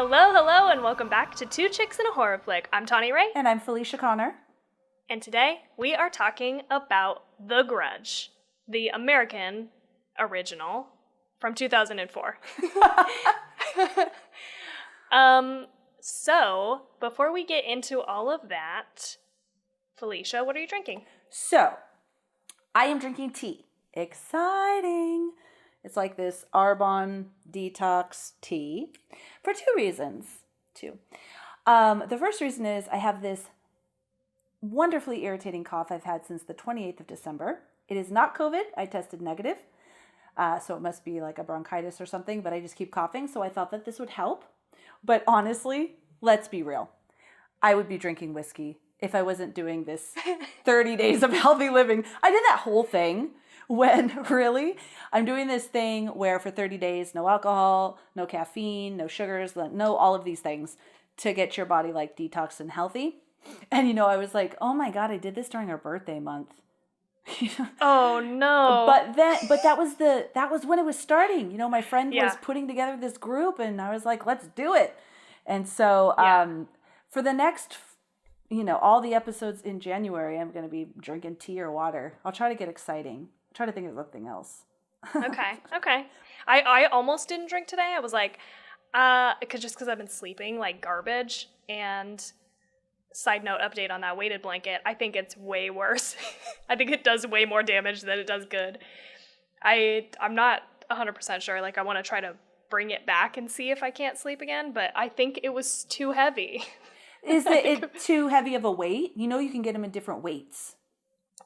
Hello, and welcome back to Two Chicks in a Horror Flick. I'm Tawny Ray. And I'm Felicia Connor. And today, we are talking about The Grudge, the American original from 2004. So, before we get into all of that, Felicia, what are you drinking? So, I am drinking tea. Exciting. It's like this Arbonne detox tea for two reasons. The first reason is I have this wonderfully irritating cough I've had since the 28th of December. It is not COVID. I tested negative. So it must be like a bronchitis or something, but I just keep coughing. So I thought that this would help. But honestly, let's be real. I would be drinking whiskey if I wasn't doing this 30 days of healthy living. I did that whole thing when really I'm doing this thing where for 30 days, no alcohol, no caffeine, no sugars, no all of these things to get your body like detoxed and healthy. And I was like, oh my God, I did this during our birthday month. Oh no. But that was when it was starting. My friend was putting together this group and I was like, let's do it. And so for the next all the episodes in January, I'm going to be drinking tea or water. I'll try to get exciting. I'll try to think of something else. Okay. I almost didn't drink today. I was like, because I've been sleeping like garbage. And side note update on that weighted blanket, I think it's way worse. I think it does way more damage than it does good. I'm not 100% sure. Like, I want to try to bring it back and see if I can't sleep again, but I think it was too heavy. Is it too heavy of a weight? You can get them in different weights.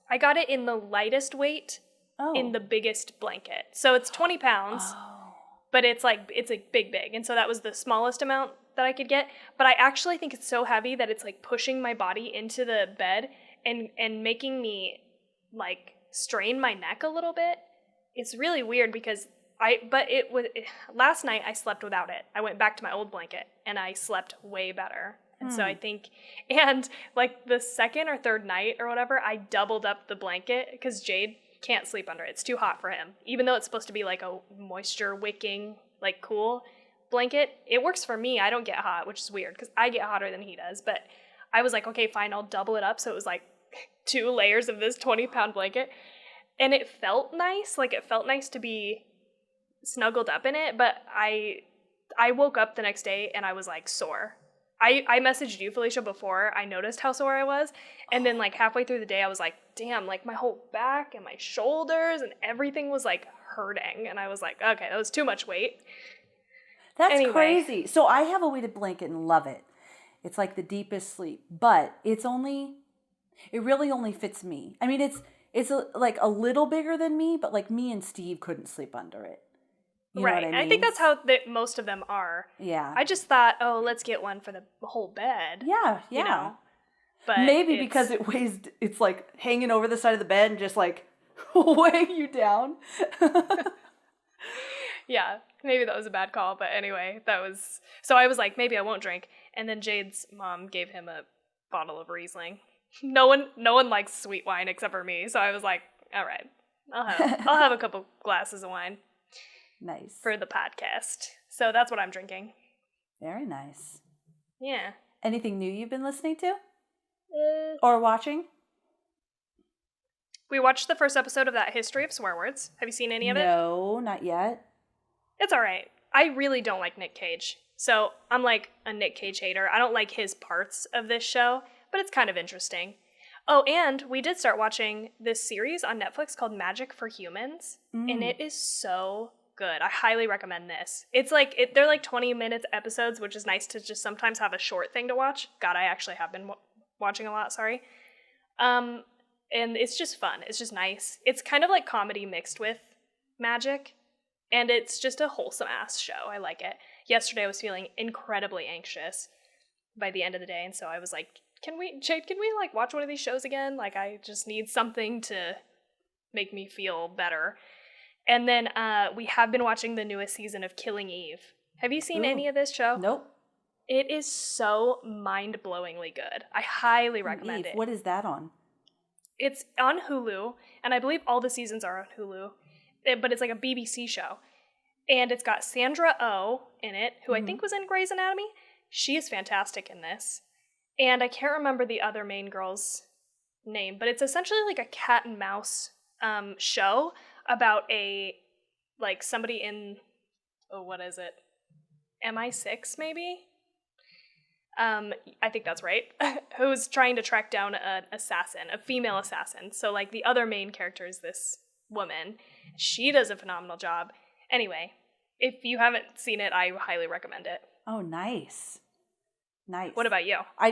I got it in the lightest weight in the biggest blanket. So it's 20 pounds, but it's like big. And so that was the smallest amount that I could get. But I actually think it's so heavy that it's like pushing my body into the bed and making me like strain my neck a little bit. It's really weird because last night I slept without it. I went back to my old blanket and I slept way better. And so I think, and like the second or third night or whatever, I doubled up the blanket because Jade can't sleep under it. It's too hot for him. Even though it's supposed to be like a moisture wicking, like cool blanket, it works for me. I don't get hot, which is weird because I get hotter than he does. But I was like, okay, fine, I'll double it up. So it was like 2 layers of this 20-pound blanket. And it felt nice. Like, it felt nice to be snuggled up in it. But I woke up the next day and I was like sore. I messaged you, Felicia, before I noticed how sore I was. And then like halfway through the day, I was like, damn, like my whole back and my shoulders and everything was like hurting. And I was like, okay, that was too much weight. That's crazy. So I have a weighted blanket and love it. It's like the deepest sleep, but it really only fits me. I mean, it's like a little bigger than me, but like me and Steve couldn't sleep under it. You know what I mean? I think that's how most of them are. Yeah. I just thought, let's get one for the whole bed. Yeah. But maybe because it's like hanging over the side of the bed and just like weighing you down. Yeah, maybe that was a bad call, but anyway, so I was like, maybe I won't drink. And then Jade's mom gave him a bottle of Riesling. No one likes sweet wine except for me, so I was like, all right, I'll have a couple glasses of wine. Nice. For the podcast. So that's what I'm drinking. Very nice. Yeah. Anything new you've been listening to? Or watching? We watched the first episode of that History of Swear Words. Have you seen any of it? No, not yet. It's all right. I really don't like Nick Cage. So I'm like a Nick Cage hater. I don't like his parts of this show, but it's kind of interesting. Oh, and we did start watching this series on Netflix called Magic for Humans, and it is so good. I highly recommend this. It's like they're like 20-minute episodes, which is nice to just sometimes have a short thing to watch. God, I actually have been watching a lot. Sorry. And it's just fun. It's just nice. It's kind of like comedy mixed with magic, and it's just a wholesome ass show. I like it. Yesterday I was feeling incredibly anxious by the end of the day, and so I was like, Jade, can we like watch one of these shows again? Like, I just need something to make me feel better. And then we have been watching the newest season of Killing Eve. Have you seen any of this show? Nope. It is so mind-blowingly good. I highly recommend it. What is that on? It's on Hulu, and I believe all the seasons are on Hulu. But it's like a BBC show. And it's got Sandra Oh in it, who I think was in Grey's Anatomy. She is fantastic in this. And I can't remember the other main girl's name, but it's essentially like a cat and mouse show about somebody in, what is it? MI6 maybe? I think that's right. Who's trying to track down an assassin, a female assassin. So like the other main character is this woman. She does a phenomenal job. Anyway, if you haven't seen it, I highly recommend it. Oh, nice. Nice. What about you? I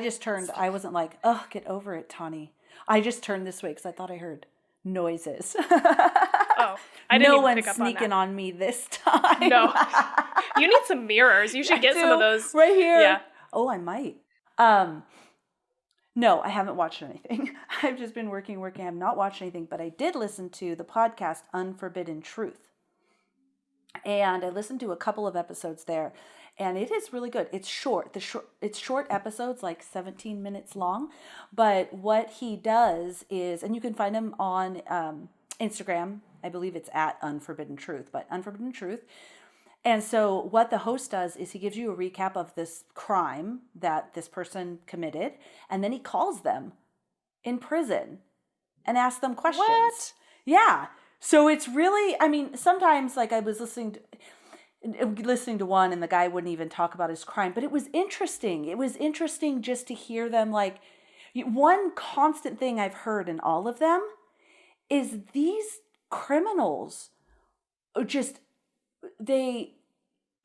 wasn't like, oh, get over it, Tawny. I just turned this way because I thought I heard noises. Oh, I didn't even pick up on that. No one's sneaking on me this time. No. You need some mirrors. You should get some of those. Right here. Yeah. Oh, I might. No, I haven't watched anything. I've just been working. I have not watched anything, but I did listen to the podcast Unforbidden Truth. And I listened to a couple of episodes there, and it is really good. It's short. It's short episodes, like 17 minutes long. But what he does is, and you can find him on Instagram. I believe it's at Unforbidden Truth, but Unforbidden Truth. And so what the host does is he gives you a recap of this crime that this person committed, and then he calls them in prison and asks them questions. What? Yeah. So it's really, I mean, sometimes like I was listening to one and the guy wouldn't even talk about his crime, but it was interesting. It was interesting just to hear them. Like, one constant thing I've heard in all of them is these criminals they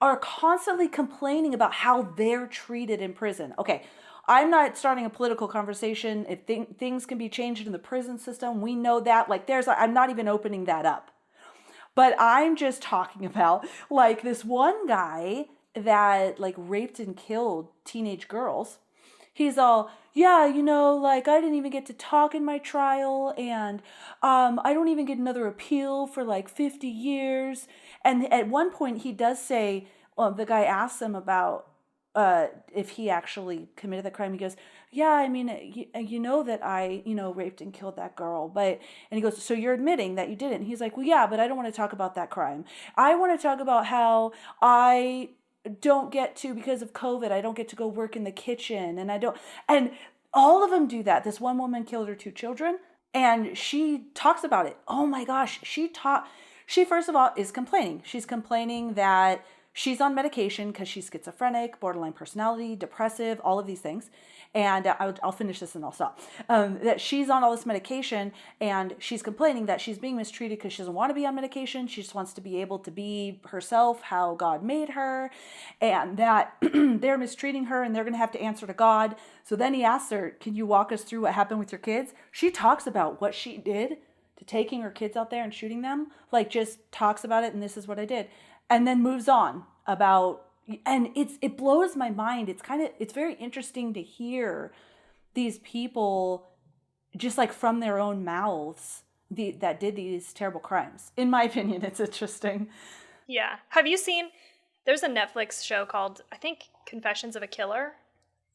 are constantly complaining about how they're treated in prison. Okay, I'm not starting a political conversation. If things can be changed in the prison system, we know that. Like, I'm not even opening that up. But I'm just talking about, like, this one guy that, like, raped and killed teenage girls. He's all, yeah, like, I didn't even get to talk in my trial, and I don't even get another appeal for, like, 50 years. And at one point, he does say, the guy asks him about if he actually committed the crime. He goes, yeah, I mean, you know that I, raped and killed that girl. And he goes, so you're admitting that you didn't? And he's like, well, yeah, but I don't want to talk about that crime. I want to talk about how I don't get to, because of COVID, I don't get to go work in the kitchen. And all of them do that. This one woman killed her 2 children, and she talks about it. Oh my gosh. She first of all is complaining. She's complaining that she's on medication because she's schizophrenic, borderline personality, depressive, all of these things. And I'll finish this and I'll stop. That she's on all this medication, and she's complaining that she's being mistreated because she doesn't want to be on medication. She just wants to be able to be herself, how God made her, and that they're mistreating her and they're going to have to answer to God. So then he asks her, can you walk us through what happened with your kids? She talks about what she did to taking her kids out there and shooting them. Like, just talks about it, and this is what I did. And then moves on about, and it blows my mind. It's very interesting to hear these people just like from their own mouths that did these terrible crimes. In my opinion, it's interesting. Yeah. Have you seen, there's a Netflix show called, I think, Confessions of a Killer.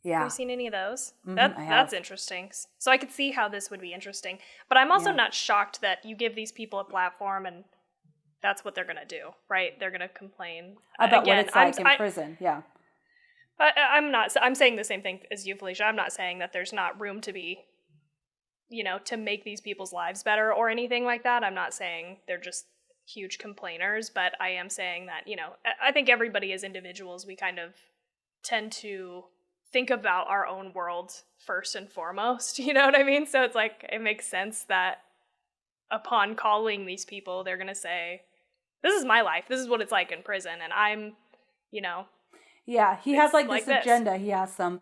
Yeah. Have you seen any of those? That's interesting. So I could see how this would be interesting. But I'm also not shocked that you give these people a platform and that's what they're going to do, right? They're going to complain. About what it's like in prison, yeah. I'm saying the same thing as you, Felicia. I'm not saying that there's not room to be, to make these people's lives better or anything like that. I'm not saying they're just huge complainers, but I am saying that, I think everybody as individuals, we kind of tend to think about our own world first and foremost, you know what I mean? So it's like, it makes sense that upon calling these people, they're going to say, this is my life. This is what it's like in prison. And I'm, Yeah, he has like this agenda. He asks them,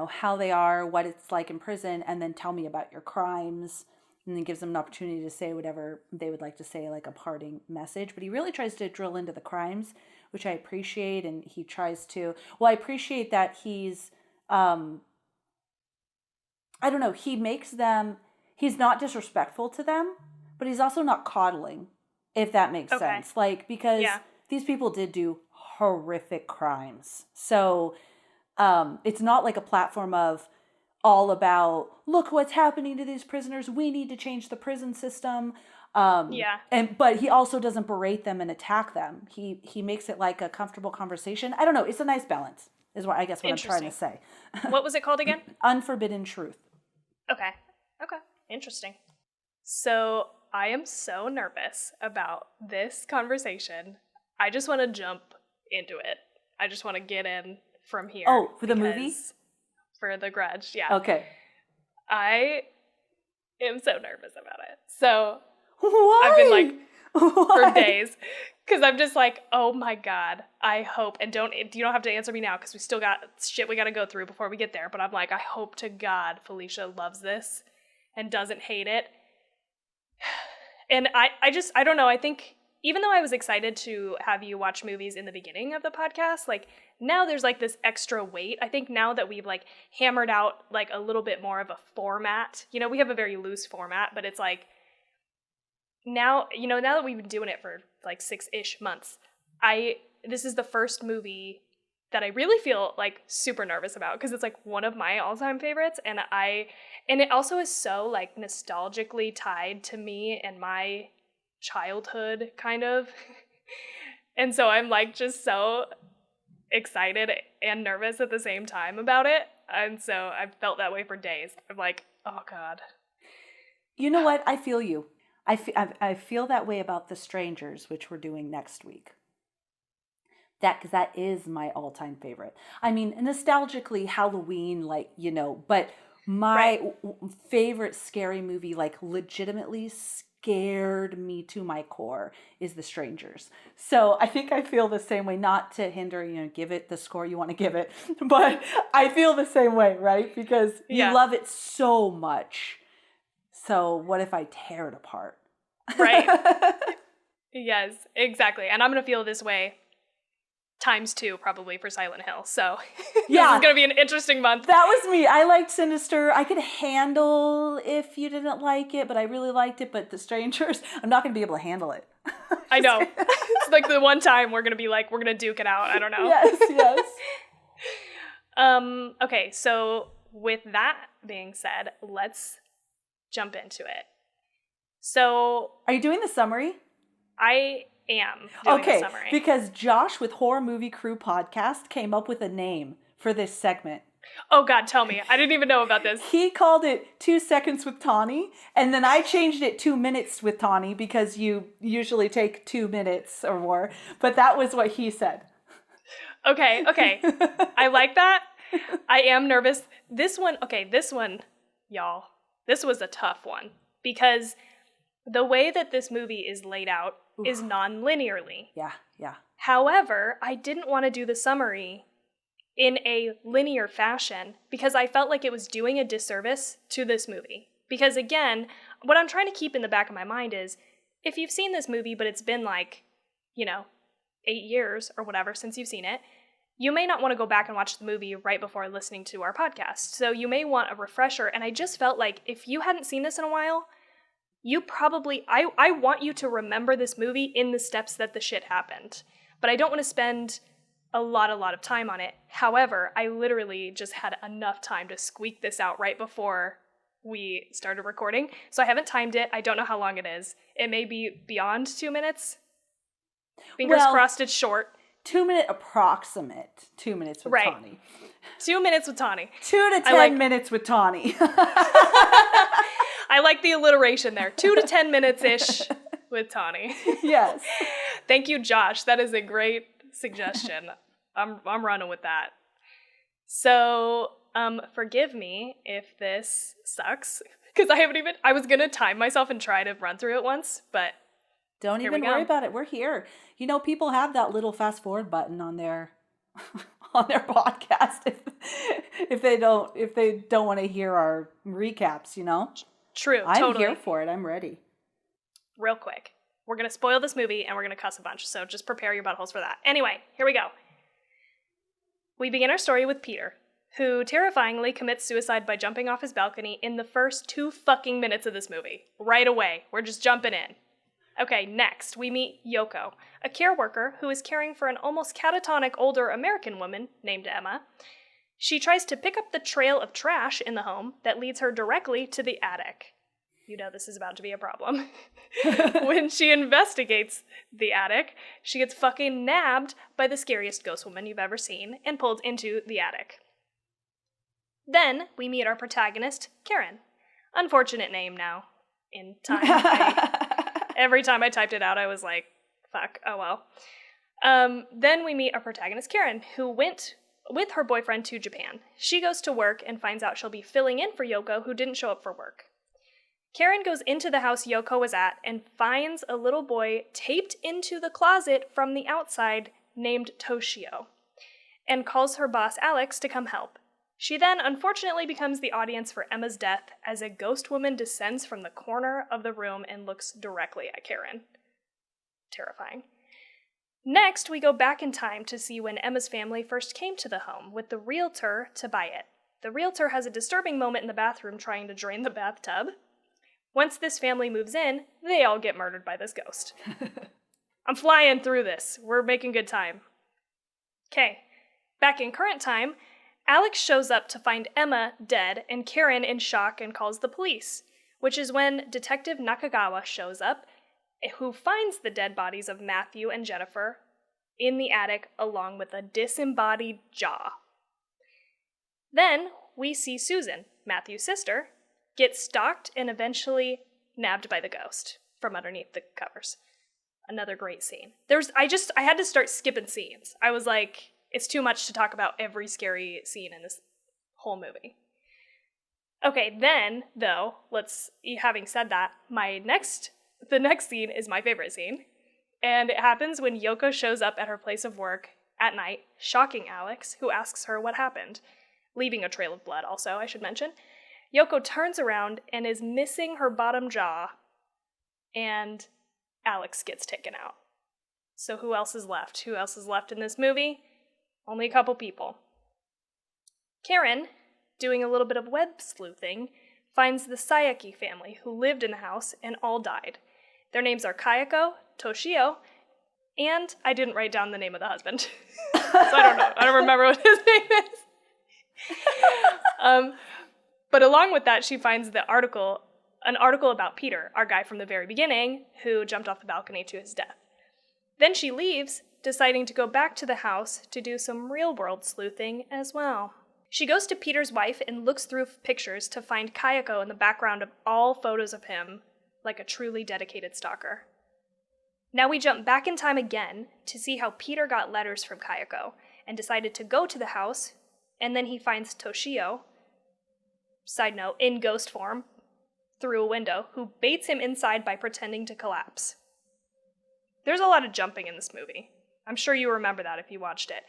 how they are, what it's like in prison, and then tell me about your crimes. And then gives them an opportunity to say whatever they would like to say, like a parting message. But he really tries to drill into the crimes, which I appreciate. And he tries to, I appreciate that he's, I don't know, he's not disrespectful to them, but he's also not coddling, if that makes sense. Like, because these people did do horrific crimes. So it's not like a platform of all about, look what's happening to these prisoners. We need to change the prison system. But he also doesn't berate them and attack them. He makes it like a comfortable conversation. I don't know. It's a nice balance, is what I'm trying to say. What was it called again? Unforbidden Truth. Okay. Interesting. So I am so nervous about this conversation. I just want to jump into it. I just want to get in from here. Oh, for the movie? For the Grudge, yeah. Okay. I am so nervous about it. So why? I've been like for days because I'm just like, oh my God, I hope, and you don't have to answer me now because we still got shit we got to go through before we get there. But I'm like, I hope to God Felicia loves this and doesn't hate it. And I don't know. I think even though I was excited to have you watch movies in the beginning of the podcast, like now there's like this extra weight. I think now that we've like hammered out like a little bit more of a format, you know, we have a very loose format, but it's like now that we've been doing it for like 6-ish months, this is the first movie that I really feel like super nervous about because it's like one of my all-time favorites, and it also is so like nostalgically tied to me and my childhood kind of. And so I'm like just so excited and nervous at the same time about it. And so I've felt that way for days. I'm like, oh God. You know what? I feel you. I feel that way about The Strangers, which we're doing next week. Because that is my all-time favorite. I mean, nostalgically, Halloween, like, you know, but my favorite scary movie, like, legitimately scared me to my core is The Strangers. So I think I feel the same way, not to hinder, you know, give it the score you want to give it, but I feel the same way, right? Because you love it so much. So what if I tear it apart? Right. Yes, exactly. And I'm going to feel this way ×2 probably for Silent Hill. So this is going to be an interesting month. That was me. I liked Sinister. I could handle if you didn't like it, but I really liked it. But The Strangers, I'm not going to be able to handle it. I know. It's like the one time we're going to be like, we're going to duke it out. I don't know. Yes. Okay, so with that being said, let's jump into it. So are you doing the summary? I am doing the summary. Because Josh with Horror Movie Crew Podcast came up with a name for this segment. Oh God, tell me. I didn't even know about this. He called it 2 Seconds with Tawny, and then I changed it 2 minutes with Tawny because you usually take 2 minutes or more, but that was what he said. Okay. I like that. I am nervous. This one, y'all, this was a tough one because the way that this movie is laid out is non-linearly. Yeah. However, I didn't want to do the summary in a linear fashion because I felt like it was doing a disservice to this movie. Because again, what I'm trying to keep in the back of my mind is if you've seen this movie, but it's been like, 8 years or whatever since you've seen it, you may not want to go back and watch the movie right before listening to our podcast. So you may want a refresher. And I just felt like if you hadn't seen this in a while, you probably, I want you to remember this movie in the steps that the shit happened. But I don't want to spend a lot of time on it. However, I literally just had enough time to squeak this out right before we started recording. So I haven't timed it. I don't know how long it is. It may be beyond 2 minutes. Fingers crossed it's short. 2 minute approximate. 2 minutes with Tawny. 2 minutes with Tawny. 2 to 10 minutes with Tawny. I like the alliteration there. 2 to 10 minutes-ish with Tawny. Yes. Thank you, Josh. That is a great suggestion. I'm running with that. So, forgive me if this sucks, because I was going to time myself and try to run through it once, but don't even worry about it. We're here. You know, people have that little fast forward button on their podcast if they don't want to hear our recaps, you know? True, I'm here for it. I'm ready. Real quick. We're going to spoil this movie and we're going to cuss a bunch, so just prepare your buttholes for that. Anyway, here we go. We begin our story with Peter, who terrifyingly commits suicide by jumping off his balcony in the first 2 fucking minutes of this movie. Right away. We're just jumping in. Okay, next, we meet Yoko, a care worker who is caring for an almost catatonic older American woman named Emma. She tries to pick up the trail of trash in the home that leads her directly to the attic. you know this is about to be a problem. When she investigates the attic, she gets fucking nabbed by the scariest ghost woman you've ever seen and pulled into the attic. Then we meet our protagonist, Karen. Unfortunate name now in time. Every time I typed it out, I was like, fuck, oh well. Then we meet our protagonist, Karen, who went with her boyfriend to Japan. She goes to work and finds out she'll be filling in for Yoko, who didn't show up for work. Karen goes into the house Yoko was at and finds a little boy taped into the closet from the outside named Toshio, and calls her boss Alex to come help. She then unfortunately becomes the audience for Emma's death as a ghost woman descends from the corner of the room and looks directly at Karen. Terrifying. Next, we go back in time to see when Emma's family first came to the home with the realtor to buy it. The realtor has a disturbing moment in the bathroom trying to drain the bathtub. Once this family moves in, they all get murdered by this ghost. I'm flying through this. We're making good time. Okay, back in current time, Alex shows up to find Emma dead and Karen in shock and calls the police, which is when Detective Nakagawa shows up, who finds the dead bodies of Matthew and Jennifer in the attic along with a disembodied jaw. Then we see Susan, Matthew's sister, get stalked and eventually nabbed by the ghost from underneath the covers. Another great scene. I had to start skipping scenes. I was like, it's too much to talk about every scary scene in this whole movie. Okay, then, though, having said that, the next scene is my favorite scene, and it happens when Yoko shows up at her place of work at night, shocking Alex, who asks her what happened, leaving a trail of blood also, I should mention. Yoko turns around and is missing her bottom jaw, and Alex gets taken out. So who else is left? Who else is left in this movie? Only a couple people. Karen, doing a little bit of web sleuthing, finds the Sayaki family who lived in the house and all died. Their names are Kayako, Toshio, and I didn't write down the name of the husband. So I don't know. I don't remember what his name is. But along with that, she finds an article about Peter, our guy from the very beginning, who jumped off the balcony to his death. Then she leaves, deciding to go back to the house to do some real-world sleuthing as well. She goes to Peter's wife and looks through pictures to find Kayako in the background of all photos of him, like a truly dedicated stalker. Now we jump back in time again to see how Peter got letters from Kayako and decided to go to the house, and then he finds Toshio, side note, in ghost form, through a window, who baits him inside by pretending to collapse. There's a lot of jumping in this movie. I'm sure you remember that if you watched it.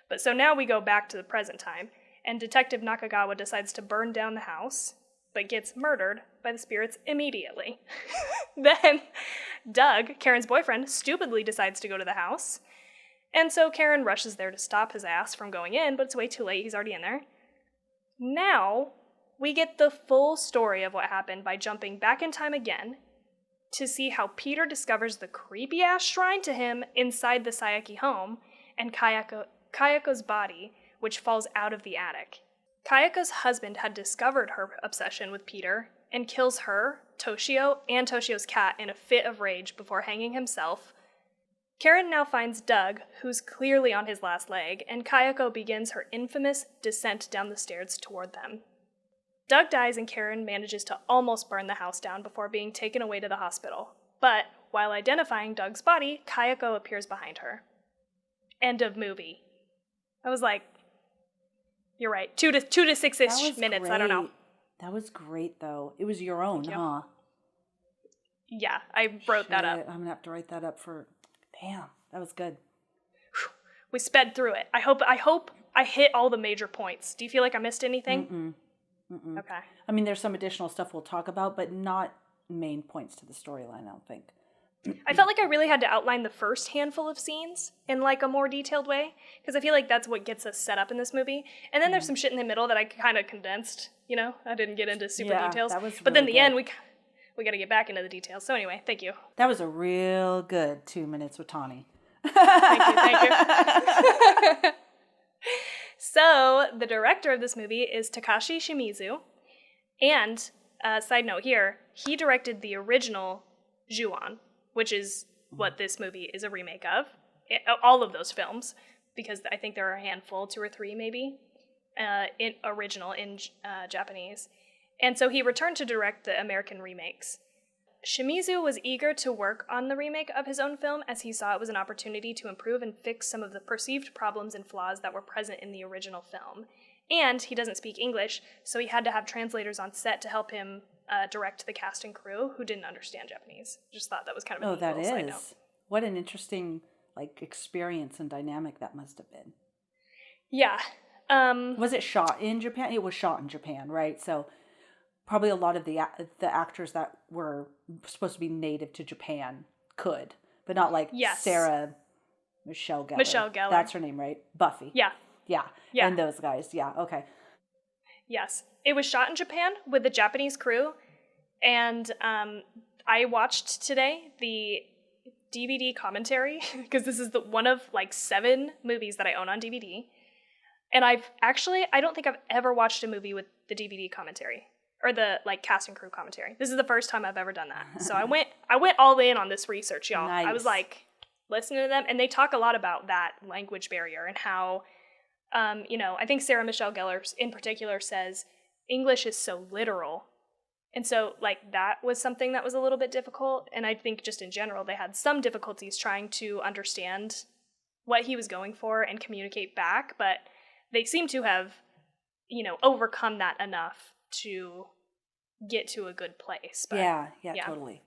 But so now we go back to the present time, and Detective Nakagawa decides to burn down the house, but gets murdered by the spirits immediately. Then Doug, Karen's boyfriend, stupidly decides to go to the house, and so Karen rushes there to stop his ass from going in, but it's way too late, he's already in there. Now, we get the full story of what happened by jumping back in time again to see how Peter discovers the creepy-ass shrine to him inside the Sayaki home, and Kayako's body, which falls out of the attic. Kayako's husband had discovered her obsession with Peter and kills her, Toshio, and Toshio's cat in a fit of rage before hanging himself. Karen now finds Doug, who's clearly on his last leg, and Kayako begins her infamous descent down the stairs toward them. Doug dies and Karen manages to almost burn the house down before being taken away to the hospital. But while identifying Doug's body, Kayako appears behind her. End of movie. I was like, you're right. 2 to 6-ish minutes. Great. I don't know. That was great, though. It was your own, huh? Yeah, I wrote that up. I'm going to have to write that up for... Damn, that was good. We sped through it. I hope I hit all the major points. Do you feel like I missed anything? Mm-mm. Okay. I mean, there's some additional stuff we'll talk about, but not main points to the storyline, I don't think. I felt like I really had to outline the first handful of scenes in like a more detailed way, because I feel like that's what gets us set up in this movie. And then there's some shit in the middle that I kind of condensed, I didn't get into super details. That was but then really the good. end, we got to get back into the details. So anyway, thank you. That was a real good 2 minutes with Tawny. Thank you. So the director of this movie is Takashi Shimizu, and side note here, he directed the original Ju-on, which is what this movie is a remake of. All of those films, because I think there are a handful, 2 or 3 maybe, in Japanese. And so he returned to direct the American remakes. Shimizu was eager to work on the remake of his own film as he saw it was an opportunity to improve and fix some of the perceived problems and flaws that were present in the original film. And he doesn't speak English, so he had to have translators on set to help him direct the cast and crew who didn't understand Japanese. Just thought that was kind of a neat little side note. What an interesting experience and dynamic that must have been. Yeah. Was it shot in Japan? It was shot in Japan, right? So probably a lot of the actors that were supposed to be native to Japan could, but not Sarah Michelle Gellar. Michelle Gellar. That's her name, right? Buffy. Yeah. Yeah. And those guys. Yeah. Okay. Yes. It was shot in Japan with the Japanese crew. And I watched today the DVD commentary because this is one of 7 movies that I own on DVD. And I don't think I've ever watched a movie with the DVD commentary or the cast and crew commentary. This is the first time I've ever done that. So I went all in on this research, y'all. Nice. I was listening to them, and they talk a lot about that language barrier and how, I think Sarah Michelle Gellar in particular says English is so literal. And so that was something that was a little bit difficult. And I think just in general, they had some difficulties trying to understand what he was going for and communicate back, but they seem to have, overcome that enough to get to a good place. But, yeah, totally.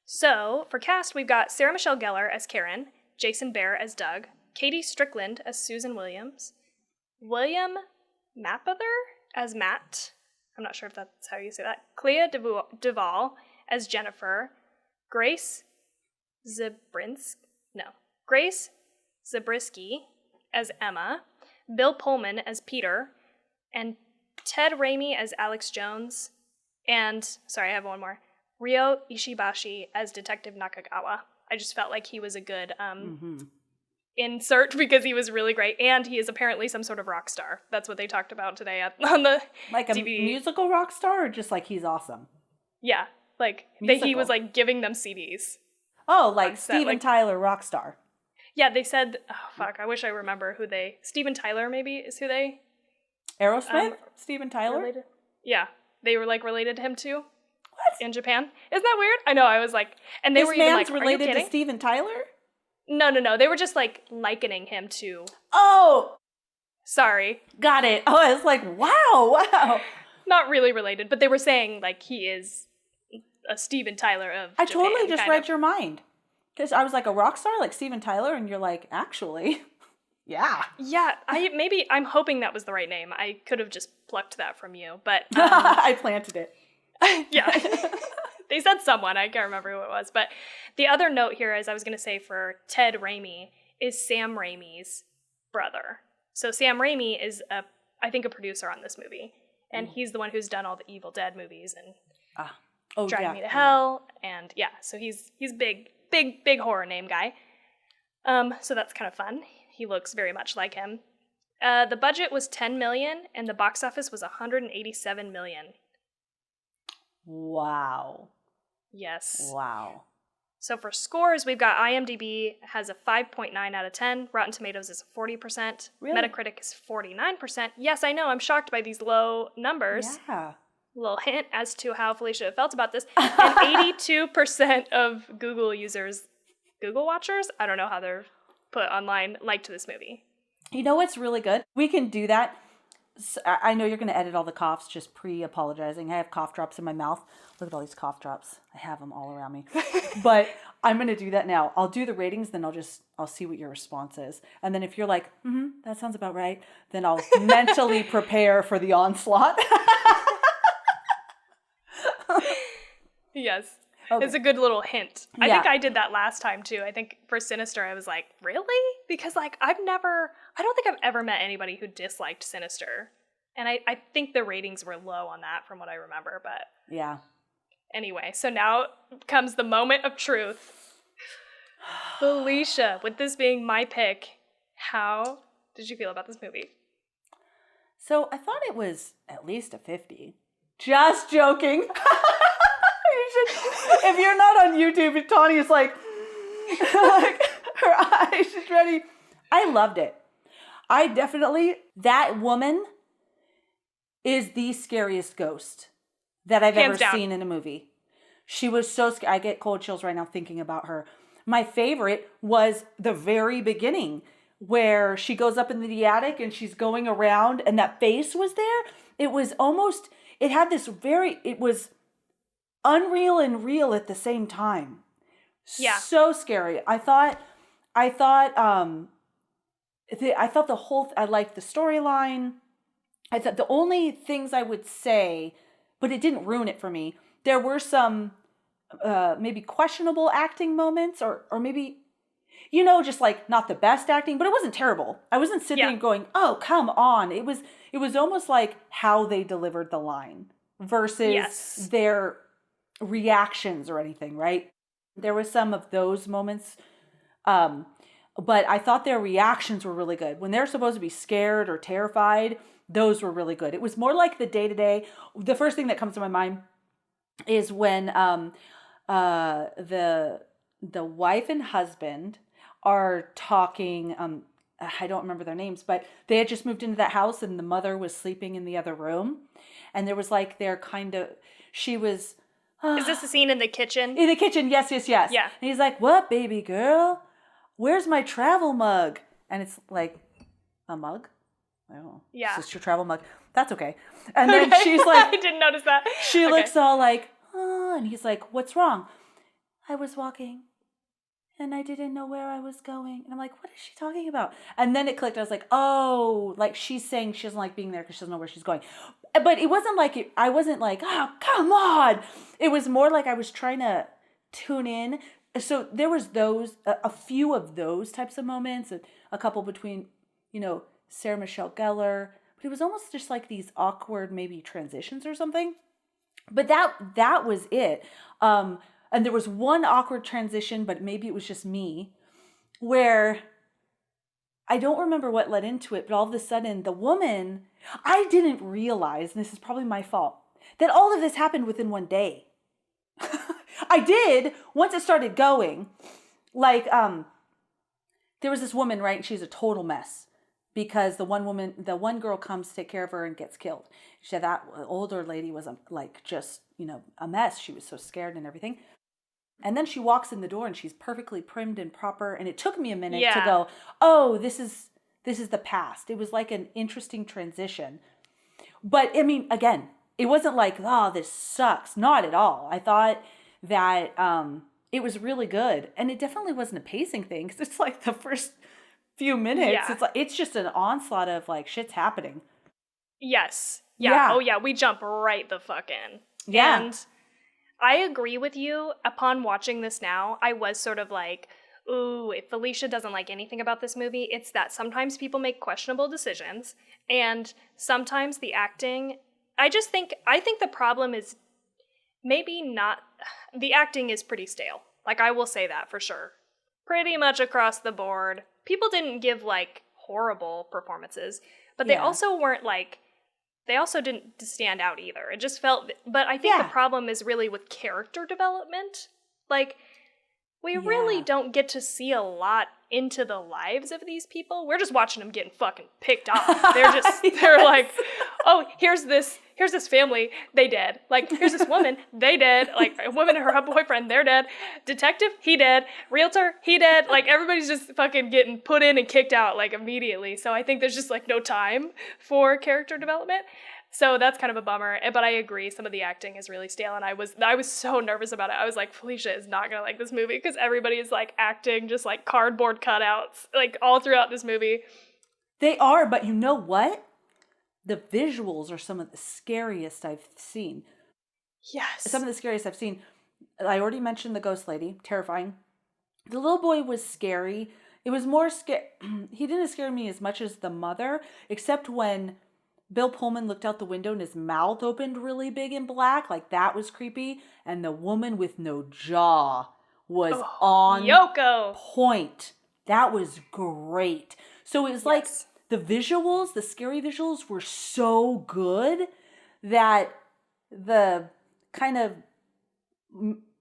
So for cast, we've got Sarah Michelle Gellar as Karen, Jason Behr as Doug, Katie Strickland as Susan Williams, William Mapother as Matt. I'm not sure if that's how you say that. Clea Duvall as Jennifer, Grace Zabriskie as Emma, Bill Pullman as Peter, and Ted Raimi as Alex Jones, and, sorry, I have one more, Ryo Ishibashi as Detective Nakagawa. I just felt like he was a good insert because he was really great, and he is apparently some sort of rock star. That's what they talked about today on the DVD. A musical rock star, or just he's awesome? Yeah, he was giving them CDs. Oh, Steven Tyler rock star. Yeah, they said, oh fuck, I wish I remember who Steven Tyler maybe is who they... Aerosmith? Steven Tyler? Related? Yeah, they were related to him too. What? In Japan. Isn't that weird? I know, I was and they this were even man's related to Steven Tyler? No, they were just likening him to... Oh! Sorry. Got it. Oh, I was wow. Not really related, but they were saying he is a Steven Tyler of I Japan, totally just read your mind. Because I was a rock star like Steven Tyler, and you're actually, yeah. Yeah, I'm hoping that was the right name. I could have just plucked that from you, but... I planted it. Yeah. They said someone, I can't remember who it was. But the other note here is I was going to say for Ted Raimi is Sam Raimi's brother. So Sam Raimi is, I think, a producer on this movie. And he's the one who's done all the Evil Dead movies and Drag Me to Hell. And yeah, so he's big horror name guy. So that's kind of fun. He looks very much like him. The budget was $10 million and the box office was $187 million. Wow. Yes. Wow. So for scores, we've got IMDb has a 5.9 out of 10. Rotten Tomatoes is 40%. Really? Metacritic is 49%. Yes, I know. I'm shocked by these low numbers. Yeah. A little hint as to how Felicia felt about this. And 82% of Google watchers, I don't know how they're put online, liked this movie. You know what's really good? We can do that. I know you're going to edit all the coughs, just pre-apologizing. I have cough drops in my mouth. Look at all these cough drops. I have them all around me. But I'm going to do that now. I'll do the ratings, then I'll see what your response is. And then if you're like, that sounds about right, then I'll mentally prepare for the onslaught. Yes. Okay. It's a good little hint. I think I did that last time too. I think for Sinister, I was like, really? Because I don't think I've ever met anybody who disliked Sinister. And I think the ratings were low on that from what I remember, but. Yeah. Anyway, so now comes the moment of truth. Felicia, with this being my pick, how did you feel about this movie? So I thought it was at least a 50. Just joking. If you're not on YouTube, Tawny is like her eyes, she's ready. I loved it. That woman is the scariest ghost that I've ever seen in a movie. She was so scary. I get cold chills right now thinking about her. My favorite was the very beginning where she goes up into the attic and she's going around and that face was there. It was almost, it was unreal and real at the same time. Yeah. So scary. I liked the storyline. I thought the only things I would say, but it didn't ruin it for me. There were some maybe questionable acting moments or maybe, just like not the best acting, but it wasn't terrible. I wasn't sitting there going, oh, come on. It was almost like how they delivered the line versus their reactions or anything, right? There were some of those moments, but I thought their reactions were really good. When they're supposed to be scared or terrified, those were really good. It was more like the day-to-day. The first thing that comes to my mind is when the wife and husband are talking. I don't remember their names, but they had just moved into that house and the mother was sleeping in the other room. And there was like she was... Is this the scene in the kitchen? In the kitchen, yes. Yeah. And he's like, what, baby girl? Where's my travel mug? And it's like, a mug? I don't know. Yeah. It's just your travel mug. That's okay. And then she's like... I didn't notice that. She looks all like, oh, and he's like, what's wrong? I was walking and I didn't know where I was going. And I'm like, what is she talking about? And then it clicked. I was like, oh, like she's saying she doesn't like being there because she doesn't know where she's going. But it wasn't like, I wasn't like, oh, come on. It was more like I was trying to tune in. So there was a few of those types of moments, a couple between, Sarah Michelle Gellar. But it was almost just like these awkward maybe transitions or something. But that was it. And there was one awkward transition, but maybe it was just me, where I don't remember what led into it, but all of a sudden the woman, I didn't realize, and this is probably my fault, that all of this happened within one day. I did once it started going. Like, there was this woman, right? She's a total mess because the one girl comes to take care of her and gets killed. She said that older lady was a mess. She was so scared and everything. And then she walks in the door and she's perfectly primed and proper. And it took me a minute to go, oh, this is the past. It was like an interesting transition. But I mean, again, it wasn't like, oh, this sucks. Not at all. I thought that it was really good. And it definitely wasn't a pacing thing because it's like the first few minutes. Yeah. It's just an onslaught of like shit's happening. Yes. Yeah. Oh yeah. We jump right the fuck in. Yeah. And I agree with you. Upon watching this now, I was sort of like, ooh, if Felicia doesn't like anything about this movie, it's that sometimes people make questionable decisions and sometimes the acting, I think the problem is maybe not, the acting is pretty stale. Like I will say that for sure. Pretty much across the board. People didn't give like horrible performances, but they also weren't like, they also didn't stand out either. It just felt, but I think the problem is really with character development. Like, we really don't get to see a lot into the lives of these people. We're just watching them getting fucking picked off. They're like, oh, here's this family, they dead. Like, here's this woman, they dead. Like, a woman and her boyfriend, they're dead. Detective, he dead. Realtor, he dead. Like, everybody's just fucking getting put in and kicked out, like, immediately. So I think there's just, like, no time for character development. So that's kind of a bummer. But I agree, some of the acting is really stale. And I was so nervous about it. I was like, Felicia is not going to like this movie because everybody is, like, acting just like cardboard cutouts, like, all throughout this movie. They are, but you know what? The visuals are some of the scariest I've seen. Yes. Some of the scariest I've seen. I already mentioned the ghost lady. Terrifying. The little boy was scary. It was more scary. He didn't scare me as much as the mother, except when Bill Pullman looked out the window and his mouth opened really big and black. Like, that was creepy. And the woman with no jaw was on Yoko point. That was great. So it was like the visuals, the scary visuals were so good that the kind of,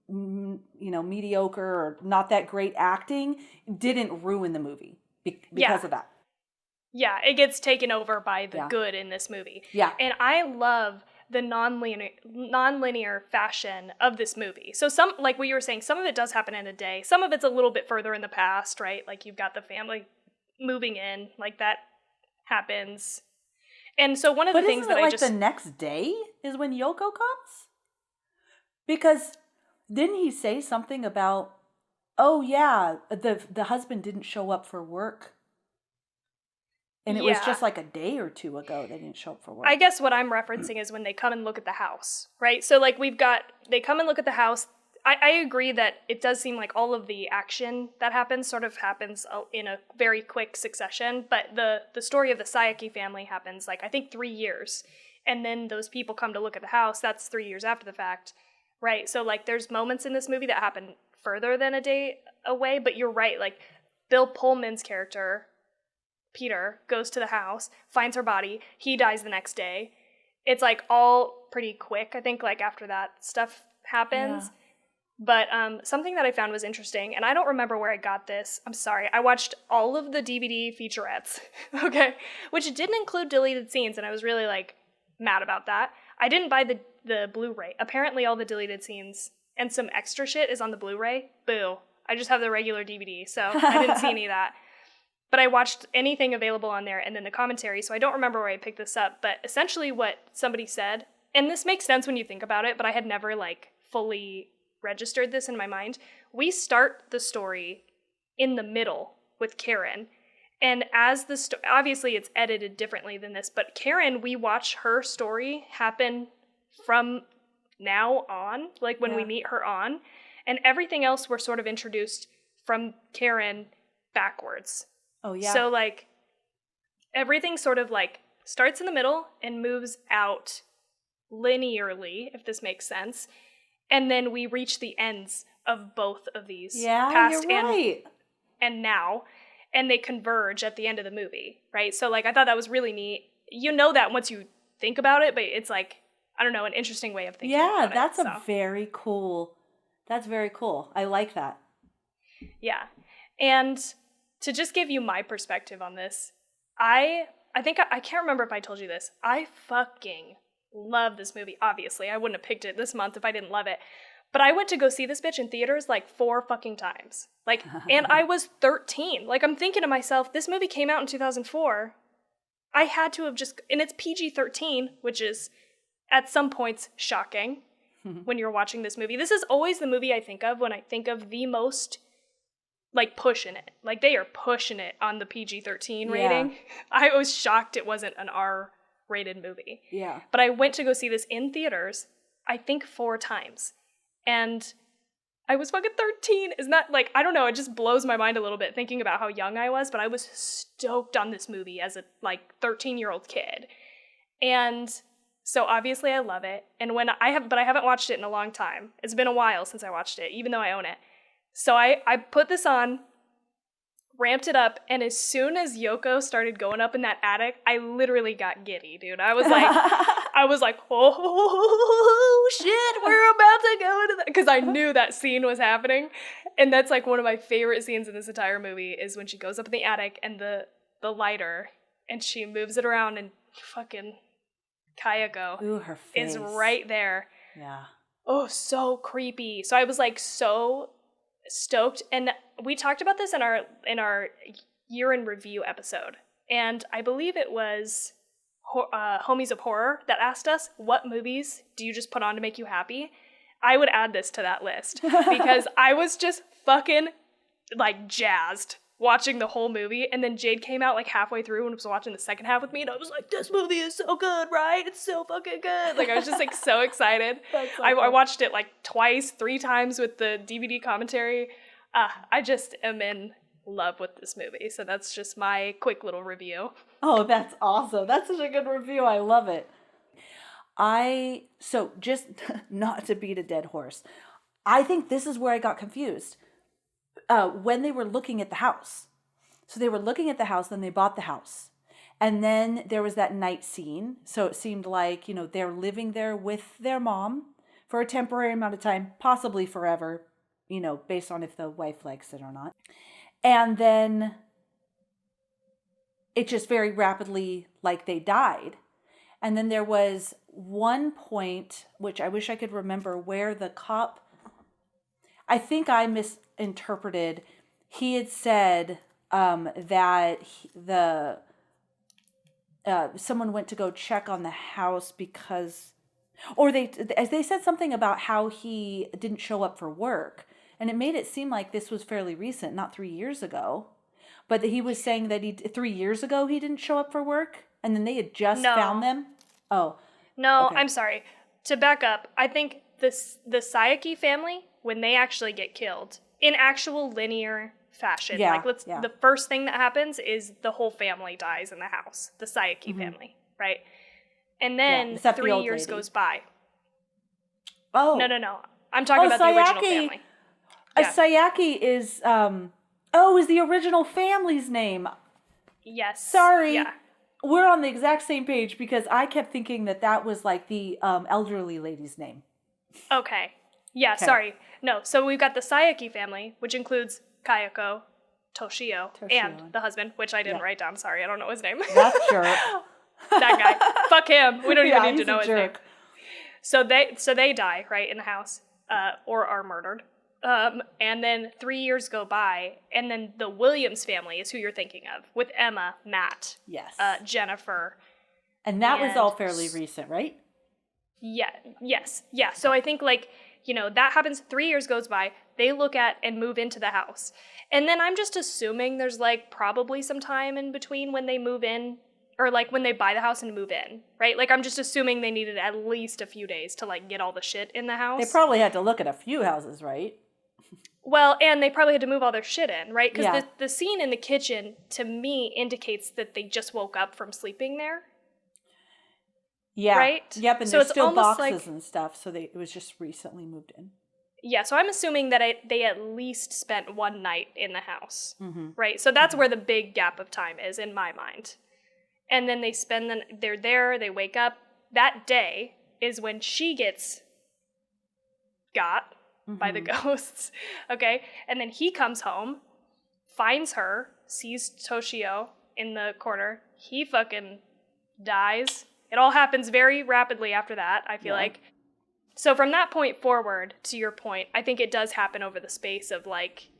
mediocre or not that great acting didn't ruin the movie because of that. Yeah, it gets taken over by the good in this movie. Yeah. And I love the non-linear fashion of this movie. So some, like what you were saying, some of it does happen in a day. Some of it's a little bit further in the past, right? Like you've got the family moving in, like that happens. And so one of the things that the next day is when Yoko comes? Because didn't he say something about, oh yeah, the husband didn't show up for work? And it was just like a day or two ago they didn't show up for work. I guess what I'm referencing is when they come and look at the house, right? So like they come and look at the house. I agree that it does seem like all of the action that happens sort of happens in a very quick succession, but the story of the Sayaki family happens like I think 3 years. And then those people come to look at the house, that's 3 years after the fact, right? So like there's moments in this movie that happen further than a day away, but you're right, like Bill Pullman's character, Peter, goes to the house, finds her body, he dies the next day. It's like all pretty quick, I think, like after that stuff happens. Yeah. But something that I found was interesting, and I don't remember where I got this. I'm sorry. I watched all of the DVD featurettes, okay, which didn't include deleted scenes, and I was really like mad about that. I didn't buy the Blu-ray. Apparently all the deleted scenes and some extra shit is on the Blu-ray. Boo. I just have the regular DVD, so I didn't see any of that. But I watched anything available on there and then the commentary, so I don't remember where I picked this up. But essentially what somebody said, and this makes sense when you think about it, but I had never like fully registered this in my mind. We start the story in the middle with Karen. And as the obviously it's edited differently than this, but Karen, we watch her story happen from now on, like when we meet her on. And everything else we're sort of introduced from Karen backwards. Oh, yeah. So, like, everything sort of, like, starts in the middle and moves out linearly, if this makes sense. And then we reach the ends of both of these, past you're right. and now, and they converge at the end of the movie, right? So, like, I thought that was really neat. You know that once you think about it, but it's, like, I don't know, an interesting way of thinking about it. Yeah, that's very cool. That's very cool. I like that. Yeah. And to just give you my perspective on this, I think I can't remember if I told you this. I fucking love this movie, obviously. I wouldn't have picked it this month if I didn't love it. But I went to go see this bitch in theaters like 4 fucking times. Like, and I was 13. Like, I'm thinking to myself, this movie came out in 2004. I had to have just, and it's PG-13, which is at some points shocking when you're watching this movie. This is always the movie I think of when I think of the most like pushing it. Like they are pushing it on the PG-13 rating. I was shocked it wasn't an R-rated movie. Yeah. But I went to go see this in theaters, I think 4 times. And I was fucking 13. Isn't that like, I don't know, it just blows my mind a little bit thinking about how young I was, but I was stoked on this movie as a like 13-year-old kid. And so obviously I love it. And I haven't watched it in a long time. It's been a while since I watched it, even though I own it. So I put this on, ramped it up, and as soon as Yoko started going up in that attic, I literally got giddy, dude. I was like, oh shit, we're about to go into that, because I knew that scene was happening, and that's like one of my favorite scenes in this entire movie is when she goes up in the attic and the lighter, and she moves it around, and fucking Kayako her face is right there. Yeah. Oh, so creepy. So I was like so stoked, and we talked about this in our year in review episode, and I believe it was Homies of Horror that asked us, what movies do you just put on to make you happy? I would add this to that list because I was just fucking like jazzed watching the whole movie, and then Jade came out like halfway through and was watching the second half with me, and I was like, this movie is so good, right? It's so fucking good. Like I was just like so excited. So I watched it like 3 times with the DVD commentary. I just am in love with this movie, so that's just my quick little review. Oh, that's awesome. That's such a good review. I love it. So just not to beat a dead horse, I think this is where I got confused. When they were looking at the house. So they were looking at the house, then they bought the house. And then there was that night scene. So it seemed like, they're living there with their mom for a temporary amount of time, possibly forever, based on if the wife likes it or not. And then it just very rapidly, like, they died. And then there was one point, which I wish I could remember, where the cop, I think I misinterpreted, he had said that someone went to go check on the house because, or they said something about how he didn't show up for work. And it made it seem like this was fairly recent, not 3 years ago. But he was saying that 3 years ago he didn't show up for work, and then they had just found them. Oh. No, okay. I'm sorry. To back up, I think the Sayaki family, when they actually get killed, in actual linear fashion, the first thing that happens is the whole family dies in the house, the Sayaki family, right? And then 3 years goes by. Oh. No. I'm talking about the original family. Yeah. Sayaki is, is the original family's name. Yes. Sorry. Yeah. We're on the exact same page because I kept thinking that was like the elderly lady's name. Okay. Yeah, sorry. No, so we've got the Sayaki family, which includes Kayako, Toshio, and the husband, which I didn't write down. Sorry, I don't know his name. That jerk. That guy. Fuck him. We don't even need to know his name. So they die, right, in the house, or are murdered. And then 3 years go by, and then the Williams family is who you're thinking of, with Emma, Matt, Jennifer. And that was all fairly recent, right? Yeah, yes, yeah. So I think, like, that happens, 3 years goes by, they look at and move into the house. And then I'm just assuming there's, like, probably some time in between when they move in, or, like, when they buy the house and move in, right? Like, I'm just assuming they needed at least a few days to, like, get all the shit in the house. They probably had to look at a few houses, right? Well, and they probably had to move all their shit in, right? Because the scene in the kitchen, to me, indicates that they just woke up from sleeping there. Yeah. Right? Yep, and so there's still boxes and stuff, so it was just recently moved in. Yeah, so I'm assuming that they at least spent one night in the house, right? So that's where the big gap of time is, in my mind. And then they're there, they wake up. That day is when she gets got by the ghosts, okay? And then he comes home, finds her, sees Toshio in the corner. He fucking dies. It all happens very rapidly after that, I feel like. So from that point forward, to your point, I think it does happen over the space of, like,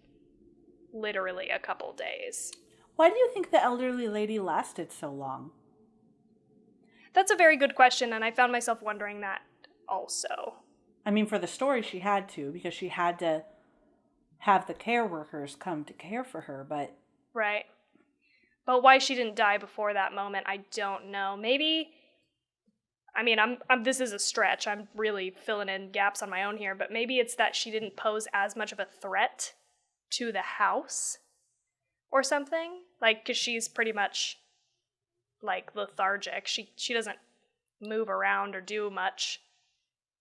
literally a couple days. Why do you think the elderly lady lasted so long? That's a very good question, and I found myself wondering that also. I mean, for the story, she had to, because she had to have the care workers come to care for her, but... Right. But why she didn't die before that moment, I don't know. Maybe... I mean, this is a stretch. I'm really filling in gaps on my own here, but maybe it's that she didn't pose as much of a threat to the house or something. Like, because she's pretty much, like, lethargic. She doesn't move around or do much.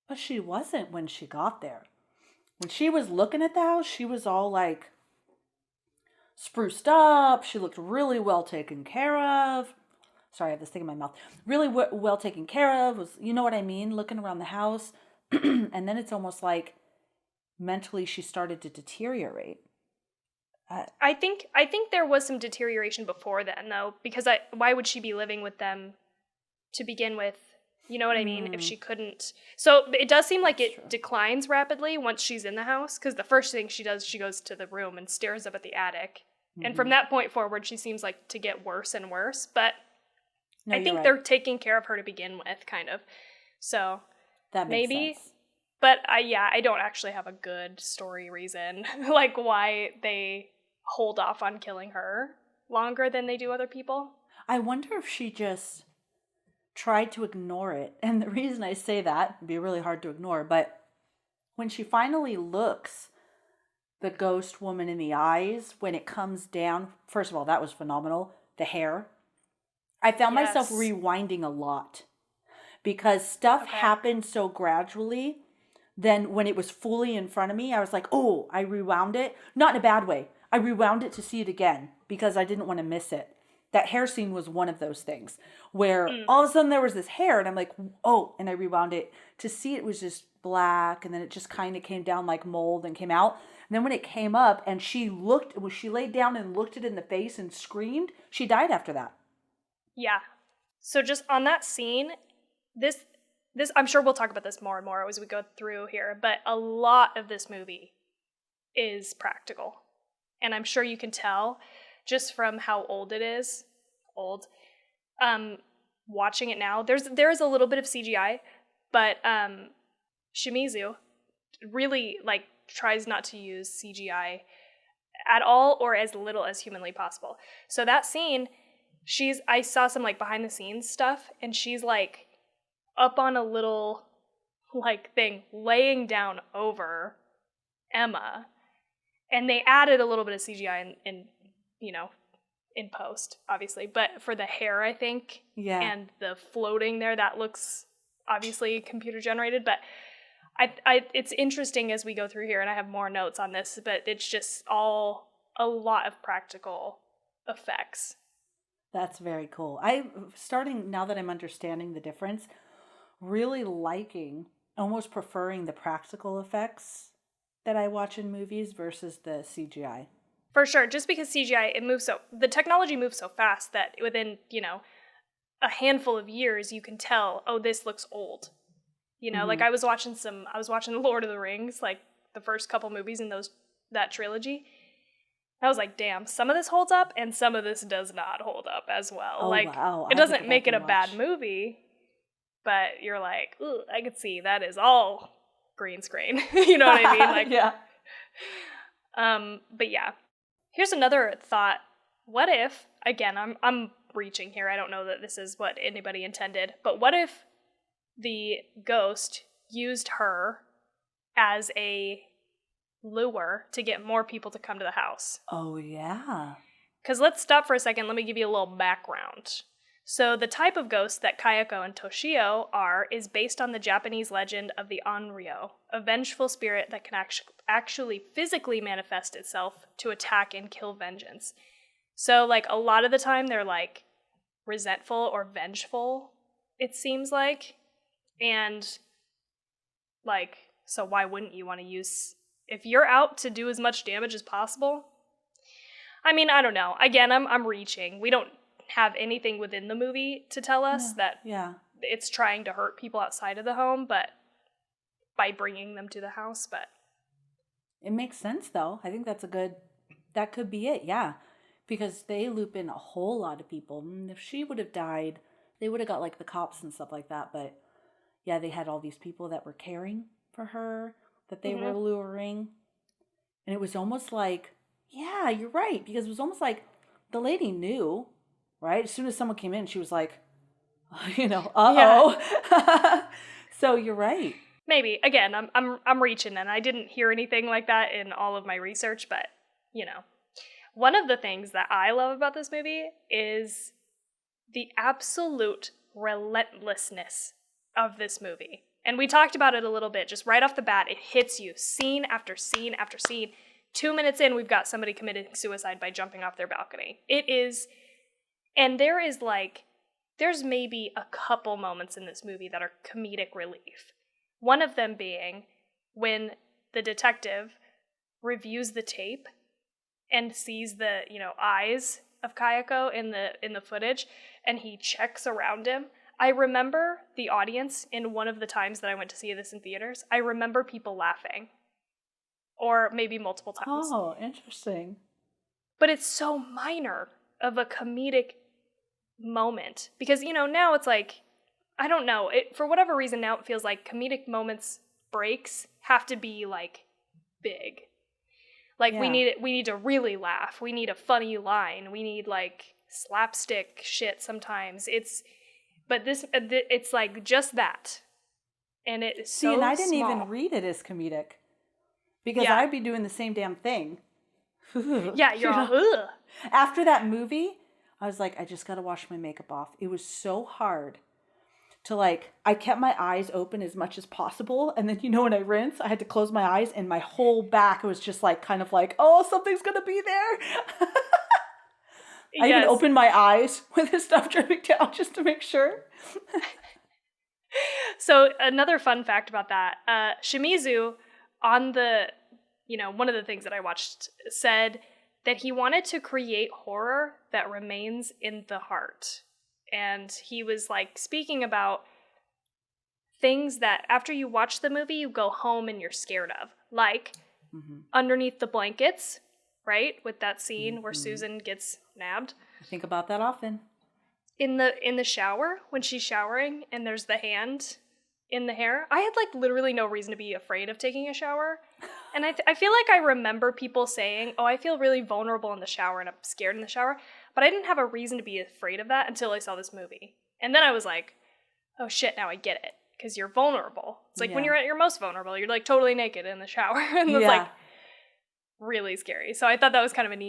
But she wasn't when she got there. When she was looking at the house, she was all, like, spruced up. She looked really well taken care of. Sorry, I have this thing in my mouth. Really well taken care of. You know what I mean? Looking around the house. And then it's almost like mentally she started to deteriorate. I think there was some deterioration before then, though, because why would she be living with them to begin with? You know what I mean? If she couldn't. So it does seem like it declines rapidly once she's in the house, because the first thing she does, she goes to the room and stares up at the attic. And from that point forward, she seems like to get worse and worse. But I think they're taking care of her to begin with, kind of. So that makes sense. But I don't actually have a good story reason, like why they hold off on killing her longer than they do other people. I wonder if she just tried to ignore it. And the reason I say that, it'd be really hard to ignore, but when she finally looks the ghost woman in the eyes, when it comes down, first of all, that was phenomenal. The hair. I found myself rewinding a lot because stuff happened so gradually. Then when it was fully in front of me, I was like, oh, I rewound it. Not in a bad way. I rewound it to see it again because I didn't want to miss it. that hair scene was one of those things where all of a sudden there was this hair and I'm like, oh, and I rewound it to see it was just black and then it just kind of came down like mold and came out. And then when it came up and when she laid down and looked it in the face and screamed, she died after that. Yeah. So just on that scene, this I'm sure we'll talk about this more and more as we go through here, but a lot of this movie is practical. And I'm sure you can tell just from how old it is. Watching it now, there is a little bit of CGI, but Shimizu really like tries not to use CGI at all or as little as humanly possible. So that scene, I saw some like behind the scenes stuff, and she's like up on a little like thing laying down over Emma, and they added a little bit of CGI in in post, obviously, but for the hair, I think, and the floating there, that looks obviously computer generated, but it's interesting as we go through here, and I have more notes on this, but it's just all a lot of practical effects. That's very cool. Now that I'm understanding the difference, really liking, almost preferring the practical effects that I watch in movies versus the CGI. For sure, just because CGI, the technology moves so fast that within, a handful of years, you can tell, oh, this looks old. Like I was watching Lord of the Rings, like the first couple movies in that trilogy. I was like, damn, some of this holds up and some of this does not hold up as well. Oh, like, wow. It doesn't make it a bad movie, but you're like, ooh, I could see that is all green screen. You know what I mean? Like, yeah. But yeah. Here's another thought. What if, again, I'm reaching here. I don't know that this is what anybody intended, but what if the ghost used her as a lure to get more people to come to the house? Oh, yeah. Because let's stop for a second. Let me give you a little background. So the type of ghost that Kayako and Toshio are is based on the Japanese legend of the onryo, a vengeful spirit that can actually physically manifest itself to attack and kill vengeance. So like a lot of the time they're like resentful or vengeful, it seems like. And like, so why wouldn't you want to use, if you're out to do as much damage as possible? I mean, I don't know. Again, I'm reaching. We don't have anything within the movie to tell us that it's trying to hurt people outside of the home, but by bringing them to the house. But it makes sense, though. I think that could be it, yeah. Because they loop in a whole lot of people. And if she would have died, they would have got like the cops and stuff like that. But yeah, they had all these people that were caring for her, that they were luring. And it was almost like, yeah, you're right. Because it was almost like the lady knew, right? As soon as someone came in, she was like, uh-oh. Yeah. So you're right. Maybe. Again, I'm reaching, and I didn't hear anything like that in all of my research, but, One of the things that I love about this movie is the absolute relentlessness of this movie. And we talked about it a little bit, just right off the bat, it hits you scene after scene after scene. 2 minutes in, we've got somebody committing suicide by jumping off their balcony. It is, and there's maybe a couple moments in this movie that are comedic relief. One of them being when the detective reviews the tape and sees the, eyes of Kayako in the footage, and he checks around him. I remember the audience in one of the times that I went to see this in theaters. I remember people laughing. Or maybe multiple times. Oh, interesting. But it's so minor of a comedic moment. Because, now it's like, I don't know. For whatever reason, now it feels like comedic moments, breaks, have to be, like, big. Like, we need to really laugh. We need a funny line. We need, like, slapstick shit sometimes. It's like just that. And it is so and I didn't small. even read it as comedic. Because I'd be doing the same damn thing. Yeah, you're all, ugh. After that movie, I was like, I just got to wash my makeup off. It was so hard to I kept my eyes open as much as possible. And then, when I rinse, I had to close my eyes and my whole back was just kind of oh, something's going to be there. I even opened my eyes with his stuff dripping down just to make sure. So another fun fact about that, Shimizu on the, one of the things that I watched said that he wanted to create horror that remains in the heart. And he was like speaking about things that after you watch the movie, you go home and you're scared of. Like underneath the blankets, right? With that scene where Susan gets nabbed. I think about that often. In the shower, when she's showering and there's the hand in the hair. I had like literally no reason to be afraid of taking a shower. And I feel like I remember people saying, oh, I feel really vulnerable in the shower and I'm scared in the shower. But I didn't have a reason to be afraid of that until I saw this movie. And then I was like, oh shit, now I get it. Because you're vulnerable. It's like when you're at your most vulnerable, you're like totally naked in the shower. And it's like really scary. So I thought that was kind of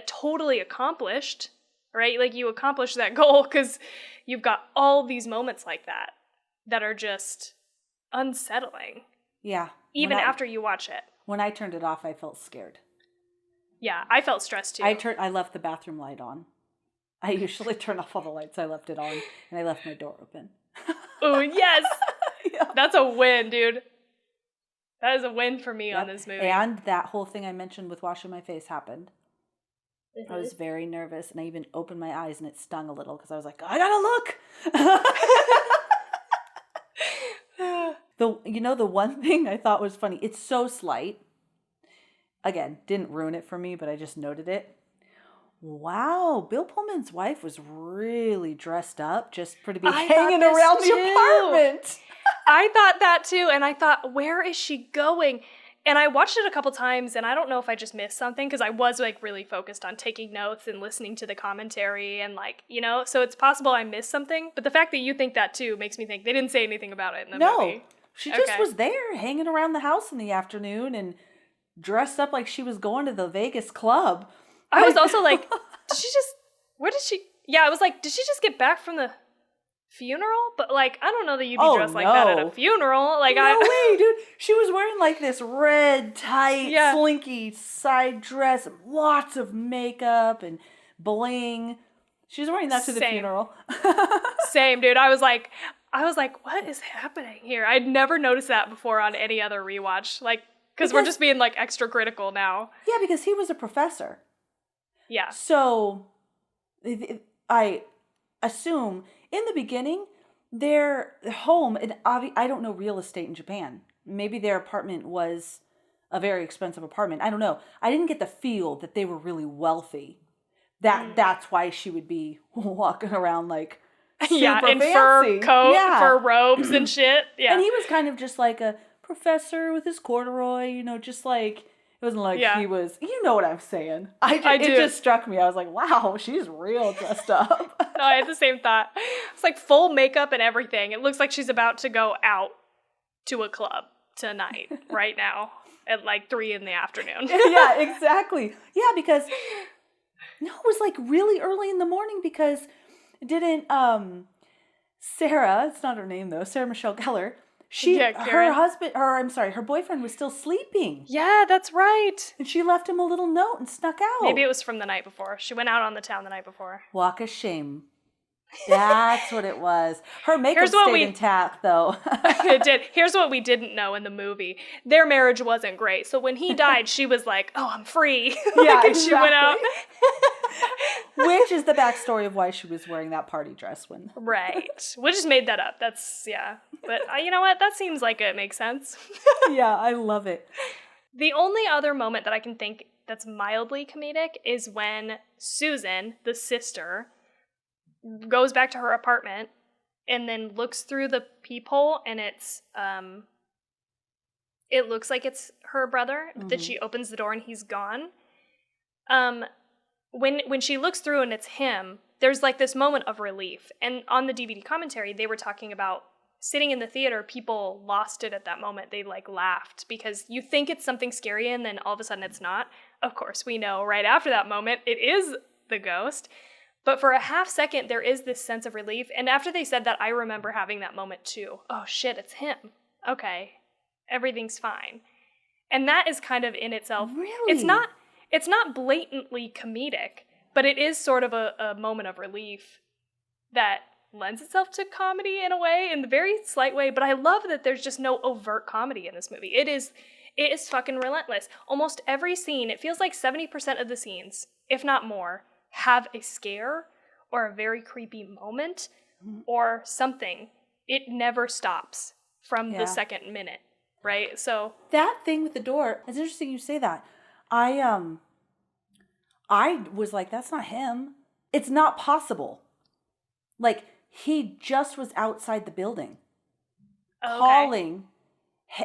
totally accomplished, right? Like you accomplished that goal because you've got all these moments like that are just unsettling. Yeah. Even after you watch it. When I turned it off, I felt scared. Yeah, I felt stressed too. I left the bathroom light on. I usually turn off all the lights. I left it on and I left my door open. Oh, yes. That's a win, dude. That is a win for me on this movie. And that whole thing I mentioned with washing my face happened. I was very nervous and I even opened my eyes and it stung a little because I was like, I gotta look. The one thing I thought was funny, it's so slight. Again, didn't ruin it for me, but I just noted it. Wow, Bill Pullman's wife was really dressed up just to be hanging around the apartment. I thought that too, and I thought, where is she going? And I watched it a couple times, and I don't know if I just missed something, because I was like really focused on taking notes and listening to the commentary, and so it's possible I missed something. But the fact that you think that too makes me think they didn't say anything about it in the movie. No, she just was there hanging around the house in the afternoon and dressed up like she was going to the Vegas club. I was also like, I was like, did she just get back from the funeral? But like, I don't know that you'd be dressed like that at a funeral. Like, no way, dude. She was wearing like this red, tight, slinky side dress, lots of makeup and bling. She was wearing that to the funeral. Same, dude. I was like, what is happening here? I'd never noticed that before on any other rewatch. Like, because we're just being like extra critical now. Yeah, because he was a professor. Yeah. So, I assume in the beginning, their home, and I don't know real estate in Japan. Maybe their apartment was a very expensive apartment. I don't know. I didn't get the feel that they were really wealthy. That's why she would be walking around like super in fancy. Fur coat, fur robes and shit. Yeah. And he was kind of just like a professor with his corduroy, just like, it wasn't like he was, you know what I'm saying. It just struck me. I was like, wow, she's real dressed up. No, I had the same thought. It's like full makeup and everything. It looks like she's about to go out to a club tonight, right now, at like 3 p.m. Yeah, exactly. Yeah, because, it was like really early in the morning because didn't Sarah, it's not her name though, Sarah Michelle Gellar, her boyfriend was still sleeping. Yeah, that's right. And she left him a little note and snuck out. Maybe it was from the night before. She went out on the town the night before. Walk of shame. That's what it was. Her makeup stayed intact, though. It did. Here's what we didn't know in the movie. Their marriage wasn't great. So when he died, she was like, oh, I'm free. Yeah, and she went out. Which is the backstory of why she was wearing that party dress when. Right. We just made that up. That's, But you know what? That seems like it makes sense. Yeah, I love it. The only other moment that I can think that's mildly comedic is when Susan, the sister, goes back to her apartment and then looks through the peephole and it looks like it's her brother, that she opens the door and he's gone. When she looks through and it's him, there's like this moment of relief. And on the DVD commentary, they were talking about sitting in the theater, people lost it at that moment. They like laughed because you think it's something scary and then all of a sudden it's not. Of course, we know right after that moment, it is the ghost. But for a half second, there is this sense of relief. And after they said that, I remember having that moment too. Oh shit, it's him. Okay, everything's fine. And that is kind of in itself. Really? It's not blatantly comedic, But it is sort of a moment of relief that lends itself to comedy in a way, in the very slight way. But I love that there's just no overt comedy in this movie. It is fucking relentless. Almost every scene, it feels like 70% of the scenes, if not more, have a scare or a very creepy moment or something. It never stops from the second minute, right? So that thing with the door, it's interesting you say that. I was like, that's not him. It's not possible. Like, he just was outside the building calling,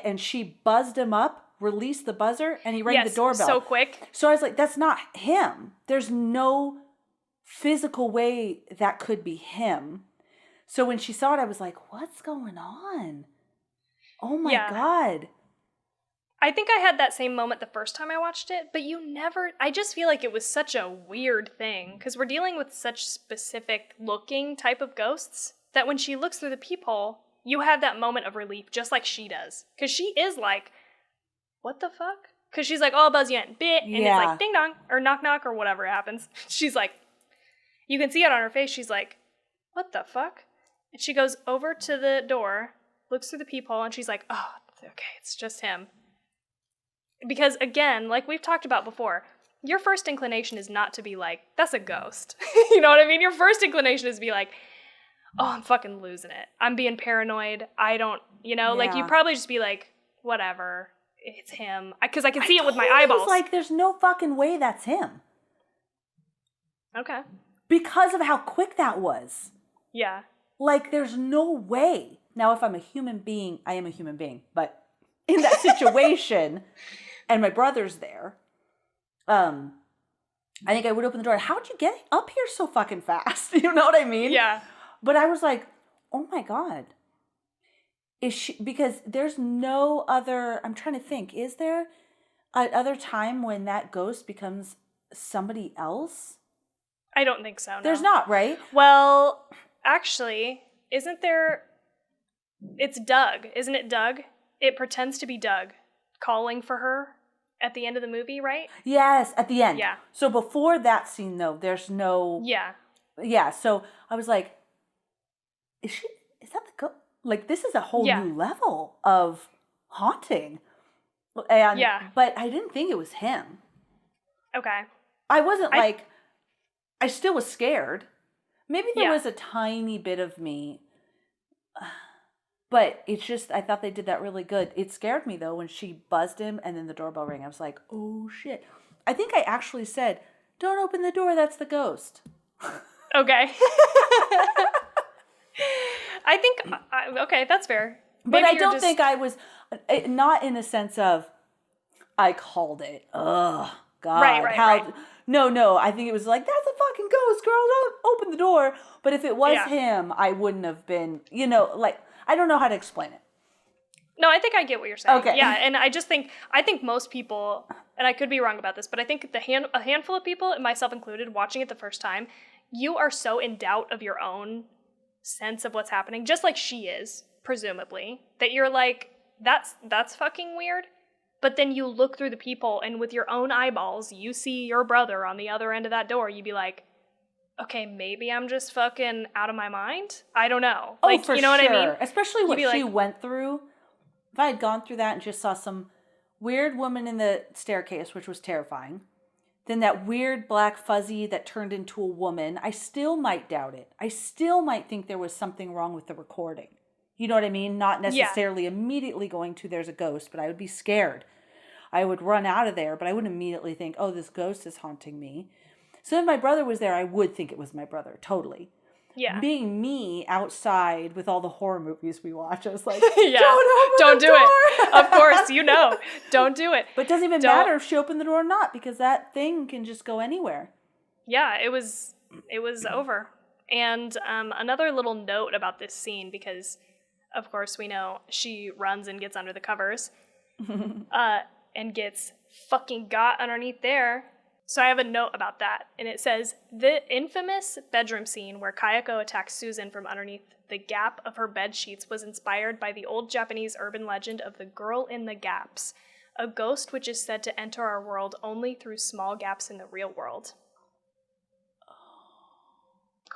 and she buzzed him up, released the buzzer, and he rang the doorbell. So quick. So I was like, that's not him. There's no physical way that could be him. So when she saw it, I was like, what's going on? Oh my God. I think I had that same moment the first time I watched it, but I just feel like it was such a weird thing, because we're dealing with such specific looking type of ghosts that when she looks through the peephole, you have that moment of relief just like she does. Because she is like, what the fuck? Because she's like, oh, I'll buzz you in, bit, and it's like ding dong, or knock knock, or whatever happens. She's like, you can see it on her face, she's like, what the fuck? And she goes over to the door, looks through the peephole, and she's like, oh, okay, it's just him. Because, again, like we've talked about before, your first inclination is not to be like, that's a ghost. You know what I mean? Your first inclination is to be like, oh, I'm fucking losing it. I'm being paranoid. I don't, like you probably just be like, whatever, it's him. Because I can see it with my eyeballs. I was like, there's no fucking way that's him. Okay. Because of how quick that was. Yeah. Like, there's no way. Now, if I'm a human being, I am a human being. But in that situation... and my brother's there, I think I would open the door. How'd you get up here so fucking fast? You know what I mean? Yeah. But I was like, oh my God. Is she, because there's no other, I'm trying to think, is there another time when that ghost becomes somebody else? I don't think so, no. There's not, right? Well, actually, isn't there, it's Doug, isn't it Doug? It pretends to be Doug calling for her at the end of the movie, right? Yes, at the end. Yeah. So before that scene, though, there's no... Yeah. Yeah, so I was like, is that the ghost? Like, this is a whole new level of haunting. And, but I didn't think it was him. Okay. I wasn't I still was scared. Maybe there was a tiny bit of me... But it's just, I thought they did that really good. It scared me, though, when she buzzed him and then the doorbell rang. I was like, oh, shit. I think I actually said, don't open the door, that's the ghost. Okay. I think, okay, that's fair. But I don't think I was, not in the sense of, I called it. Ugh, God. Right. No, I think it was like, that's a fucking ghost, girl, don't open the door. But if it was him, I wouldn't have been, I don't know how to explain it. No, I think I get what you're saying. Okay. Yeah, and I think most people, and I could be wrong about this, but I think a handful of people, myself included, watching it the first time, you are so in doubt of your own sense of what's happening, just like she is, presumably, that you're like, that's fucking weird. But then you look through the peephole, and with your own eyeballs, you see your brother on the other end of that door. You'd be like, okay, maybe I'm just fucking out of my mind. I don't know. Oh, like, for you know sure. what I mean? Especially what she went through. If I had gone through that and just saw some weird woman in the staircase, which was terrifying, then that weird black fuzzy that turned into a woman, I still might doubt it. I still might think there was something wrong with the recording. You know what I mean? Not necessarily immediately going to there's a ghost, but I would be scared. I would run out of there, but I wouldn't immediately think, oh, this ghost is haunting me. So if my brother was there, I would think it was my brother, totally. Yeah. Being me outside with all the horror movies we watch, I was like, don't do it. Of course, don't do it. But it doesn't even matter if she opened the door or not, because that thing can just go anywhere. Yeah, it was over. And another little note about this scene, because of course we know she runs and gets under the covers, and gets fucking got underneath there. So I have a note about that, and it says, the infamous bedroom scene where Kayako attacks Susan from underneath the gap of her bed sheets was inspired by the old Japanese urban legend of the girl in the gaps, a ghost which is said to enter our world only through small gaps in the real world.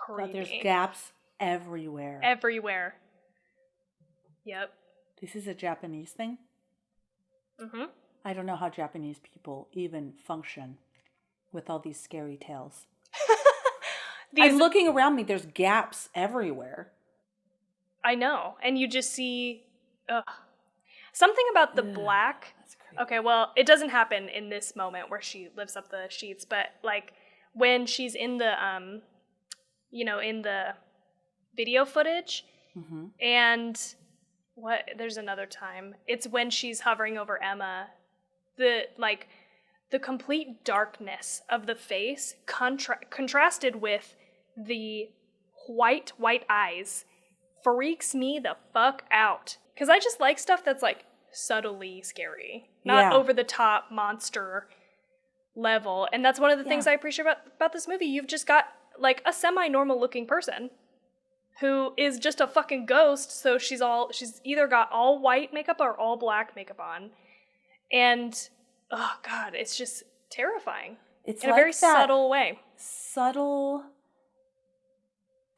creepy. But there's gaps everywhere. Everywhere. Yep. This is a Japanese thing? Mm-hmm. I don't know how Japanese people even function with all these scary tales. I'm looking around me. There's gaps everywhere. I know. And you just see... something about the black... That's creepy. Okay, well, it doesn't happen in this moment where she lifts up the sheets, but, like, when she's in the, in the video footage, and there's another time. It's when she's hovering over Emma, the complete darkness of the face contrasted with the white eyes freaks me the fuck out. Because I just like stuff that's, like, subtly scary. Not over the top monster level. And that's one of the things I appreciate about this movie. You've just got, like, a semi-normal looking person who is just a fucking ghost. So she's either got all white makeup or all black makeup on. And, oh God, it's just terrifying. It's in a very subtle way. Subtle,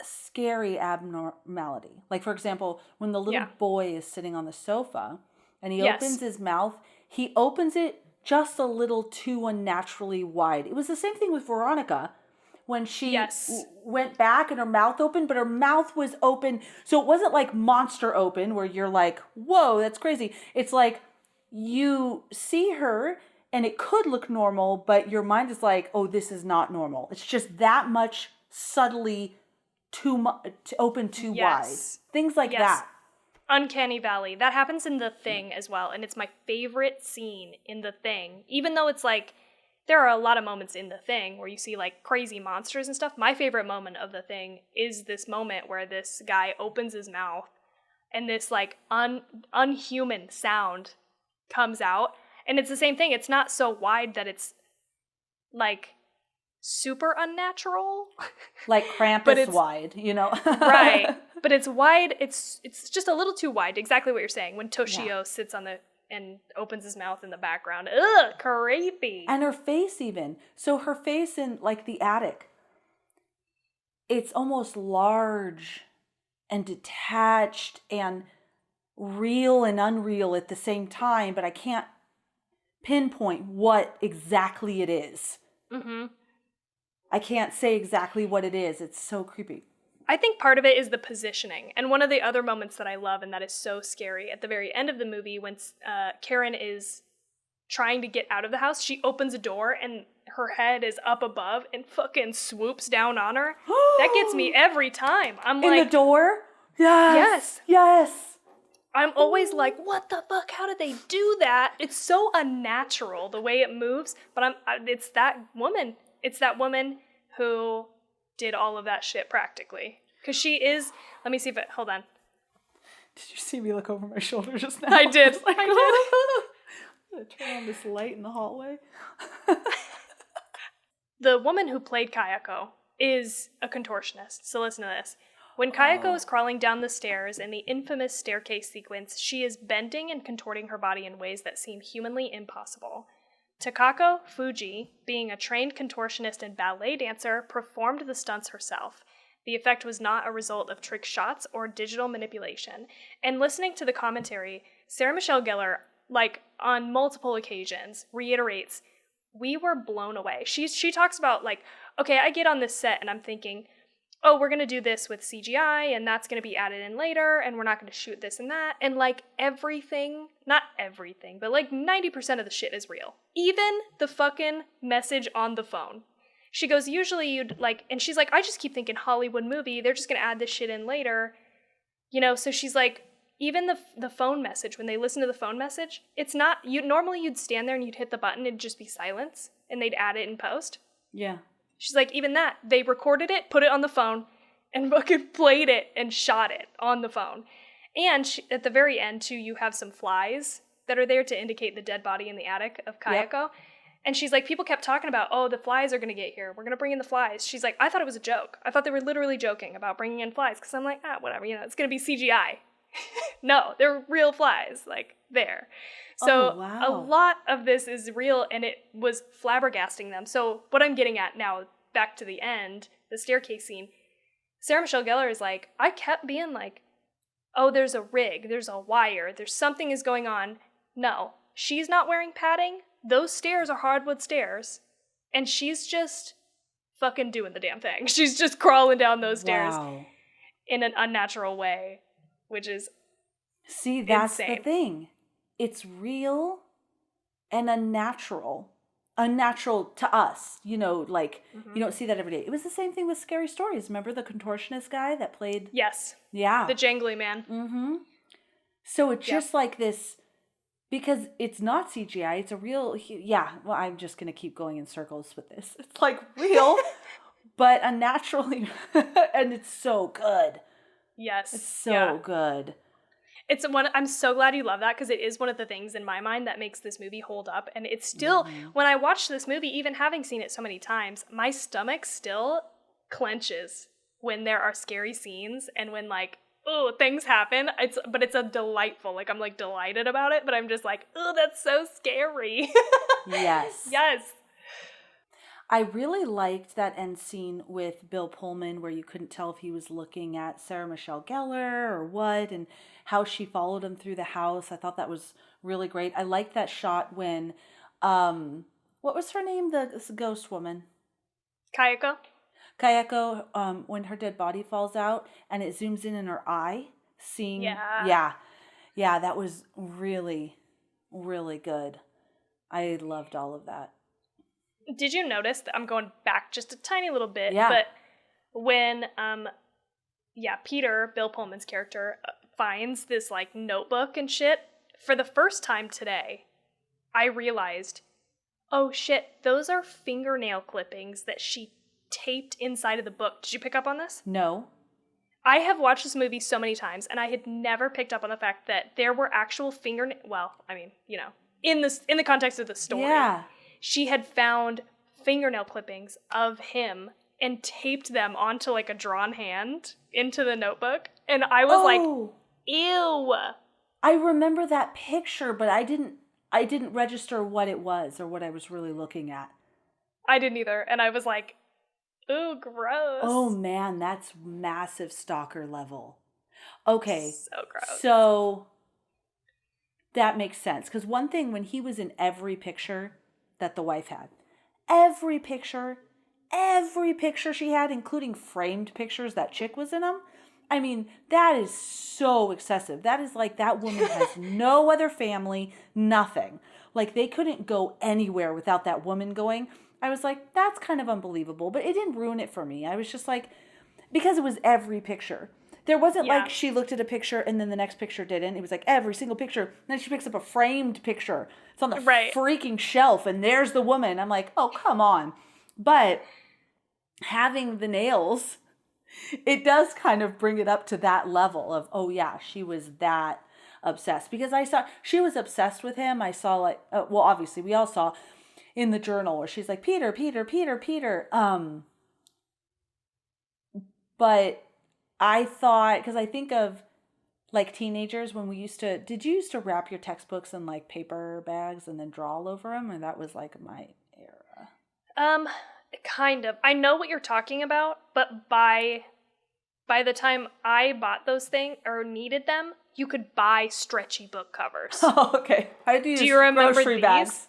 scary abnormality. Like, for example, when the little boy is sitting on the sofa and he opens his mouth, he opens it just a little too unnaturally wide. It was the same thing with Veronica when she went back and her mouth opened, but her mouth was open. So it wasn't like monster open where you're like, whoa, that's crazy. It's like you see her and it could look normal, but your mind is like, oh, this is not normal. It's just that much subtly open too wide. Things like that. Uncanny Valley. That happens in The Thing as well, and it's my favorite scene in The Thing. Even though it's like, there are a lot of moments in The Thing where you see like crazy monsters and stuff. My favorite moment of The Thing is this moment where this guy opens his mouth and this like unhuman sound comes out. And it's the same thing. It's not so wide that it's like super unnatural. Like Krampus wide, you know? Right. But it's wide. It's just a little too wide. Exactly what you're saying. When Toshio sits on and opens his mouth in the background. Ugh, creepy. And her face even. So her face in like the attic, it's almost large and detached and real and unreal at the same time, but I can't pinpoint what exactly it is. Mm-hmm. I can't say exactly what it is. It's so creepy. I think part of it is the positioning. And one of the other moments that I love and that is so scary, at the very end of the movie when Karen is trying to get out of the house, she opens a door and her head is up above and fucking swoops down on her. That gets me every time. I'm like... In the door? Yes. Yes. I'm always like, what the fuck? How did they do that? It's so unnatural the way it moves. But it's that woman. It's that woman who did all of that shit practically. Because she is... Let me see if it... Hold on. Did you see me look over my shoulder just now? I did. I'm going to turn on this light in the hallway. The woman who played Kayako is a contortionist. So listen to this. When Kayako is crawling down the stairs in the infamous staircase sequence, she is bending and contorting her body in ways that seem humanly impossible. Takako Fuji, being a trained contortionist and ballet dancer, performed the stunts herself. The effect was not a result of trick shots or digital manipulation. And listening to the commentary, Sarah Michelle Gellar, like on multiple occasions, reiterates, we were blown away. She talks about like, okay, I get on this set and I'm thinking, oh, we're going to do this with CGI and that's going to be added in later and we're not going to shoot this and that. And like everything, not everything, but like 90% of the shit is real. Even the fucking message on the phone. She goes, usually you'd like, and she's like, I just keep thinking Hollywood movie, they're just going to add this shit in later. You know, so she's like, even the phone message, when they listen to the phone message, it's not, normally you'd stand there and you'd hit the button, it'd just be silence and they'd add it in post. Yeah. She's like, even that, they recorded it, put it on the phone, and fucking played it and shot it on the phone. And at the very end, too, you have some flies that are there to indicate the dead body in the attic of Kayako. Yep. And she's like, people kept talking about, oh, the flies are going to get here. We're going to bring in the flies. She's like, I thought it was a joke. I thought they were literally joking about bringing in flies. Because I'm like, whatever, it's going to be CGI. No, they're real flies, like, there. So a lot of this is real, and it was flabbergasting them. So what I'm getting at now, back to the end, the staircase scene, Sarah Michelle Gellar is like, I kept being like, oh, there's a rig, there's a wire, there's something is going on. No, she's not wearing padding. Those stairs are hardwood stairs. And she's just fucking doing the damn thing. She's just crawling down those stairs in an unnatural way, which is See, that's insane. the thing. It's real and unnatural. Unnatural to us, you know, like, you don't see that every day. It was the same thing with Scary Stories. Remember the contortionist guy that played? Yes. Yeah. The jangly man. Mm-hmm. So it's just like this, because it's not CGI, it's a real, well, I'm just going to keep going in circles with this. It's like real, but unnaturally, and it's so good. Yes. It's so good. I'm so glad you love that, because it is one of the things in my mind that makes this movie hold up. And it's still, when I watch this movie, even having seen it so many times, my stomach still clenches when there are scary scenes and when like, oh, things happen. But it's a delightful, like I'm like delighted about it, but I'm just like, oh, that's so scary. Yes. Yes. I really liked that end scene with Bill Pullman where you couldn't tell if he was looking at Sarah Michelle Gellar or what, and how she followed him through the house. I thought that was really great. I liked that shot when, what was her name? The ghost woman. Kayako, when her dead body falls out and it zooms in her eye, seeing. Yeah, that was really, really good. I loved all of that. Did you notice that I'm going back just a tiny little bit, but when, Peter, Bill Pullman's character, finds this, like, notebook and shit, for the first time today, I realized, oh shit, those are fingernail clippings that she taped inside of the book. Did you pick up on this? No. I have watched this movie so many times, and I had never picked up on the fact that there were actual in the context of the story. Yeah. She had found fingernail clippings of him and taped them onto like a drawn hand into the notebook. And I was like, ew. I remember that picture, but I didn't register what it was or what I was really looking at. I didn't either. And I was like, ooh, gross. Oh man, that's massive stalker level. Okay. So gross. So that makes sense. Because one thing, when he was in every picture that the wife had, every picture she had, including framed pictures that chick was in them. I mean, that is so excessive. That is like, that woman has no other family, nothing. Like, they couldn't go anywhere without that woman going. I was like, that's kind of unbelievable, but it didn't ruin it for me. I was just like, because it was every picture. There wasn't like she looked at a picture and then the next picture didn't. It was like every single picture. And then she picks up a framed picture. It's on the freaking shelf and there's the woman. I'm like, oh, come on. But having the nails, it does kind of bring it up to that level of, oh yeah, she was that obsessed. Because I saw, she was obsessed with him. I saw like, well, obviously we all saw in the journal where she's like, Peter. But I thought, because I think of like teenagers when did you used to wrap your textbooks in like paper bags and then draw all over them? Or that was like my era? Kind of. I know what you're talking about, but by the time I bought those things or needed them, you could buy stretchy book covers. Oh, okay. I do you remember grocery these? Bags.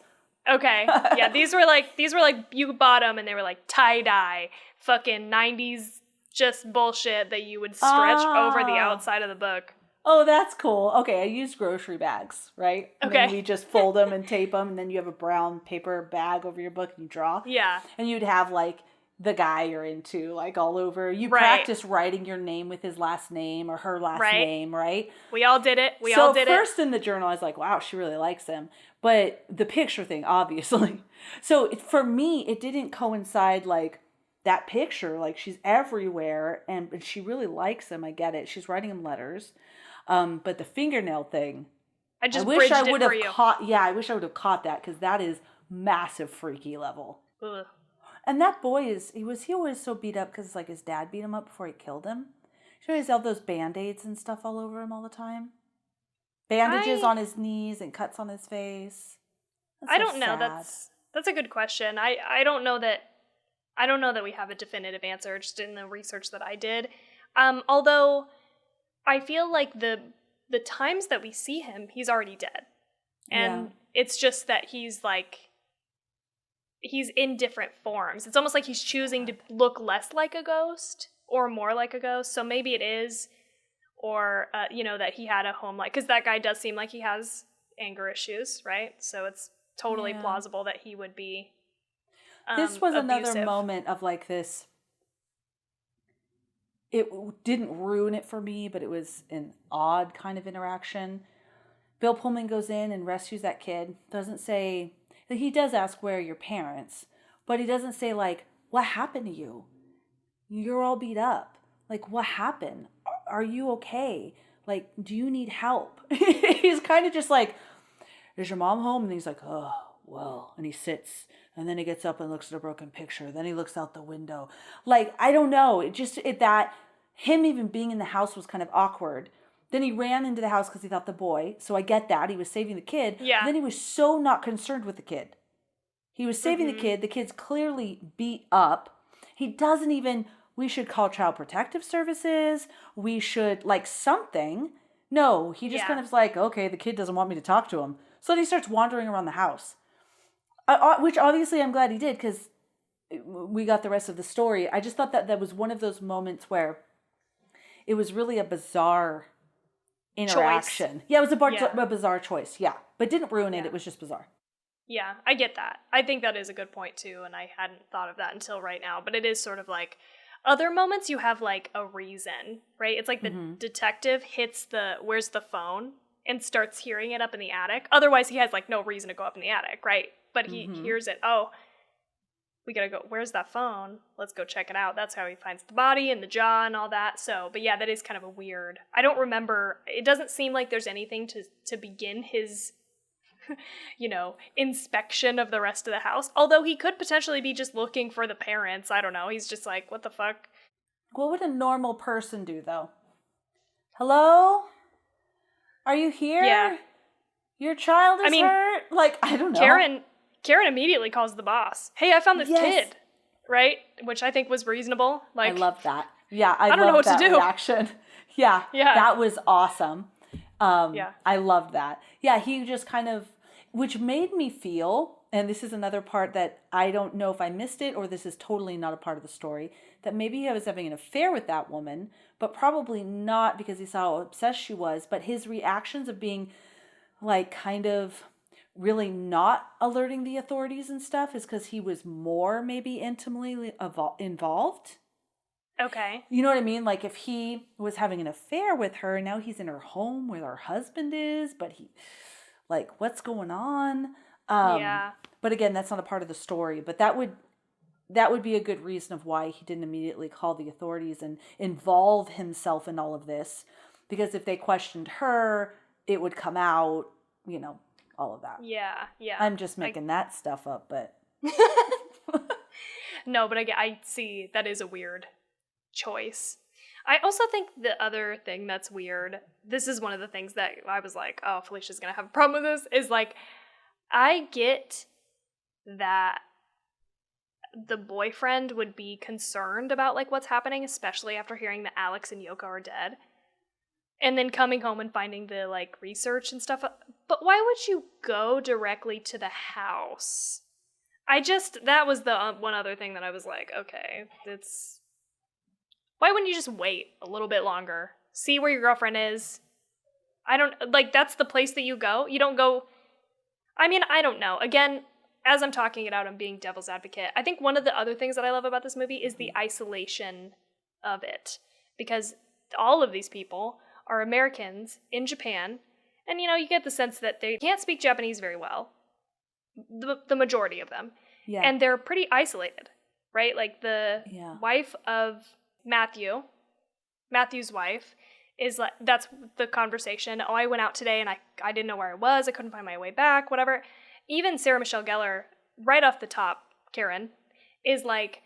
Okay. Yeah, these were like you bought them and they were like tie-dye, fucking 90s just bullshit that you would stretch over the outside of the book. Oh, that's cool. Okay, I used grocery bags, right? And then we just fold them and tape them, and then you have a brown paper bag over your book and you draw. Yeah. And you'd have like the guy you're into like all over. You practice writing your name with his last name or her last name, right? We all did it. So first in the journal, I was like, wow, she really likes him. But the picture thing, obviously. So for me, it didn't coincide like that picture. Like she's everywhere and she really likes him. I get it. She's writing him letters. But the fingernail thing, I wish I would have caught. Yeah, I wish I would have caught that because that is massive freaky level. Ugh. And that boy he always so beat up because like his dad beat him up before he killed him. He always had those Band-Aids and stuff all over him all the time. Bandages on his knees and cuts on his face. I don't know. That's a good question. I don't know that I don't know that we have a definitive answer just in the research that I did. Although I feel like the times that we see him, he's already dead. And it's just that he's in different forms. It's almost like he's choosing to look less like a ghost or more like a ghost. So maybe it is, or, that he had a home life. Because that guy does seem like he has anger issues, right? So it's totally plausible that he would be this was abusive. Another moment of like this. It didn't ruin it for me, but it was an odd kind of interaction. Bill Pullman goes in and rescues that kid. Doesn't say, he does ask, where are your parents? But he doesn't say, like, what happened to you? You're all beat up. Like, what happened? Are you okay? Like, do you need help? He's kind of just like, is your mom home? And he's like, oh, well. And he sits. And then he gets up and looks at a broken picture. Then he looks out the window. Like, I don't know. That him even being in the house was kind of awkward. Then he ran into the house because he thought the boy. So I get that. He was saving the kid. Yeah. But then he was so not concerned with the kid. He was saving the kid. The kid's clearly beat up. He doesn't even, we should call Child Protective Services. We should, like, something. No, he just kind of is like, okay, the kid doesn't want me to talk to him. So then he starts wandering around the house. Which obviously I'm glad he did, because we got the rest of the story. I just thought that was one of those moments where it was really a bizarre interaction. Choice. Yeah, it was a bizarre choice. Yeah, but didn't ruin it. It was just bizarre. Yeah, I get that. I think that is a good point too, and I hadn't thought of that until right now. But it is sort of like other moments you have like a reason, right? It's like the detective hits the where's the phone and starts hearing it up in the attic. Otherwise, he has like no reason to go up in the attic, right? But he hears it. Oh, we gotta go. Where's that phone? Let's go check it out. That's how he finds the body and the jaw and all that. So, but yeah, that is kind of a weird. I don't remember. It doesn't seem like there's anything to begin his, inspection of the rest of the house. Although he could potentially be just looking for the parents. I don't know. He's just like, what the fuck? What would a normal person do though? Hello? Are you here? Yeah. Your child is hurt? Like, I don't know. Karen immediately calls the boss. Hey, I found this kid, right? Which I think was reasonable. Like, I love that. Yeah, I don't know what to do. Reaction. Yeah, that was awesome. I loved that. Yeah, he just kind of, which made me feel, and this is another part that I don't know if I missed it or this is totally not a part of the story, that maybe he was having an affair with that woman, but probably not because he saw how obsessed she was, but his reactions of being like kind of really not alerting the authorities and stuff is because he was more maybe intimately involved. Okay. You know what I mean? Like if he was having an affair with her, now he's in her home where her husband is, but he, like, what's going on? But again, that's not a part of the story, but that would be a good reason of why he didn't immediately call the authorities and involve himself in all of this. Because if they questioned her, it would come out, all of that. Yeah. I'm just making that stuff up, but. No, but I see that is a weird choice. I also think the other thing that's weird, this is one of the things that I was like, oh, Felicia's going to have a problem with this, is like, I get that the boyfriend would be concerned about like what's happening, especially after hearing that Alex and Yoko are dead. And then coming home and finding the like research and stuff. But why would you go directly to the house? That was the one other thing that I was like, okay, why wouldn't you just wait a little bit longer? See where your girlfriend is? That's the place that you go? You don't go, I don't know. Again, as I'm talking it out, I'm being devil's advocate. I think one of the other things that I love about this movie is the isolation of it. Because all of these people are Americans in Japan, and you get the sense that they can't speak Japanese very well, the majority of them, and they're pretty isolated, right? Like the wife of Matthew's wife is like, that's the conversation. Oh, I went out today and I didn't know where I was, I couldn't find my way back, whatever. Even Sarah Michelle Gellar, right off the top, Karen, is like,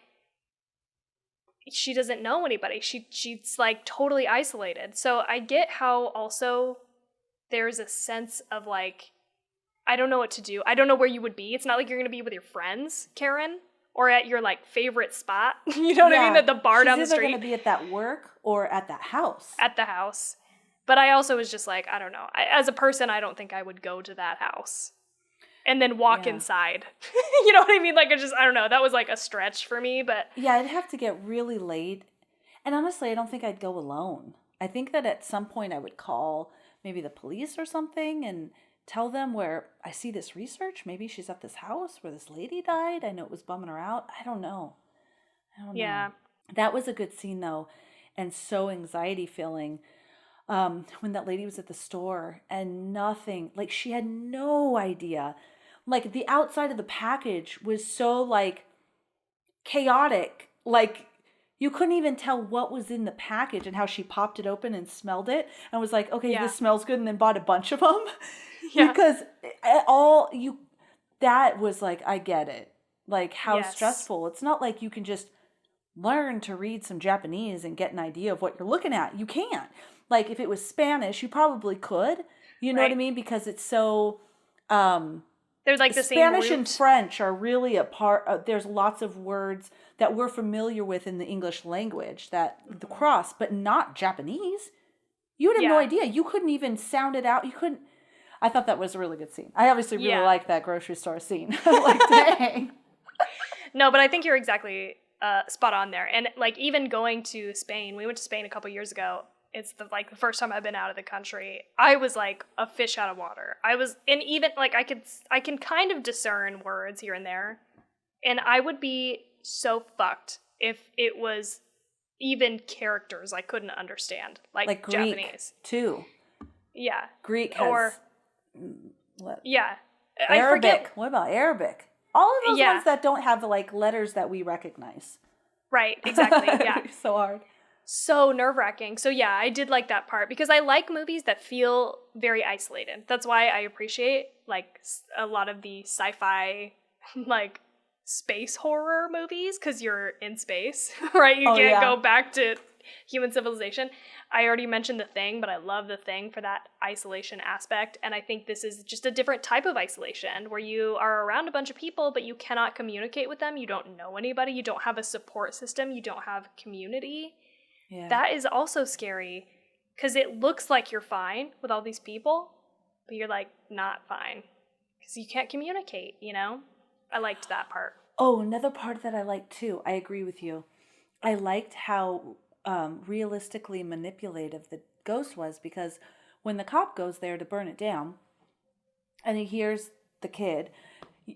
she doesn't know anybody. She's like totally isolated. So I get how also there's a sense of like, I don't know what to do. I don't know where you would be. It's not like you're going to be with your friends, Karen. or at your like favorite spot. You know what I mean? At the bar down the street. She's either going to be at that work or at that house. At the house. But I also was just like, I don't know. As a person, I don't think I would go to that house and then walk inside. You know what I mean? Like, I don't know. That was like a stretch for me, but. Yeah, I'd have to get really late. And honestly, I don't think I'd go alone. I think that at some point I would call maybe the police or something and tell them where I see this research. Maybe she's at this house where this lady died. I know it was bumming her out. I don't know. Yeah. That was a good scene though. And so anxiety filling. When that lady was at the store and nothing, like she had no idea. Like the outside of the package was so like chaotic. Like you couldn't even tell what was in the package, and how she popped it open and smelled it and was like, okay, this smells good, and then bought a bunch of them. Yeah. Because that was like, I get it. Like how stressful. It's not like you can just learn to read some Japanese and get an idea of what you're looking at. You can't. Like if it was Spanish, you probably could. You know what I mean? Because it's so... There's like the Spanish same and French are really a part. There's lots of words that we're familiar with in the English language that the cross, but not Japanese. You would have no idea. You couldn't even sound it out. You couldn't. I thought that was a really good scene. I obviously really like that grocery store scene. Like, dang. No, but I think you're exactly spot on there. And like even going to Spain, we went to Spain a couple years ago. It's the first time I've been out of the country. I was like a fish out of water. And even like I can kind of discern words here and there. And I would be so fucked if it was even characters I couldn't understand, like Greek, Japanese too. Yeah. Greek has yeah. Arabic. What about Arabic? All of those ones that don't have like letters that we recognize. Right, exactly. Yeah. So hard. So nerve-wracking. So yeah, I did like that part because I like movies that feel very isolated. That's why I appreciate like a lot of the sci-fi like space horror movies, because you're in space, right? You can't go back to human civilization. I already mentioned The Thing, but I love The Thing for that isolation aspect. And I think this is just a different type of isolation where you are around a bunch of people, but you cannot communicate with them. You don't know anybody. You don't have a support system. You don't have community. Yeah. That is also scary because it looks like you're fine with all these people, but you're like not fine because you can't communicate, you know? I liked that part. Oh, another part that I liked too. I agree with you. I liked how realistically manipulative the ghost was, because when the cop goes there to burn it down and he hears the kid,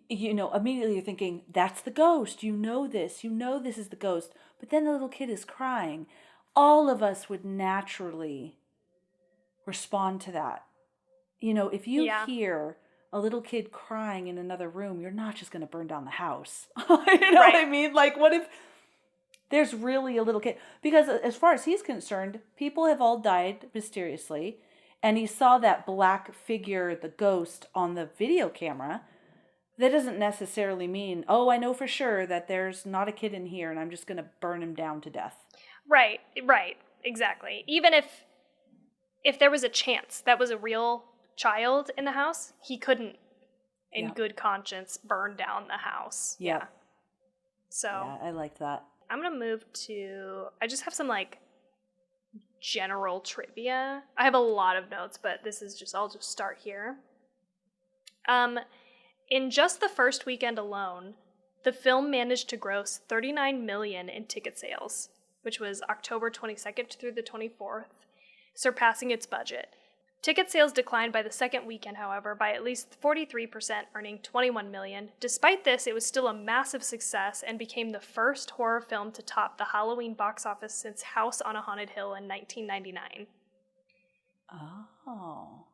you know, immediately you're thinking, that's the ghost. You know this is the ghost. But then the little kid is crying. All of us would naturally respond to that. You know, if you hear a little kid crying in another room, you're not just going to burn down the house. You know what I mean? Like, what if there's really a little kid? Because as far as he's concerned, people have all died mysteriously. And he saw that black figure, the ghost, on the video camera. That doesn't necessarily mean, oh, I know for sure that there's not a kid in here and I'm just going to burn him down to death. Right, exactly. Even if there was a chance that was a real child in the house, he couldn't, in good conscience, burn down the house. Yeah. So. Yeah, I liked that. I'm going to move to, I just have some like general trivia. I have a lot of notes, but I'll just start here. In just the first weekend alone, the film managed to gross $39 million in ticket sales, which was October 22nd through the 24th, surpassing its budget. Ticket sales declined by the second weekend, however, by at least 43%, earning $21 million. Despite this, it was still a massive success and became the first horror film to top the Halloween box office since House on a Haunted Hill in 1999. Oh.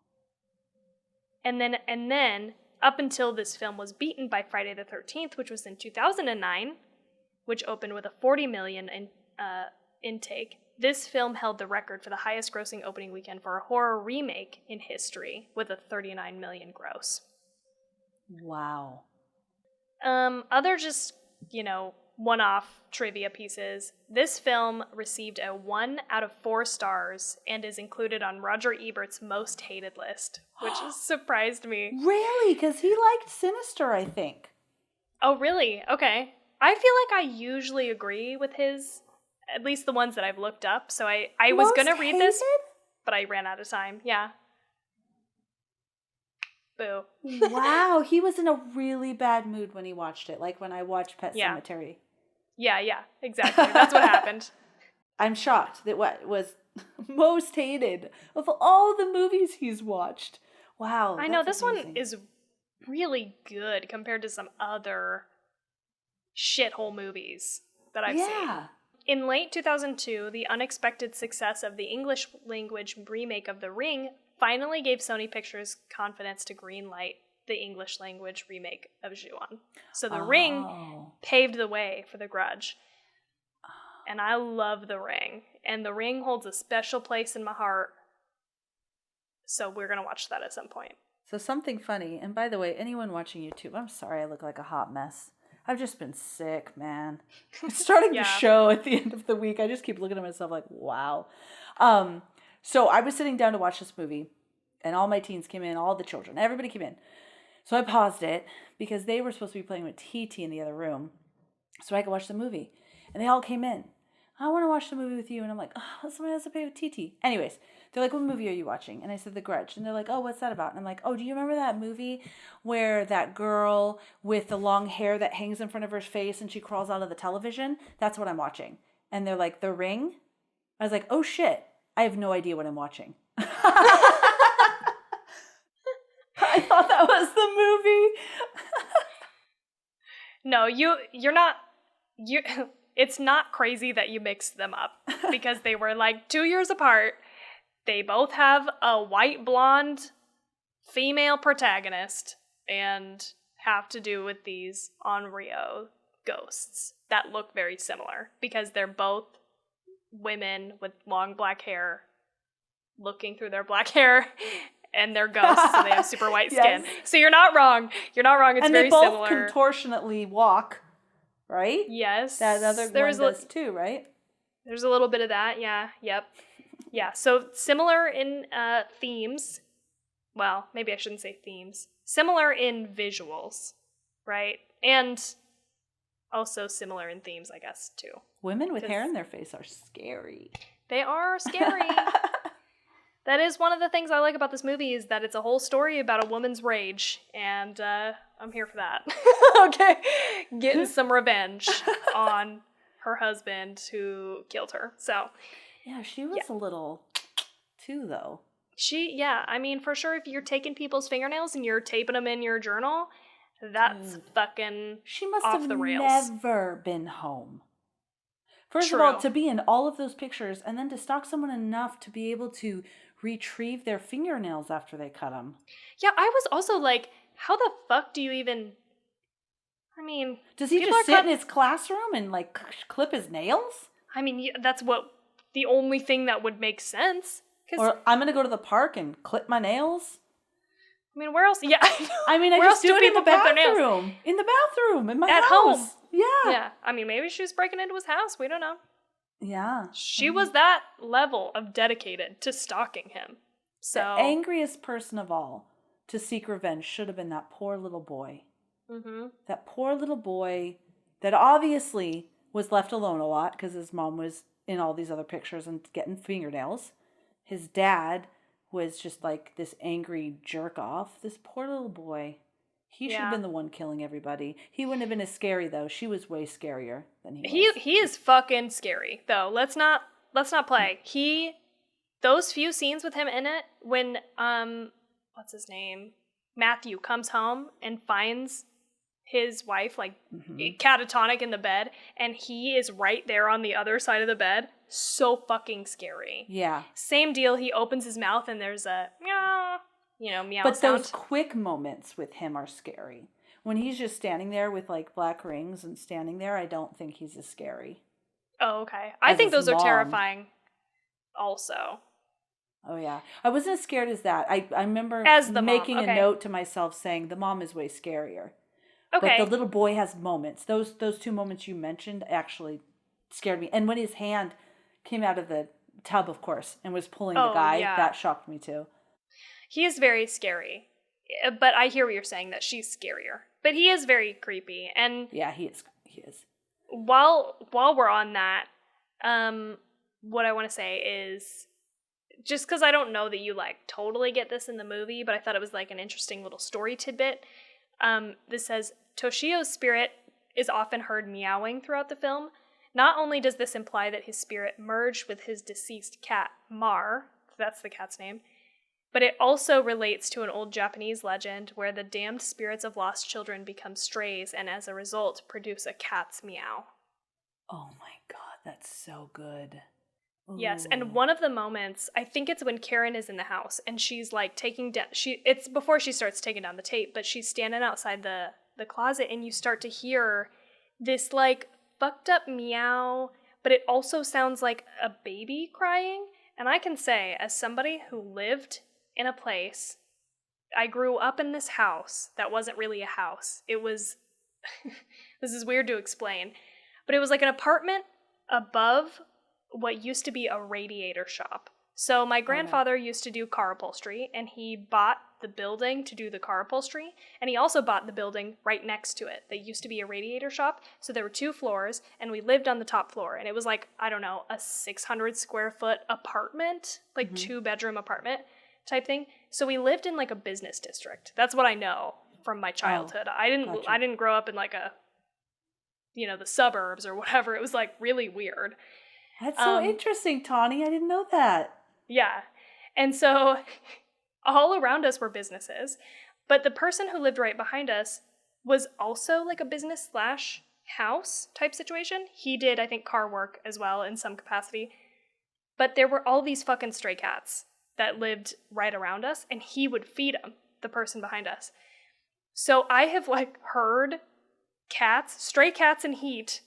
And then, up until this film was beaten by Friday the 13th, which was in 2009, which opened with a $40 million intake. This film held the record for the highest grossing opening weekend for a horror remake in history, with a $39 million gross. Wow. Other just, one-off trivia pieces. This film received a 1 out of 4 stars and is included on Roger Ebert's most hated list, which surprised me. Really? Because he liked Sinister, I think. Oh, really? Okay. I feel like I usually agree with his, at least the ones that I've looked up. So I was going to read this, but I ran out of time. Yeah. Boo. Wow, he was in a really bad mood when he watched it, like when I watched Pet Sematary. Yeah, exactly. That's what happened. I'm shocked that what was most hated of all the movies he's watched. Wow, I know, this amazing. One is really good compared to some other shithole movies that I've seen. In late 2002, the unexpected success of the English language remake of The Ring finally gave Sony Pictures confidence to greenlight the English language remake of Ju-on. So The Ring paved the way for The Grudge. And I love The Ring. And The Ring holds a special place in my heart. So we're going to watch that at some point. So something funny, and by the way, anyone watching YouTube, I'm sorry I look like a hot mess. I've just been sick, man. Starting the show at the end of the week, I just keep looking at myself like, wow. So I was sitting down to watch this movie, and all my teens came in, all the children, everybody came in. So I paused it because they were supposed to be playing with TT in the other room so I could watch the movie. And they all came in. I want to watch the movie with you. And I'm like, oh, somebody has to pay with TT. Anyways, they're like, what movie are you watching? And I said, The Grudge. And they're like, oh, what's that about? And I'm like, oh, do you remember that movie where that girl with the long hair that hangs in front of her face and she crawls out of the television? That's what I'm watching. And they're like, The Ring? I was like, oh, shit. I have no idea what I'm watching. I thought that was the movie. No, you're not. It's not crazy that you mixed them up because they were like 2 years apart. They both have a white blonde female protagonist and have to do with these onryo ghosts that look very similar because they're both women with long black hair looking through their black hair and they're ghosts so they have super white skin. So you're not wrong. It's and very similar. And they both contortionately walk, right? Yes. That other one does too, right? There's a little bit of that, yeah. Yep. Yeah, so similar in themes. Well, maybe I shouldn't say themes. Similar in visuals, right? And also similar in themes, I guess, too. Women with hair in their face are scary. They are scary. That is one of the things I like about this movie is that it's a whole story about a woman's rage, and I'm here for that. Okay, getting some revenge on her husband who killed her. So, yeah, she was a little too, though. I mean, for sure, if you're taking people's fingernails and you're taping them in your journal, that's fucking she must off have the rails. Never been home. First of all, to be in all of those pictures and then to stalk someone enough to be able to retrieve their fingernails after they cut them. Yeah, I was also like, how the fuck do you even... I mean... Does he just sit in his classroom and, like, clip his nails? I mean, that's the only thing that would make sense. Or I'm going to go to the park and clip my nails? I mean, where else? Yeah, I mean, I just do it in the bathroom. In the bathroom, in my house. At home. Yeah. Yeah. I mean, maybe she was breaking into his house. We don't know. Yeah. She was that level of dedicated to stalking him. So the angriest person of all to seek revenge should have been that poor little boy. Mm-hmm. That poor little boy that obviously was left alone a lot because his mom was in all these other pictures and getting fingernails. His dad was just like this angry jerk off. This poor little boy. He should have been the one killing everybody. He wouldn't have been as scary though. She was way scarier than he was. He is fucking scary though. Let's not play. Those few scenes with him in it when what's his name? Matthew comes home and finds his wife like catatonic in the bed and he is right there on the other side of the bed. So fucking scary. Yeah. Same deal. He opens his mouth and there's a meow. Meow but sound. Those quick moments with him are scary. When he's just standing there with like black rings and standing there, I don't think he's as scary. Oh, okay. I think those are terrifying also. Oh, yeah. I wasn't as scared as that. I remember making a note to myself saying the mom is way scarier. Okay. But the little boy has moments. Those two moments you mentioned actually scared me. And when his hand came out of the tub, of course, and was pulling the guy, that shocked me too. He is very scary, but I hear what you're saying, that she's scarier. But he is very creepy, and... Yeah, he is. while we're on that, what I want to say is, just because I don't know that you like totally get this in the movie, but I thought it was like an interesting little story tidbit. This says, Toshio's spirit is often heard meowing throughout the film. Not only does this imply that his spirit merged with his deceased cat, Mar, that's the cat's name, but it also relates to an old Japanese legend where the damned spirits of lost children become strays and as a result produce a cat's meow. Oh my God, that's so good. Ooh. Yes, and one of the moments, I think it's when Karen is in the house and she's like taking down, it's before she starts taking down the tape, but she's standing outside the closet and you start to hear this like fucked up meow, but it also sounds like a baby crying. And I can say, as somebody who lived in a place, I grew up in this house that wasn't really a house. It was, this is weird to explain, but it was like an apartment above what used to be a radiator shop. So my grandfather used to do car upholstery, and he bought the building to do the car upholstery, and he also bought the building right next to it that used to be a radiator shop. So there were 2 floors, and we lived on the top floor, and it was like, I don't know, a 600 square foot apartment, like 2-bedroom apartment type thing. So we lived in like a business district. That's what I know from my childhood. I didn't grow up in like a, you know, the suburbs or whatever. It was like really weird. That's so interesting, Tawny. I didn't know that. Yeah. And so all around us were businesses, but the person who lived right behind us was also like a business / house type situation. He did, I think, car work as well in some capacity. But there were all these fucking stray cats that lived right around us, and he would feed them, the person behind us. So I have like heard stray cats in heat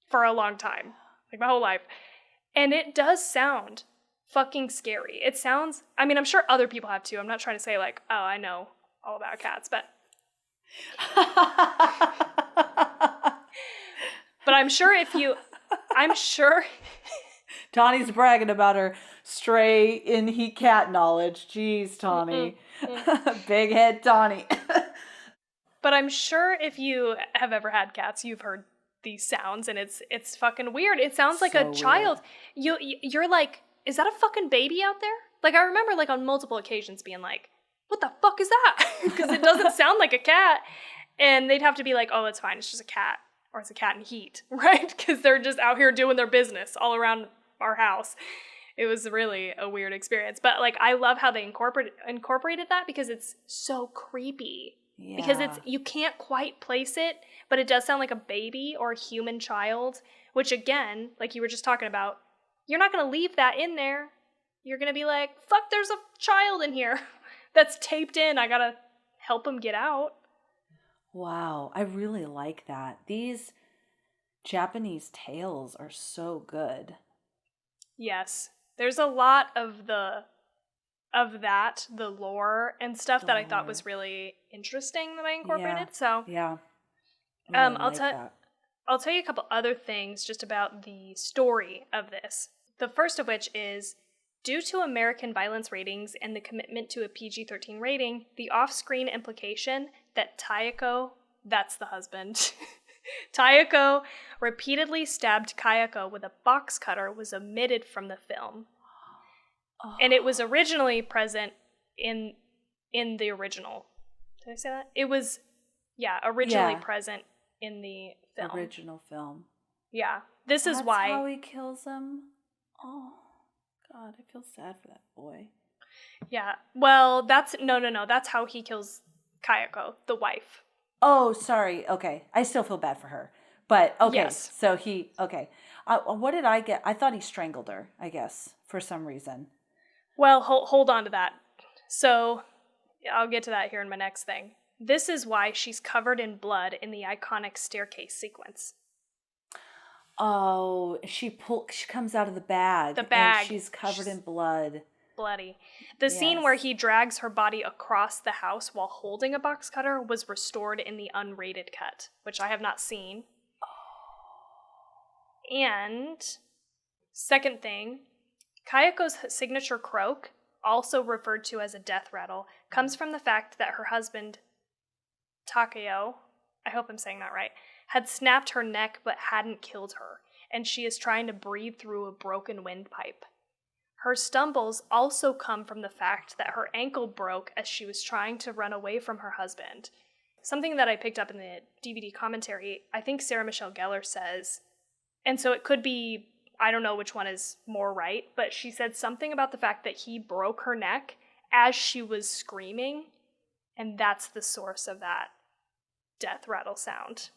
for a long time, like my whole life. And it does sound fucking scary. It sounds, I mean, I'm sure other people have too. I'm not trying to say like, oh, I know all about cats, but but I'm sure Tawny's bragging about her stray in heat cat knowledge. Jeez, Tawny. Big head Tawny. But I'm sure if you have ever had cats, you've heard these sounds, and it's fucking weird. It sounds like a child. You're like, is that a fucking baby out there? Like, I remember like on multiple occasions being like, what the fuck is that? Because it doesn't sound like a cat. And they'd have to be like, oh, it's fine, it's just a cat. Or it's a cat in heat, right? Because they're just out here doing their business all around our house. It was really a weird experience. But like, I love how they incorporated that because it's so creepy. Yeah. Because you can't quite place it, but it does sound like a baby or a human child, which again, like you were just talking about, you're not going to leave that in there. You're going to be like, fuck, there's a child in here that's taped in. I got to help him get out. Wow, I really like that. These Japanese tales are so good. Yes. There's a lot of the lore and stuff that I thought was really interesting that I incorporated. Yeah. So yeah, I'll tell you a couple other things just about the story of this. The first of which is, due to American violence ratings and the commitment to a PG-13 rating, the off-screen implication that Tayako, that's the husband, Tayako repeatedly stabbed Kayako with a box cutter was omitted from the film. Oh. And it was originally present in the original. Did I say that? It was, originally present in the film. Original film. Yeah. That's is why. That's how he kills him. Oh, God, I feel sad for that boy. Yeah. Well, that's how he kills Kayako, the wife. Oh, sorry. Okay. I still feel bad for her. But, okay. Yes. So what did I get? I thought he strangled her, I guess, for some reason. Well, hold on to that. So, I'll get to that here in my next thing. This is why she's covered in blood in the iconic staircase sequence. Oh, she comes out of the bag. And she's covered in blood. Bloody. The scene where he drags her body across the house while holding a box cutter was restored in the unrated cut, which I have not seen. Oh. And second thing, Kayako's signature croak, also referred to as a death rattle, comes from the fact that her husband, Takeo, I hope I'm saying that right, had snapped her neck but hadn't killed her, and she is trying to breathe through a broken windpipe. Her stumbles also come from the fact that her ankle broke as she was trying to run away from her husband. Something that I picked up in the DVD commentary, I think Sarah Michelle Gellar says, and so it could be, I don't know which one is more right, but she said something about the fact that he broke her neck as she was screaming, and that's the source of that death rattle sound.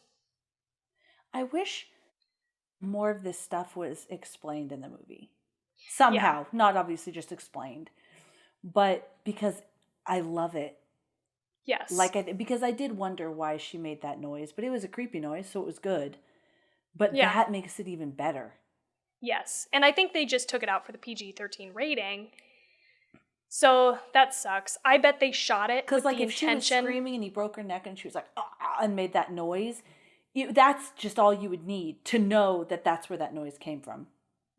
I wish more of this stuff was explained in the movie. Somehow, not obviously just explained, but because I love it. Yes. Because I did wonder why she made that noise, but it was a creepy noise, so it was good. But that makes it even better. Yes. And I think they just took it out for the PG-13 rating. So that sucks. I bet they shot it with the intention. Because if she was screaming and he broke her neck and she was like, and made that noise, that's just all you would need to know that that's where that noise came from.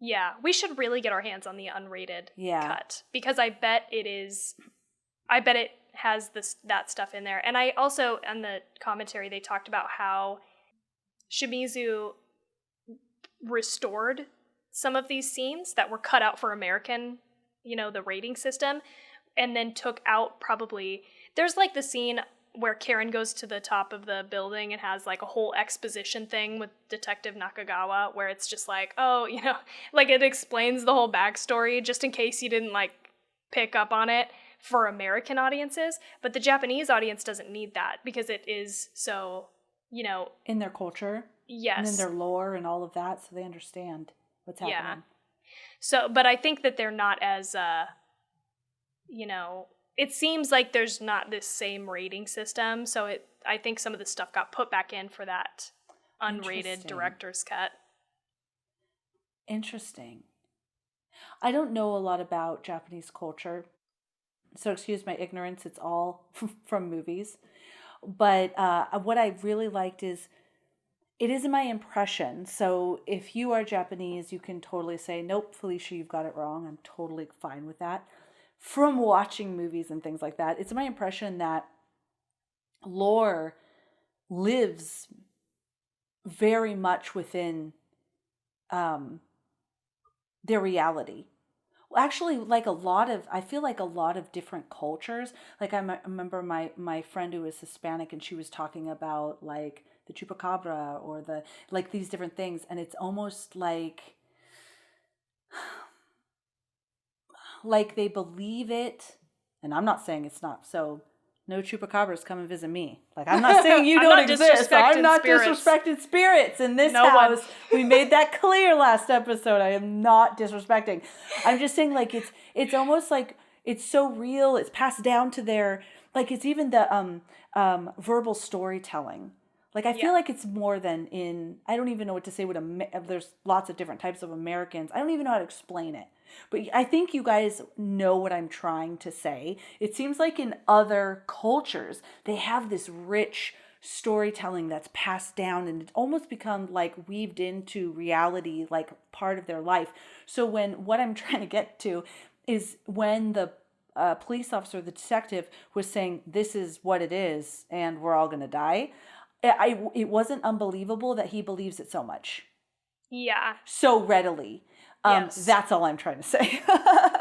Yeah. We should really get our hands on the unrated cut. Because I bet it has that stuff in there. And I also, on the commentary, they talked about how Shimizu restored some of these scenes that were cut out for American, the rating system, and then took out there's like the scene where Karen goes to the top of the building and has like a whole exposition thing with Detective Nakagawa where it's just like, like it explains the whole backstory just in case you didn't like pick up on it for American audiences. But the Japanese audience doesn't need that because it is so, in their culture. Yes. And in their lore and all of that, so they understand what's happening. Yeah. So, but I think that they're not as, it seems like there's not this same rating system. So I think some of the stuff got put back in for that unrated director's cut. Interesting. I don't know a lot about Japanese culture, so excuse my ignorance. It's all from movies. But what I really liked is, it is my impression. So if you are Japanese, you can totally say, nope, Felicia, you've got it wrong. I'm totally fine with that. From watching movies and things like that, it's my impression that lore lives very much within their reality. Well, actually, I feel like a lot of different cultures, like I remember my friend who was Hispanic and she was talking about like the chupacabra or these different things. And it's almost like they believe it. And I'm not saying it's not. So no chupacabras, come and visit me. Like, I'm not saying you don't exist. I'm not disrespecting spirits in this house. We made that clear last episode. I am not disrespecting. I'm just saying, like, it's almost like it's so real. It's passed down to their, like, it's even the verbal storytelling. Like, I feel like it's more than I don't even know what to say. There's lots of different types of Americans. I don't even know how to explain it. But I think you guys know what I'm trying to say. It seems like in other cultures, they have this rich storytelling that's passed down and it's almost become like weaved into reality, like part of their life. So what I'm trying to get to is when the police officer, the detective, was saying, this is what it is and we're all going to die. It wasn't unbelievable that he believes it so much. Yeah. So readily. Yes. That's all I'm trying to say.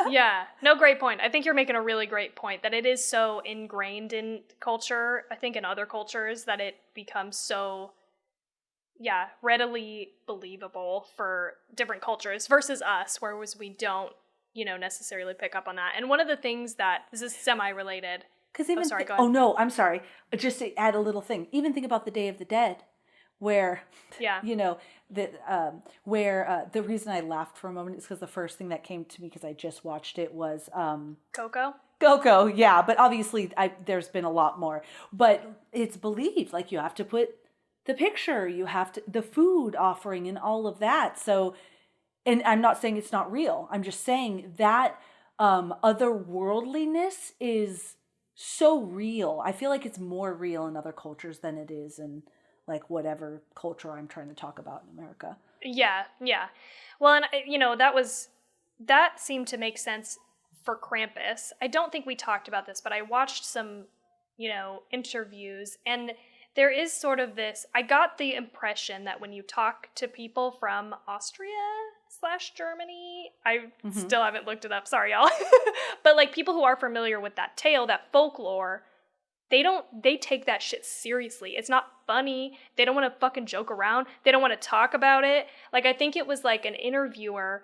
Yeah. No, great point. I think you're making a really great point that it is so ingrained in culture, I think in other cultures, that it becomes so, readily believable for different cultures versus us, whereas we don't, necessarily pick up on that. And one of the things this is semi-related. Because even I'm sorry. Just to add a little thing. Even think about the Day of the Dead, where the reason I laughed for a moment is because the first thing that came to me because I just watched it was Coco, yeah. But obviously, there's been a lot more. But it's believed, like you have to put the picture, you have to the food offering, and all of that. So, and I'm not saying it's not real. I'm just saying that otherworldliness is so real. I feel like it's more real in other cultures than it is in like whatever culture I'm trying to talk about in America. Yeah. Well, and that seemed to make sense for Krampus. I don't think we talked about this, but I watched some, interviews, and there is sort of this, I got the impression that when you talk to people from Austria/Germany, I still haven't looked it up, sorry y'all, but like people who are familiar with that tale, that folklore, they take that shit seriously. It's not funny. They don't want to fucking joke around. They don't want to talk about it. Like, I think it was like an interviewer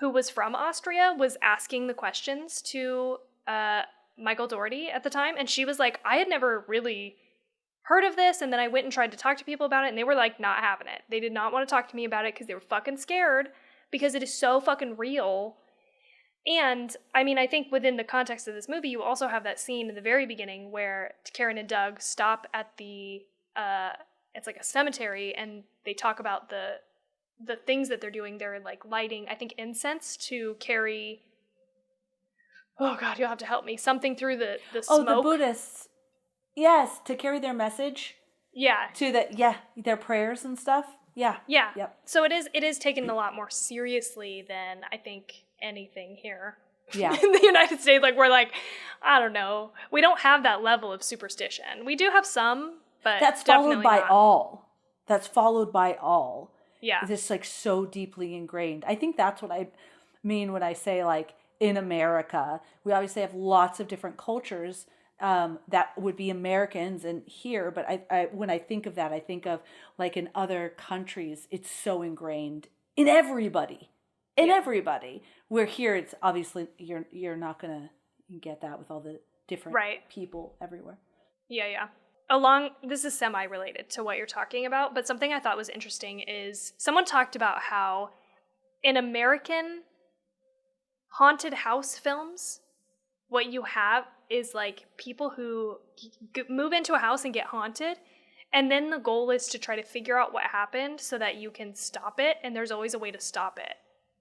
who was from Austria was asking the questions to Michael Dougherty at the time, and she was like, I had never really heard of this, and then I went and tried to talk to people about it, and they were like not having it. They did not want to talk to me about it because they were fucking scared, because it is so fucking real. And, I mean, I think within the context of this movie, you also have that scene in the very beginning where Karen and Doug stop at the, it's like a cemetery, and they talk about the things that they're doing. They're, like, lighting, I think, incense to carry, oh, God, you'll have to help me, something through the smoke. Oh, the Buddhists. Yes, to carry their message. Yeah. To their prayers and stuff. Yeah. Yeah. Yep. So it is taken a lot more seriously than, I think, anything here. Yeah. In the United States, like, we're like, I don't know. We don't have that level of superstition. We do have some, but that's followed by not. all. That's followed by all. Yeah. It's like so deeply ingrained. I think that's what I mean when I say, like, in America, we obviously have lots of different cultures that would be Americans and here, but I when I think of that, I think of like in other countries, it's so ingrained in everybody. Everybody. Where here, it's obviously you're not gonna get that with all the different people everywhere. Yeah. This is semi-related to what you're talking about, but something I thought was interesting is someone talked about how in American haunted house films, what you have is like people who move into a house and get haunted, and then the goal is to try to figure out what happened so that you can stop it, and there's always a way to stop it.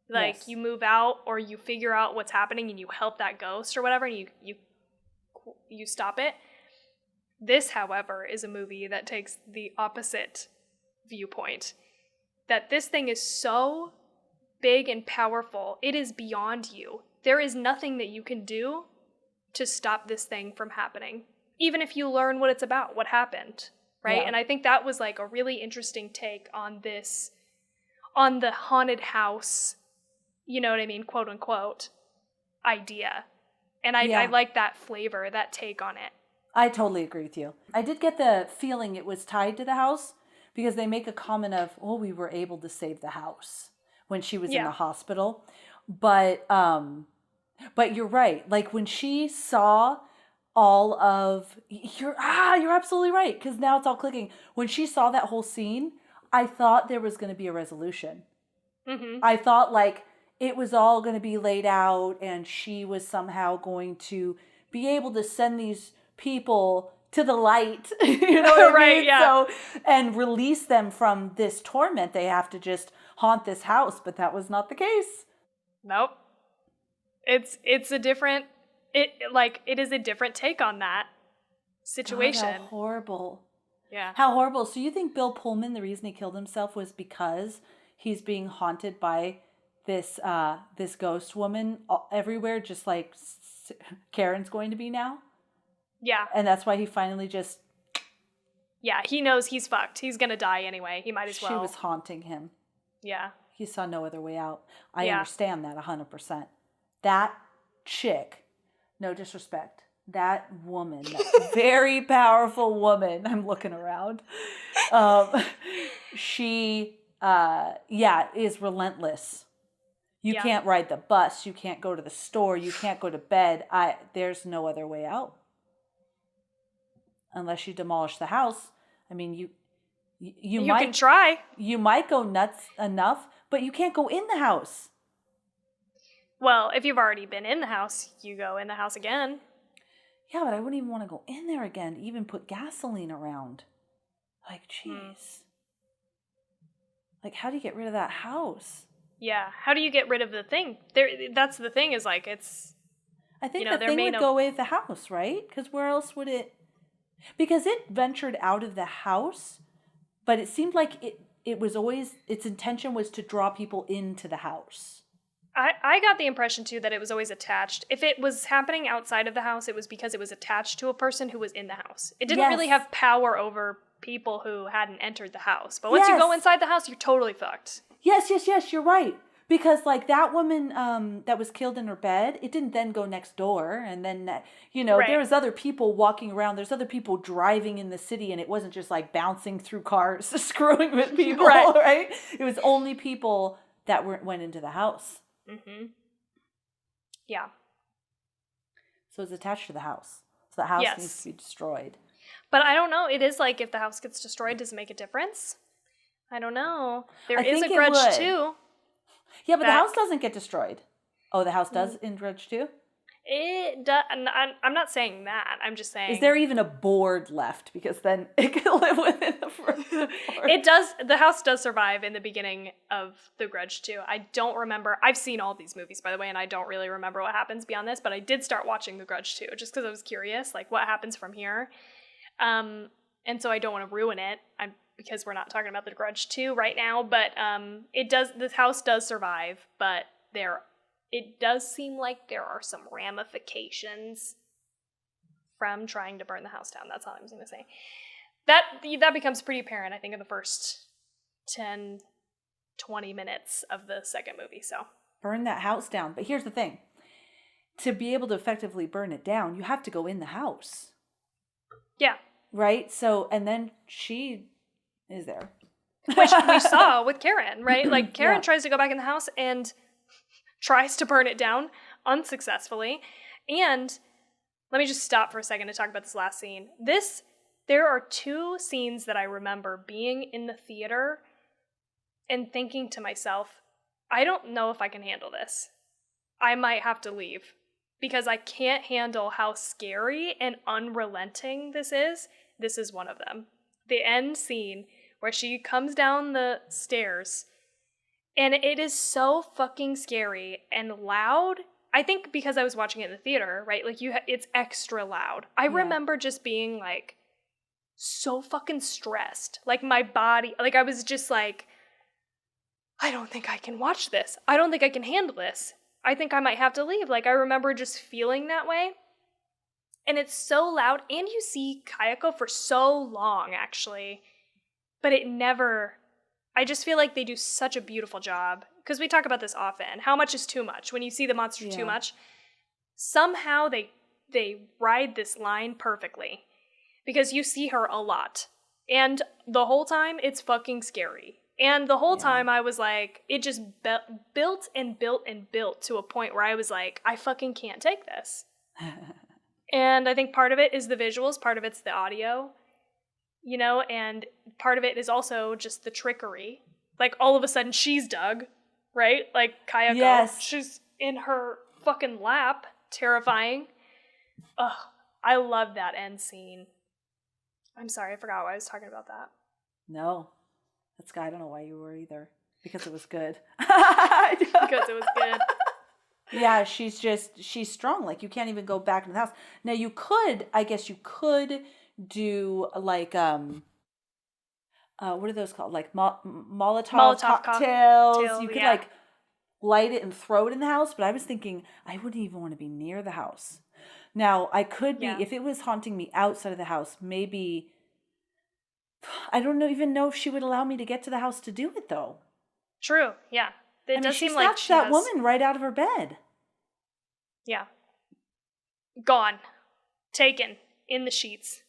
Like, yes. You move out or you figure out what's happening and you help that ghost or whatever, and you stop it. This, however, is a movie that takes the opposite viewpoint. That this thing is so big and powerful, it is beyond you. There is nothing that you can do to stop this thing from happening. Even if you learn what it's about, what happened, right? Yeah. And I think that was like a really interesting take on this, on the haunted house, you know what I mean, quote unquote, idea. And I like that flavor, that take on it. I totally agree with you. I did get the feeling it was tied to the house because they make a comment of, oh, we were able to save the house when she was in the hospital. But you're right. Like when she saw all of, you're absolutely right. Because now it's all clicking. When she saw that whole scene, I thought there was going to be a resolution. Mm-hmm. I thought like it was all going to be laid out and she was somehow going to be able to send these people to the light, you know what I mean? Yeah. So, and release them from this torment. They have to just haunt this house, but that was not the case. Nope. It's a different, it is a different take on that situation. God, how horrible. Yeah. How horrible. So you think Bill Pullman, the reason he killed himself was because he's being haunted by this ghost woman everywhere, just like Karen's going to be now? Yeah. And that's why he finally just... Yeah, he knows he's fucked. He's going to die anyway. He might as well. She was haunting him. Yeah. He saw no other way out. I understand that 100%. That chick, no disrespect, that woman, that very powerful woman, I'm looking around, she, is relentless. You can't ride the bus. You can't go to the store. You can't go to bed. There's no other way out. Unless you demolish the house. I mean, you might can try. You might go nuts enough, but you can't go in the house. Well, if you've already been in the house, you go in the house again. Yeah, but I wouldn't even want to go in there again to even put gasoline around. Like, jeez. Like, how do you get rid of that house? Yeah, how do you get rid of the thing? That's the thing is, like, it's... I think the thing would go away with the house, right? Because where else would it... Because it ventured out of the house, but it seemed like it was always... Its intention was to draw people into the house. I got the impression, too, that it was always attached. If it was happening outside of the house, it was because it was attached to a person who was in the house. It didn't really have power over people who hadn't entered the house. But once you go inside the house, you're totally fucked. Yes, you're right. Because, like, that woman that was killed in her bed, it didn't then go next door. And then, there was other people walking around. There's other people driving in the city, and it wasn't just, like, bouncing through cars, screwing with people, right? It was only people that went into the house. Mm-hmm. Yeah. So it's attached to the house. So the house needs to be destroyed. But I don't know. It is like, if the house gets destroyed, does it make a difference? I don't know. There is a Grudge 2. Yeah, but the house doesn't get destroyed. Oh, the house does in Grudge 2? It does. I'm not saying that. I'm just saying. Is there even a board left? Because then it could live within the front. It does. The house does survive in the beginning of the Grudge 2. I don't remember. I've seen all these movies, by the way, and I don't really remember what happens beyond this. But I did start watching the Grudge 2 just because I was curious, like, what happens from here. And so I don't want to ruin it. Because we're not talking about the Grudge 2 right now, but the house does survive, but it does seem like there are some ramifications from trying to burn the house down. That's all I was going to say. That becomes pretty apparent, I think, in the first 10, 20 minutes of the second movie, so. Burn that house down. But here's the thing. To be able to effectively burn it down, you have to go in the house. Yeah. Right? So, and then she is there. Which we saw with Karen, right? Like, Karen tries to go back in the house and tries to burn it down unsuccessfully. And let me just stop for a second to talk about this last scene. There are 2 scenes that I remember being in the theater and thinking to myself, I don't know if I can handle this. I might have to leave because I can't handle how scary and unrelenting this is. This is one of them. The end scene where she comes down the stairs, and it is so fucking scary and loud. I think because I was watching it in the theater, right? Like, it's extra loud. I remember just being, like, so fucking stressed. Like, my body, like, I was just like, I don't think I can watch this. I don't think I can handle this. I think I might have to leave. Like, I remember just feeling that way. And it's so loud, and you see Kayako for so long, actually. But it never... I just feel like they do such a beautiful job. Because we talk about this often. How much is too much? When you see the monster too much, somehow they ride this line perfectly. Because you see her a lot. And the whole time, it's fucking scary. And the whole time, I was like, it just built and built and built to a point where I was like, I fucking can't take this. And I think part of it is the visuals, part of it's the audio, and part of it is also just the trickery. Like, all of a sudden, she's Doug, right? Like, Kayako, she's in her fucking lap, terrifying. Ugh, I love that end scene. I'm sorry, I forgot why I was talking about that. No, I don't know why you were either. Because it was good. Because it was good. Yeah, she's strong. Like, you can't even go back in the house. Now, I guess you could do, like, what are those called? Like, Molotov cocktails. You could, like, light it and throw it in the house. But I was thinking, I wouldn't even want to be near the house. Now, I could be, if it was haunting me outside of the house, maybe, I don't even know if she would allow me to get to the house to do it, though. True, yeah. It does seem like she snatched that woman right out of her bed. Yeah. Gone. Taken. In the sheets.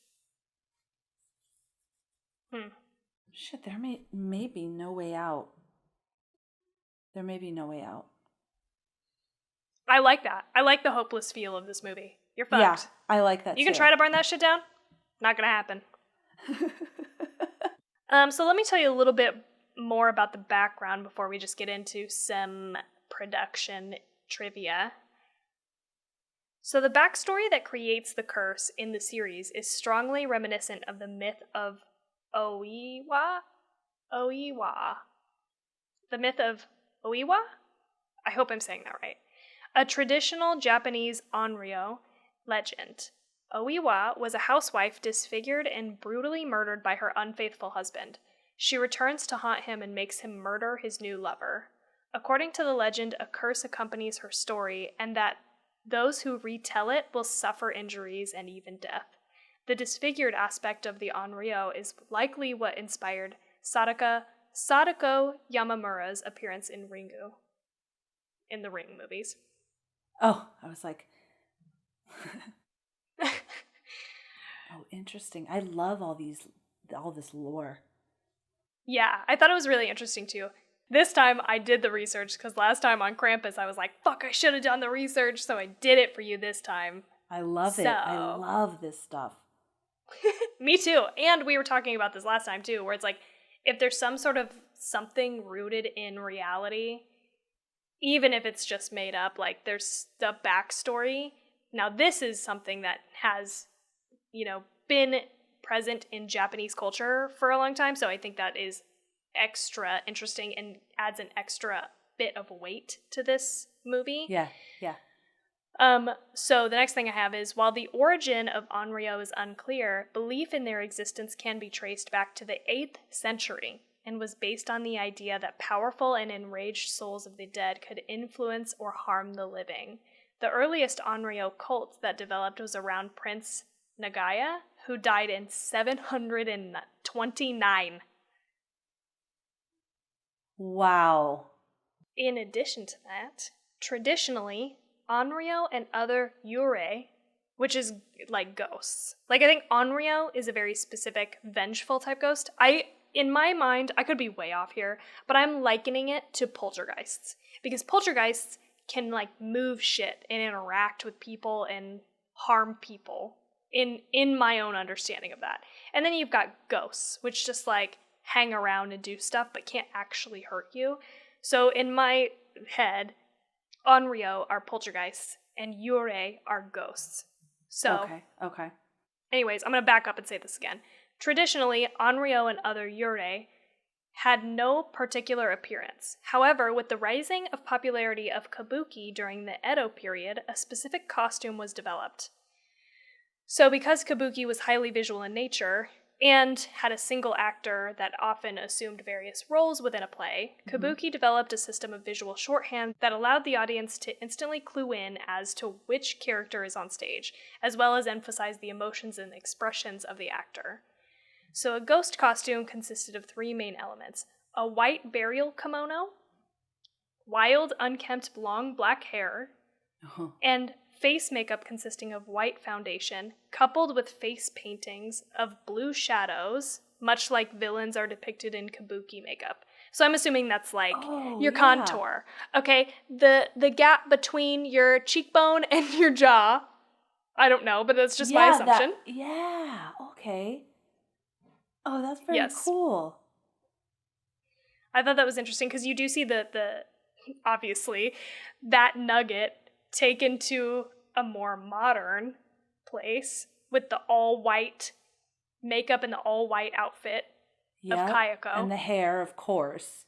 Shit, there may be no way out. There may be no way out. I like that. I like the hopeless feel of this movie. You're fucked. Yeah, I like that, You can try to burn that shit down? Not gonna happen. So let me tell you a little bit more about the background before we just get into some production trivia. So the backstory that creates the curse in the series is strongly reminiscent of the myth of Oiwa? The myth of Oiwa? I hope I'm saying that right. A traditional Japanese onryo legend. Oiwa was a housewife disfigured and brutally murdered by her unfaithful husband. She returns to haunt him and makes him murder his new lover. According to the legend, a curse accompanies her story, and that those who retell it will suffer injuries and even death. The disfigured aspect of the onryo is likely what inspired Sadako Yamamura's appearance in Ringu, in the Ring movies. Oh, I was like... Oh, interesting. I love all this lore. Yeah, I thought it was really interesting too. This time I did the research because last time on Krampus I was like, fuck, I should have done the research, so I did it for you this time. I love it. I love this stuff. Me too. And we were talking about this last time too, where it's like, if there's some sort of something rooted in reality, even if it's just made up, like there's the backstory. Now this is something that has, been present in Japanese culture for a long time, so I think that is extra interesting and adds an extra bit of weight to this movie. Yeah. So the next thing I have is, while the origin of onryo is unclear, belief in their existence can be traced back to the 8th century and was based on the idea that powerful and enraged souls of the dead could influence or harm the living. The earliest onryo cult that developed was around Prince Nagaya, who died in 729. Wow. In addition to that, traditionally, onryo and other yurei, which is like ghosts. Like, I think onryo is a very specific, vengeful type ghost. In my mind, I could be way off here, but I'm likening it to poltergeists. Because poltergeists can, like, move shit and interact with people and harm people, in my own understanding of that. And then you've got ghosts, which just, like, hang around and do stuff, but can't actually hurt you. So in my head, onryo are poltergeists, and yurei are ghosts. So, okay. Anyways, I'm going to back up and say this again. Traditionally, onryo and other yurei had no particular appearance. However, with the rising of popularity of kabuki during the Edo period, a specific costume was developed. So because kabuki was highly visual in nature, and had a single actor that often assumed various roles within a play, kabuki developed a system of visual shorthand that allowed the audience to instantly clue in as to which character is on stage, as well as emphasize the emotions and expressions of the actor. So a ghost costume consisted of 3 main elements: a white burial kimono, wild, unkempt, long black hair, and face makeup consisting of white foundation, coupled with face paintings of blue shadows, much like villains are depicted in kabuki makeup. So I'm assuming that's like your contour. Okay, the gap between your cheekbone and your jaw. I don't know, but that's just my assumption. Okay. Oh, that's very cool. I thought that was interesting because you do see the obviously that nugget taken to a more modern place with the all-white makeup and the all-white outfit of Kayako. And the hair, of course.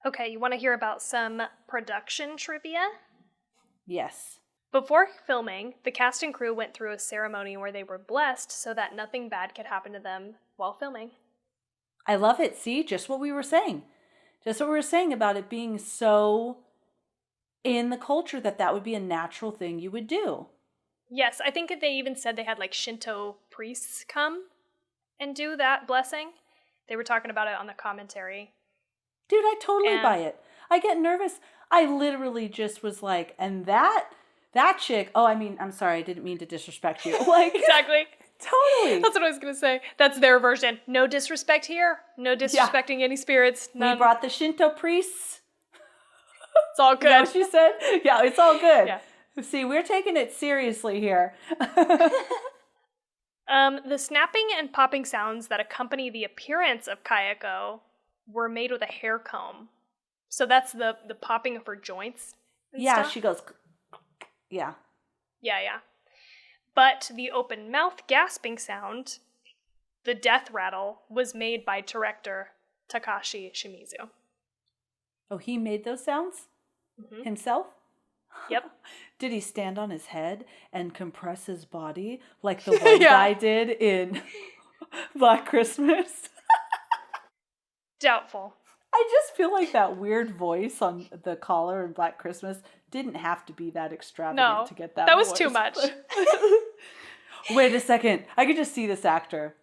Okay, you want to hear about some production trivia? Yes. Before filming, the cast and crew went through a ceremony where they were blessed so that nothing bad could happen to them while filming. I love it. See, just what we were saying. Just what we were saying about it being so in the culture that would be a natural thing you would do. Yes, I think that they even said they had like Shinto priests come and do that blessing. They were talking about it on the commentary. Dude, I totally buy it. I get nervous. I literally just was like, and that chick, I'm sorry, I didn't mean to disrespect you. Like, exactly. Totally. That's what I was going to say. That's their version. No disrespect here. No disrespecting any spirits. None. We brought the Shinto priests. It's all good. Is that what she said? Yeah, it's all good. Yeah. See, we're taking it seriously here. The snapping and popping sounds that accompany the appearance of Kayako were made with a hair comb. So that's the popping of her joints and stuff. She goes, yeah. Yeah. But the open mouth gasping sound, the death rattle, was made by director Takashi Shimizu. Oh, he made those sounds? Himself? Yep. Did he stand on his head and compress his body like the one guy did in Black Christmas? Doubtful. I just feel like that weird voice on the collar in Black Christmas didn't have to be that extravagant to get that was voice. Too much. Wait a second. I could just see this actor.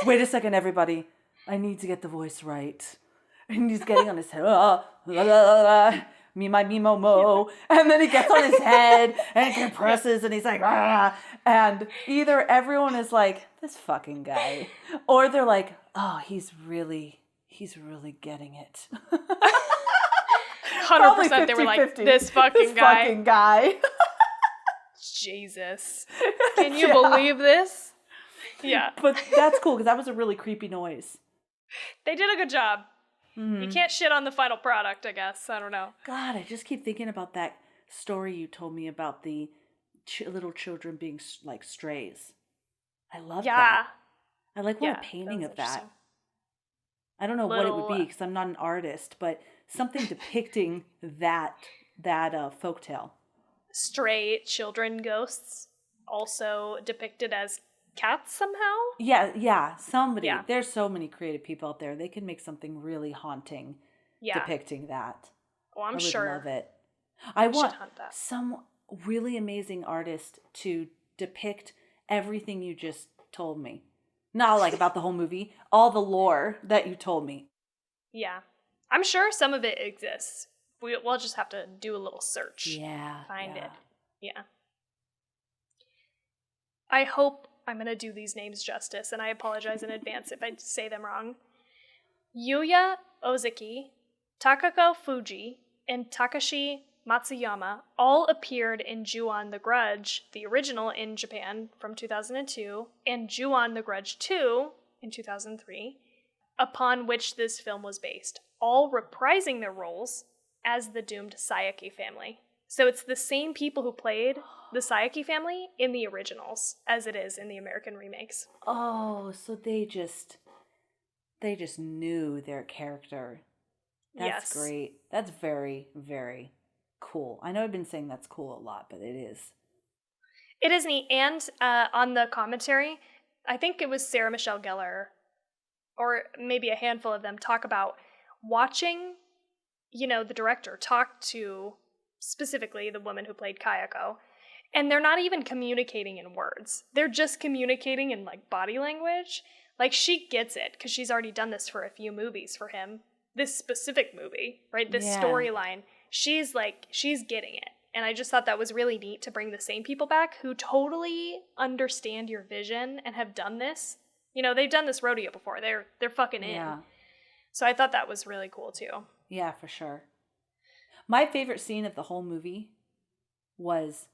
Wait a second, everybody. I need to get the voice right. And he's getting on his head. Me, my, me, mo, mo. And then he gets on his head and he compresses and he's like, ah. And either everyone is like, this fucking guy. Or they're like, oh, he's really getting it. 100% they were like, this fucking guy. Jesus. Can you believe this? Yeah. But that's cool because that was a really creepy noise. They did a good job. Mm-hmm. You can't shit on the final product, I guess. I don't know. God, I just keep thinking about that story you told me about the little children being like strays. I love that. I like a painting of that. I don't know what it would be because I'm not an artist, but something depicting that folktale. Stray children ghosts also depicted as cats somehow? Yeah, somebody. Yeah. There's so many creative people out there. They can make something really haunting depicting that. Oh, I'm I would sure. love it. I want that. some really amazing artist to depict everything you just told me. Not like about the whole movie, all the lore that you told me. Yeah. I'm sure some of it exists. We'll just have to do a little search. Yeah. Find it. Yeah. I hope I'm going to do these names justice, and I apologize in advance if I say them wrong. Yuya Ozaki, Takako Fuji, and Takashi Matsuyama all appeared in Ju-on the Grudge, the original in Japan from 2002, and Ju-on the Grudge 2 in 2003, upon which this film was based, all reprising their roles as the doomed Sayaki family. So it's the same people who played the Sayaki family in the originals as it is in the American remakes. Oh, so they just knew their character. That's great. That's very, very cool. I know I've been saying that's cool a lot, but it is. It is neat. And on the commentary, I think it was Sarah Michelle Gellar, or maybe a handful of them, talk about watching, the director talk to specifically the woman who played Kayako, and they're not even communicating in words. They're just communicating in like body language. Like she gets it because she's already done this for a few movies for him. This specific movie, right? This storyline. She's getting it. And I just thought that was really neat to bring the same people back who totally understand your vision and have done this. They've done this rodeo before. They're fucking in. Yeah. So I thought that was really cool too. Yeah, for sure. My favorite scene of the whole movie was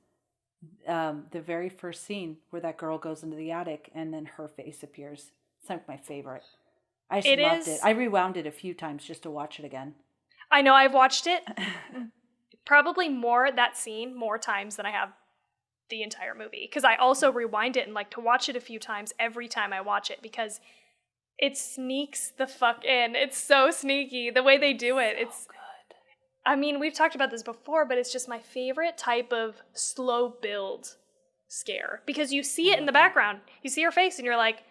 the very first scene where that girl goes into the attic and then her face appears. It's like my favorite. I just loved it. I rewound it a few times just to watch it again. I know I've watched it probably that scene more times than I have the entire movie. Because I also rewind it and like to watch it a few times every time I watch it because it sneaks the fuck in. It's so sneaky the way they do it. It's good. I mean, we've talked about this before, but it's just my favorite type of slow build scare because you see it in the background. You see her face and you're like,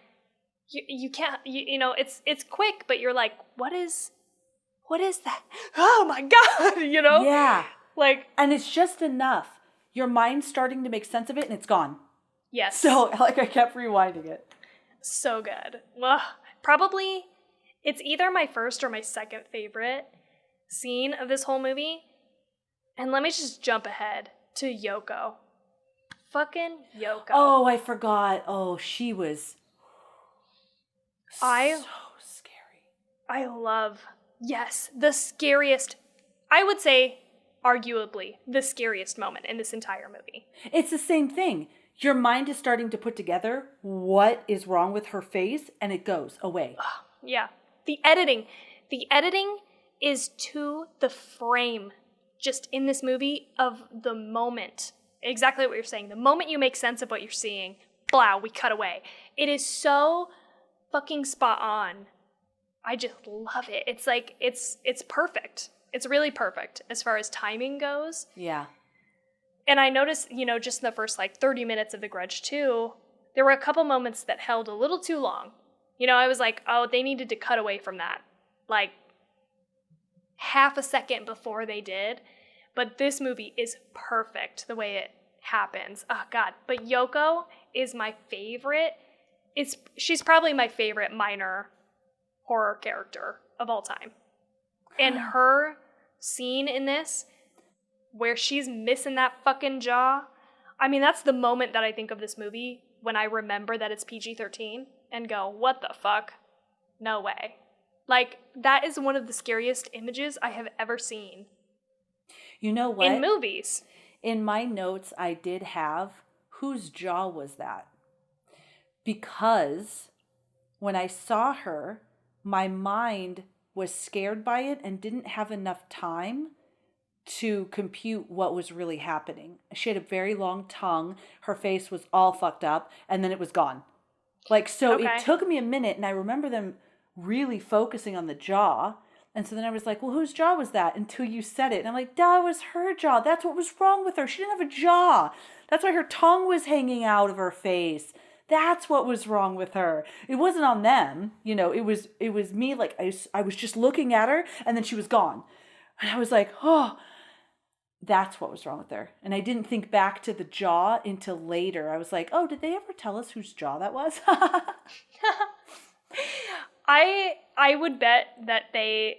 you can't, it's quick, but you're like, what is that? Oh my God, Yeah. Like, and it's just enough. Your mind's starting to make sense of it and it's gone. Yes. So, I kept rewinding it. So good. Well, probably it's either my first or my second favorite scene of this whole movie. And let me just jump ahead to Yoko. Fucking Yoko. Oh, I forgot. Oh, she was so scary. I love, the scariest, I would say, arguably, the scariest moment in this entire movie. It's the same thing. Your mind is starting to put together what is wrong with her face, and it goes away. Yeah. The editing is to the frame, just in this movie, of the moment. Exactly what you're saying. The moment you make sense of what you're seeing, blow, we cut away. It is so fucking spot on. I just love it. It's like, it's perfect. It's really perfect as far as timing goes. Yeah. And I noticed, just in the first 30 minutes of The Grudge 2, there were a couple moments that held a little too long. I was like, oh, they needed to cut away from that. Like, half a second before they did. But this movie is perfect the way it happens. Oh God. But Yoko is my favorite. She's probably my favorite minor horror character of all time. And her scene in this, where she's missing that fucking jaw, I mean, that's the moment that I think of this movie when I remember that it's PG-13 and go, what the fuck? No way. Like, that is one of the scariest images I have ever seen. You know what? In movies. In my notes, I did have, whose jaw was that? Because when I saw her, my mind was scared by it and didn't have enough time to compute what was really happening. She had a very long tongue. Her face was all fucked up, and then it was gone. Like, so It took me a minute, and I remember them really focusing on the jaw. And so then I was like, well, whose jaw was that? Until you said it. And I'm like, that was her jaw. That's what was wrong with her. She didn't have a jaw. That's why her tongue was hanging out of her face. That's what was wrong with her. It wasn't on them. You know, it was me. Like, I was just looking at her, and then she was gone. And I was like, oh, that's what was wrong with her. And I didn't think back to the jaw until later. I was like, oh, did they ever tell us whose jaw that was? I would bet that they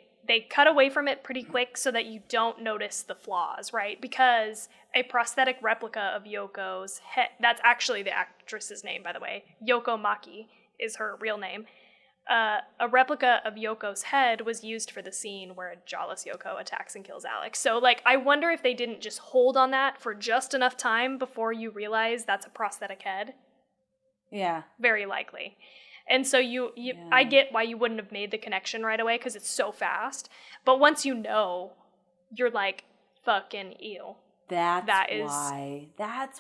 cut away from it pretty quick so that you don't notice the flaws, right? Because a prosthetic replica of Yoko's head, that's actually the actress's name, by the way. Yoko Maki is her real name. A replica of Yoko's head was used for the scene where a jawless Yoko attacks and kills Alex. So, like, I wonder if they didn't just hold on that for just enough time before you realize that's a prosthetic head. Yeah. Very likely. And so I get why you wouldn't have made the connection right away because it's so fast. But once you know, you're like, fucking ew. That's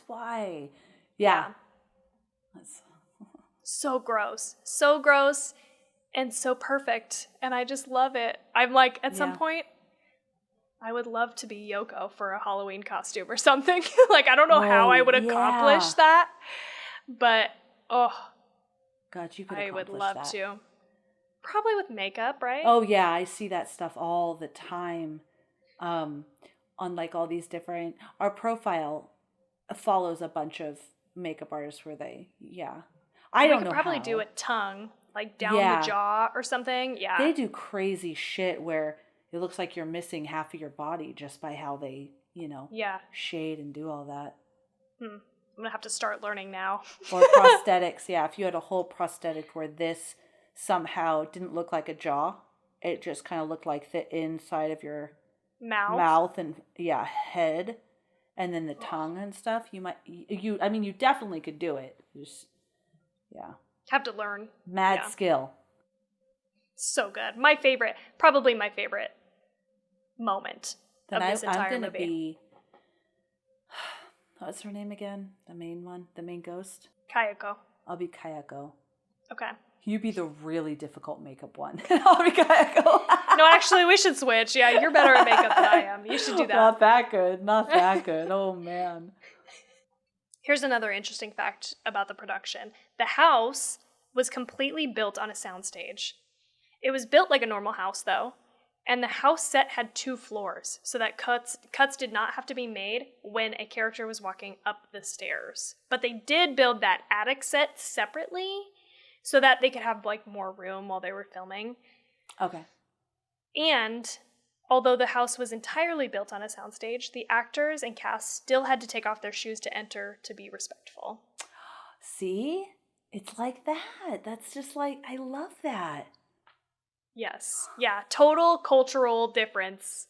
why. Yeah. So gross. So gross and so perfect. And I just love it. I'm like, at some point, I would love to be Yoko for a Halloween costume or something. Like, I don't know how I would accomplish that. But, God, you could I would accomplish love that. to. Probably with makeup, right? Oh, yeah. I see that stuff all the time. On like all these different... Our profile follows a bunch of makeup artists where they... Yeah. I don't know how. We could probably do a tongue, like down the jaw or something. Yeah. They do crazy shit where it looks like you're missing half of your body just by how they, shade and do all that. I'm going to have to start learning now. Or prosthetics, yeah. If you had a whole prosthetic where this somehow didn't look like a jaw, it just kind of looked like the inside of your mouth and, head, and then the tongue and stuff, you definitely could do it. Have to learn. Mad skill. So good. Probably my favorite moment of this entire movie. What's her name again? The main one? The main ghost? Kayako. I'll be Kayako. Okay. You be the really difficult makeup one. I'll be Kayako. No, actually, we should switch. Yeah, you're better at makeup than I am. You should do that. Not that good. Oh, man. Here's another interesting fact about the production. The house was completely built on a soundstage. It was built like a normal house, though. And the house set had 2 floors, so that cuts did not have to be made when a character was walking up the stairs. But they did build that attic set separately so that they could have like more room while they were filming. Okay. And although the house was entirely built on a soundstage, the actors and cast still had to take off their shoes to enter to be respectful. See? It's like that. That's just like, I love that. Yes. Yeah. Total cultural difference.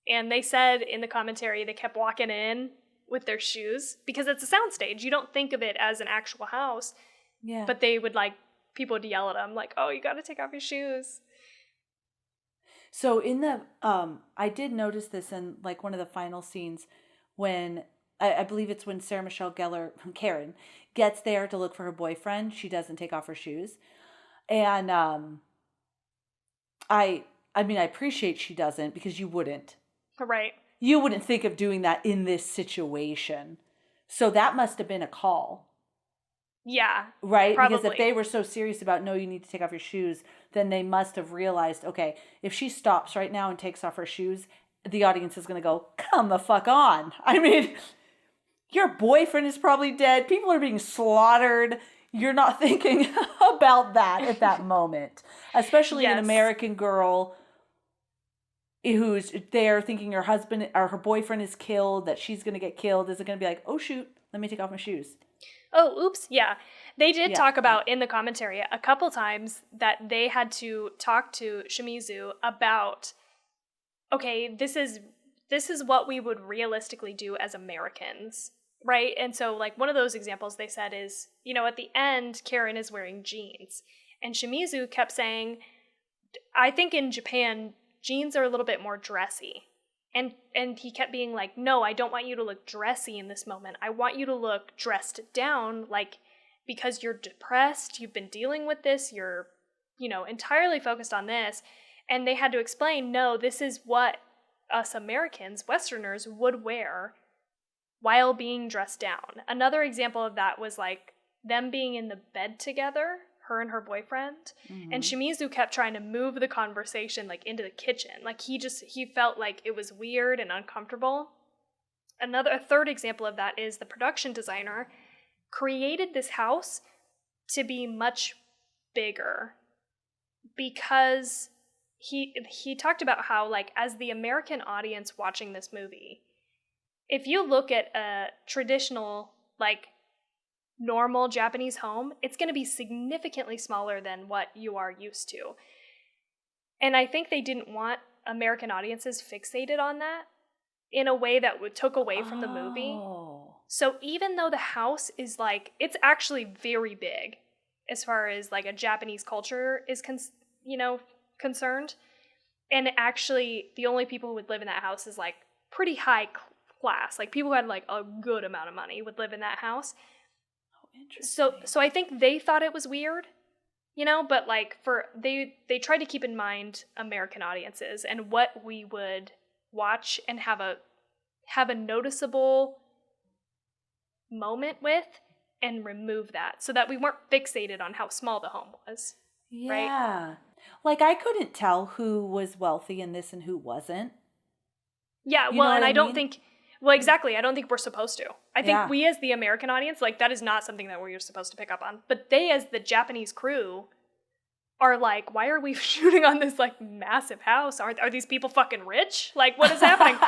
And they said in the commentary they kept walking in with their shoes because it's a soundstage. You don't think of it as an actual house. Yeah. But they would people would yell at them like, oh, you got to take off your shoes. So in the, I did notice this in like one of the final scenes when, I believe it's when Sarah Michelle Gellar, Karen, gets there to look for her boyfriend. She doesn't take off her shoes. And, I appreciate she doesn't because you wouldn't. Right. You wouldn't think of doing that in this situation. So that must have been a call. Yeah. Right? Probably. Because if they were so serious about, no, you need to take off your shoes, then they must have realized, okay, if she stops right now and takes off her shoes, the audience is going to go, come the fuck on. I mean, Your boyfriend is probably dead. People are being slaughtered. You're not thinking about that at that moment. Especially an American girl who's there thinking her husband or her boyfriend is killed, that she's going to get killed. Is it going to be like, oh, shoot, let me take off my shoes? Oh, oops. Yeah. They did talk about in the commentary a couple times that they had to talk to Shimizu about, okay, this is what we would realistically do as Americans, right? And so, like, one of those examples they said is, at the end, Karen is wearing jeans. And Shimizu kept saying, I think in Japan, jeans are a little bit more dressy. And he kept being like, no, I don't want you to look dressy in this moment. I want you to look dressed down, like, because you're depressed, you've been dealing with this, you're, entirely focused on this. And they had to explain, no, this is what us Americans, Westerners, would wear while being dressed down. Another example of that was like them being in the bed together, her and her boyfriend, and Shimizu kept trying to move the conversation like into the kitchen. Like he felt like it was weird and uncomfortable. A third example of that is the production designer created this house to be much bigger because he talked about how, like, as the American audience watching this movie, if you look at a traditional, like, normal Japanese home, it's going to be significantly smaller than what you are used to. And I think they didn't want American audiences fixated on that in a way that took away from the movie. So even though the house is, like, it's actually very big as far as, like, a Japanese culture is concerned. And actually, the only people who would live in that house is, like, pretty high class. Like, people who had, like, a good amount of money would live in that house. Oh, interesting. So I think they thought it was weird, but, like, they tried to keep in mind American audiences and what we would watch and have a noticeable moment with and remove that so that we weren't fixated on how small the home was. Yeah. Right? Like, I couldn't tell who was wealthy in this and who wasn't. Yeah, well, and I don't think... Well, exactly. I don't think we're supposed to. I think we as the American audience, like, that is not something that we're supposed to pick up on. But they, as the Japanese crew, are like, why are we shooting on this, like, massive house? Are these people fucking rich? Like, what is happening?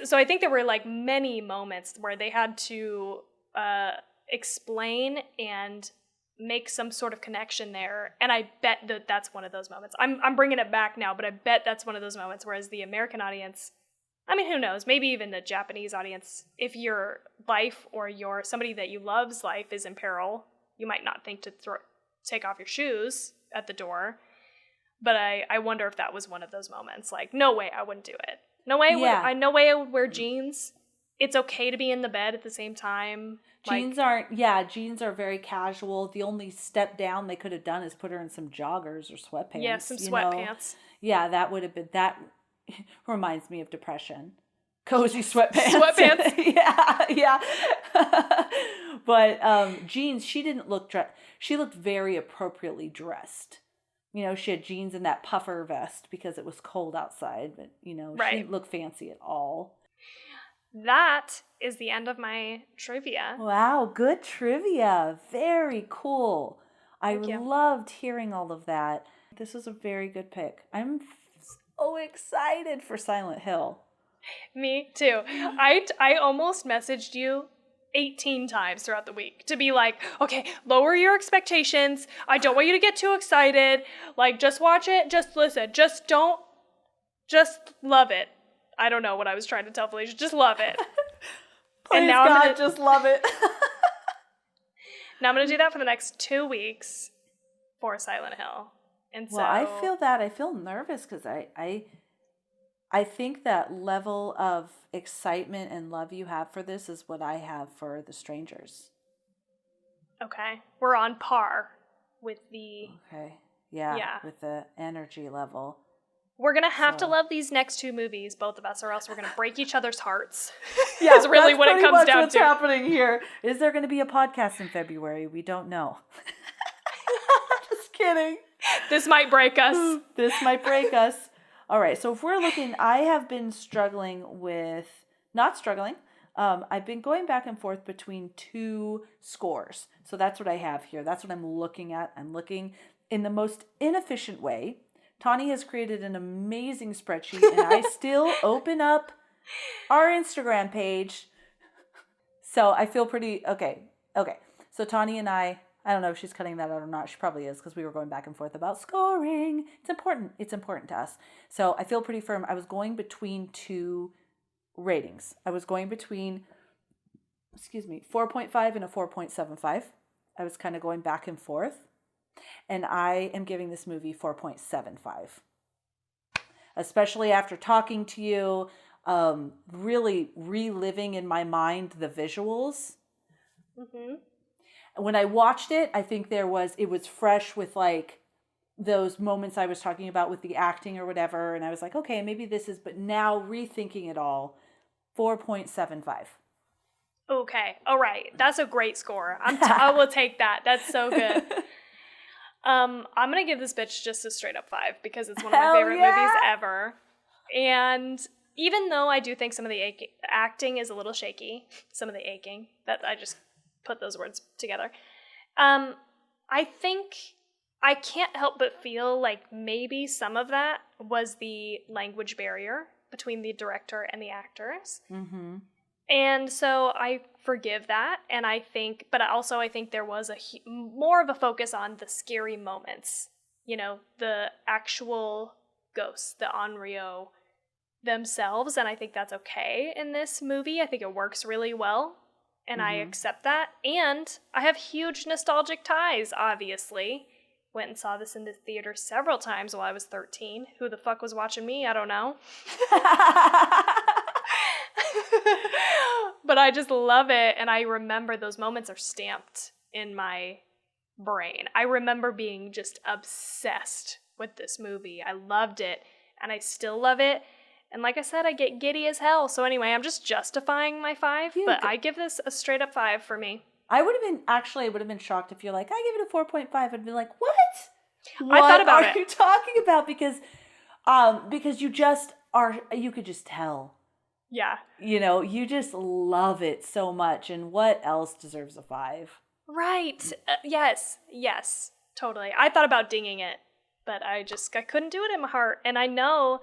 So I think there were, like, many moments where they had to explain and make some sort of connection there, and I bet that's one of those moments. I'm bringing it back now, but I bet that's one of those moments. Whereas the American audience, I mean, who knows? Maybe even the Japanese audience, if your life or somebody that you love's life is in peril, you might not think to take off your shoes at the door. But I wonder if that was one of those moments. Like, no way, I wouldn't do it. No way, no way I would wear jeans. It's okay to be in the bed at the same time. Jeans are very casual. The only step down they could have done is put her in some joggers or sweatpants. Yeah, some sweatpants. Yeah, that would have been, that reminds me of depression. Cozy sweatpants. Sweatpants. yeah. But jeans, she didn't look she looked very appropriately dressed. She had jeans and that puffer vest because it was cold outside, but she didn't look fancy at all. That is the end of my trivia. Wow, good trivia. Very cool. Thank you. Loved hearing all of that. This was a very good pick. I'm so excited for Silent Hill. Me too. I almost messaged you 18 times throughout the week to be like, okay, lower your expectations. I don't want you to get too excited. Like, just watch it. Just listen. Just love it. I don't know what I was trying to tell Felicia. Just love it. Please, and now God, just love it. Now I'm going to do that for the next 2 weeks for Silent Hill. And so I feel that. I feel nervous because I think that level of excitement and love you have for this is what I have for The Strangers. Okay. We're on par with the... Okay. Yeah. With the energy level. We're going to have to love these next 2 movies, both of us, or else we're going to break each other's hearts. Yeah, that's really what it comes down what's to. Happening here. Is there going to be a podcast in February? We don't know. Just kidding. This might break us. This might break us. All right, so if we're looking, I have been not struggling, I've been going back and forth between 2 scores. So that's what I have here. That's what I'm looking at. I'm looking in the most inefficient way. Tawny has created an amazing spreadsheet, and I still open up our Instagram page. So I feel pretty, okay. So Tawny and I don't know if she's cutting that out or not. She probably is, because we were going back and forth about scoring. It's important. It's important to us. So I feel pretty firm. I was going between 2 ratings. I was going between, 4.5 and a 4.75. I was kind of going back and forth. And I am giving this movie 4.75. Especially after talking to you, really reliving in my mind the visuals. Mm-hmm. When I watched it, I think it was fresh with like those moments I was talking about with the acting or whatever. And I was like, okay, maybe this is, but now rethinking it all, 4.75. Okay. All right. That's a great score. I will take that. That's so good. I'm going to give this bitch just a straight up 5 because it's one of my favorite movies ever. And even though I do think some of the acting is a little shaky, some of the aching, that I just put those words together, I think I can't help but feel like maybe some of that was the language barrier between the director and the actors. Mm-hmm. And so I forgive that, and I think there was more of a focus on the scary moments, the actual ghosts, the onryo themselves, and I think that's okay in this movie. I think it works really well, and I accept that, and I have huge nostalgic ties, obviously. Went and saw this in the theater several times while I was 13. Who the fuck was watching me? I don't know. But I just love it, and I remember those moments are stamped in my brain. I remember being just obsessed with this movie. I loved it, and I still love it. And like I said, I get giddy as hell. So anyway, I'm just justifying my 5, but I give this a straight up 5 for me. I would have been shocked if you're like, I give it a 4.5. I'd be like, what? I thought about it. What are you talking about? Because you could just tell. Yeah. You just love it so much. And what else deserves a 5? Right. Yes, totally. I thought about dinging it, but I couldn't do it in my heart. And I know,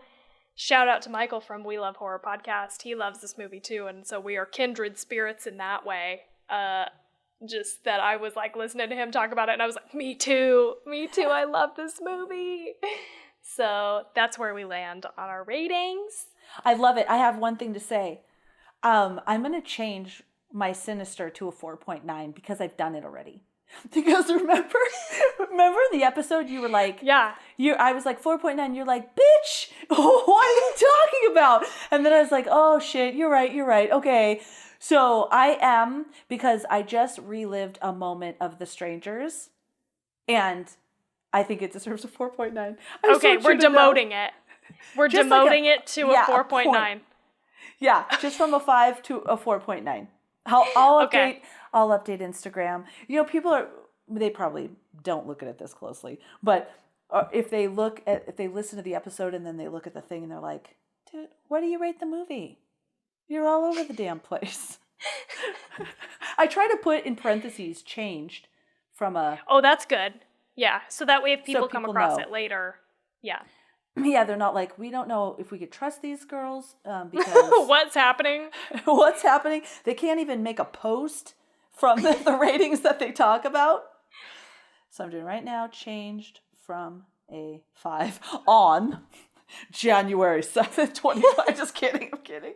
shout out to Michael from We Love Horror Podcast. He loves this movie too. And so we are kindred spirits in that way. Just that I was like listening to him talk about it, and I was like, me too, I love this movie. So that's where we land on our ratings. I love it. I have one thing to say. I'm going to change my Sinister to a 4.9 because I've done it already. Because remember in the episode you were like, yeah, I was like 4.9. You're like, bitch, what are you talking about? And then I was like, oh shit, you're right. Okay. So I am, because I just relived a moment of The Strangers, and I think it deserves a 4.9. Okay, we're demoting it. We're just demoting it to a 4.9. Yeah, just from a 5 to a 4.9. I'll update Instagram. People they probably don't look at it this closely, but if they listen to the episode and then they look at the thing and they're like, dude, what do you rate the movie? You're all over the damn place. I try to put in parentheses changed from a... Oh, that's good. Yeah. So that way if people come across it later. Yeah. Yeah, they're not like, we don't know if we could trust these girls because... What's happening? What's happening? They can't even make a post from the ratings that they talk about. So I'm doing right now, changed from a 5 on January 7th, 2025. Just kidding. I'm kidding.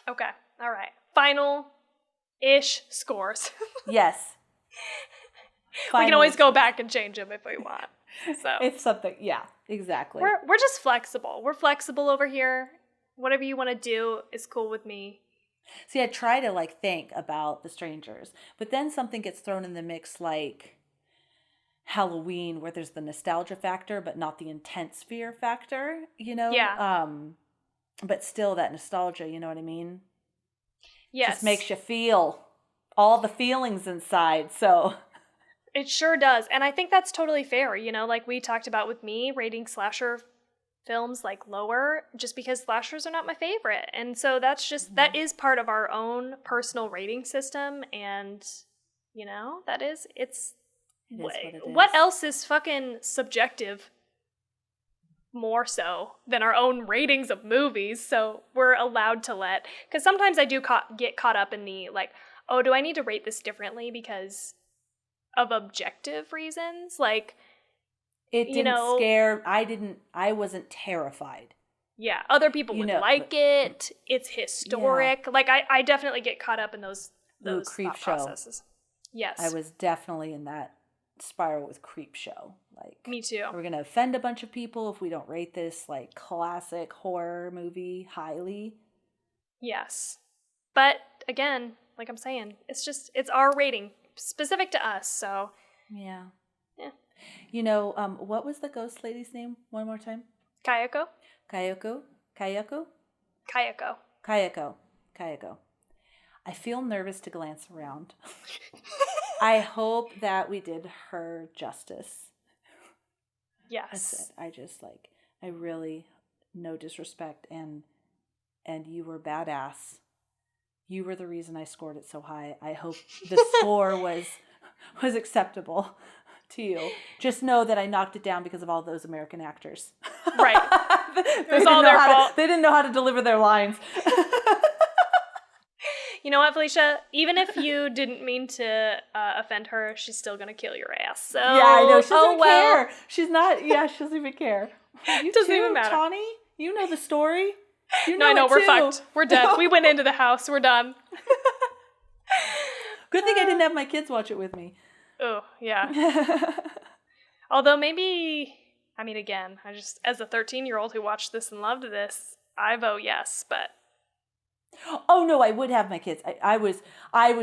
Okay. All right. Final-ish scores. Yes. We can always go back and change them if we want. So if something, yeah, exactly. We're just flexible. We're flexible over here. Whatever you want to do is cool with me. See, I try to think about The Strangers, but then something gets thrown in the mix like Halloween, where there's the nostalgia factor, but not the intense fear factor, Yeah. But still that nostalgia, you know what I mean? Yes. Just makes you feel all the feelings inside, so... It sure does. And I think that's totally fair. Like we talked about with me rating slasher films like lower just because slashers are not my favorite. And so that's just, that is part of our own personal rating system. And, you know, what else is fucking subjective more so than our own ratings of movies? So we're allowed to because sometimes I do get caught up in the like, oh, do I need to rate this differently because of objective reasons? Like, it didn't scare, I wasn't terrified. Yeah, other people would like it. It's historic. Yeah. Like, I definitely get caught up in those creep thought processes. Yes. I was definitely in that spiral with Creep Show. Like, me too. We're going to offend a bunch of people if we don't rate this, like, classic horror movie highly. Yes. But, again, like I'm saying, it's our rating, specific to us, so. Yeah. You know, what was the ghost lady's name? One more time. Kayako. I feel nervous to glance around. I hope that we did her justice. Yes. That's it. I really, no disrespect, and you were badass. You were the reason I scored it so high. I hope the score was acceptable to you. Just know that I knocked it down because of all those American actors. Right. It was all their fault. They didn't know how to deliver their lines. You know what, Felicia? Even if you didn't mean to offend her, she's still going to kill your ass. So, yeah, I know. She doesn't care. She's not, she doesn't even care. It doesn't even matter. Tawny, you know the story. You know, no, I know, we're fucked. We're dead. We went into the house. We're done. Good thing I didn't have my kids watch it with me. Oh, yeah. Although maybe, I mean, again, as a 13-year-old who watched this and loved this, I vote yes, but. Oh, no, I would have my kids. I was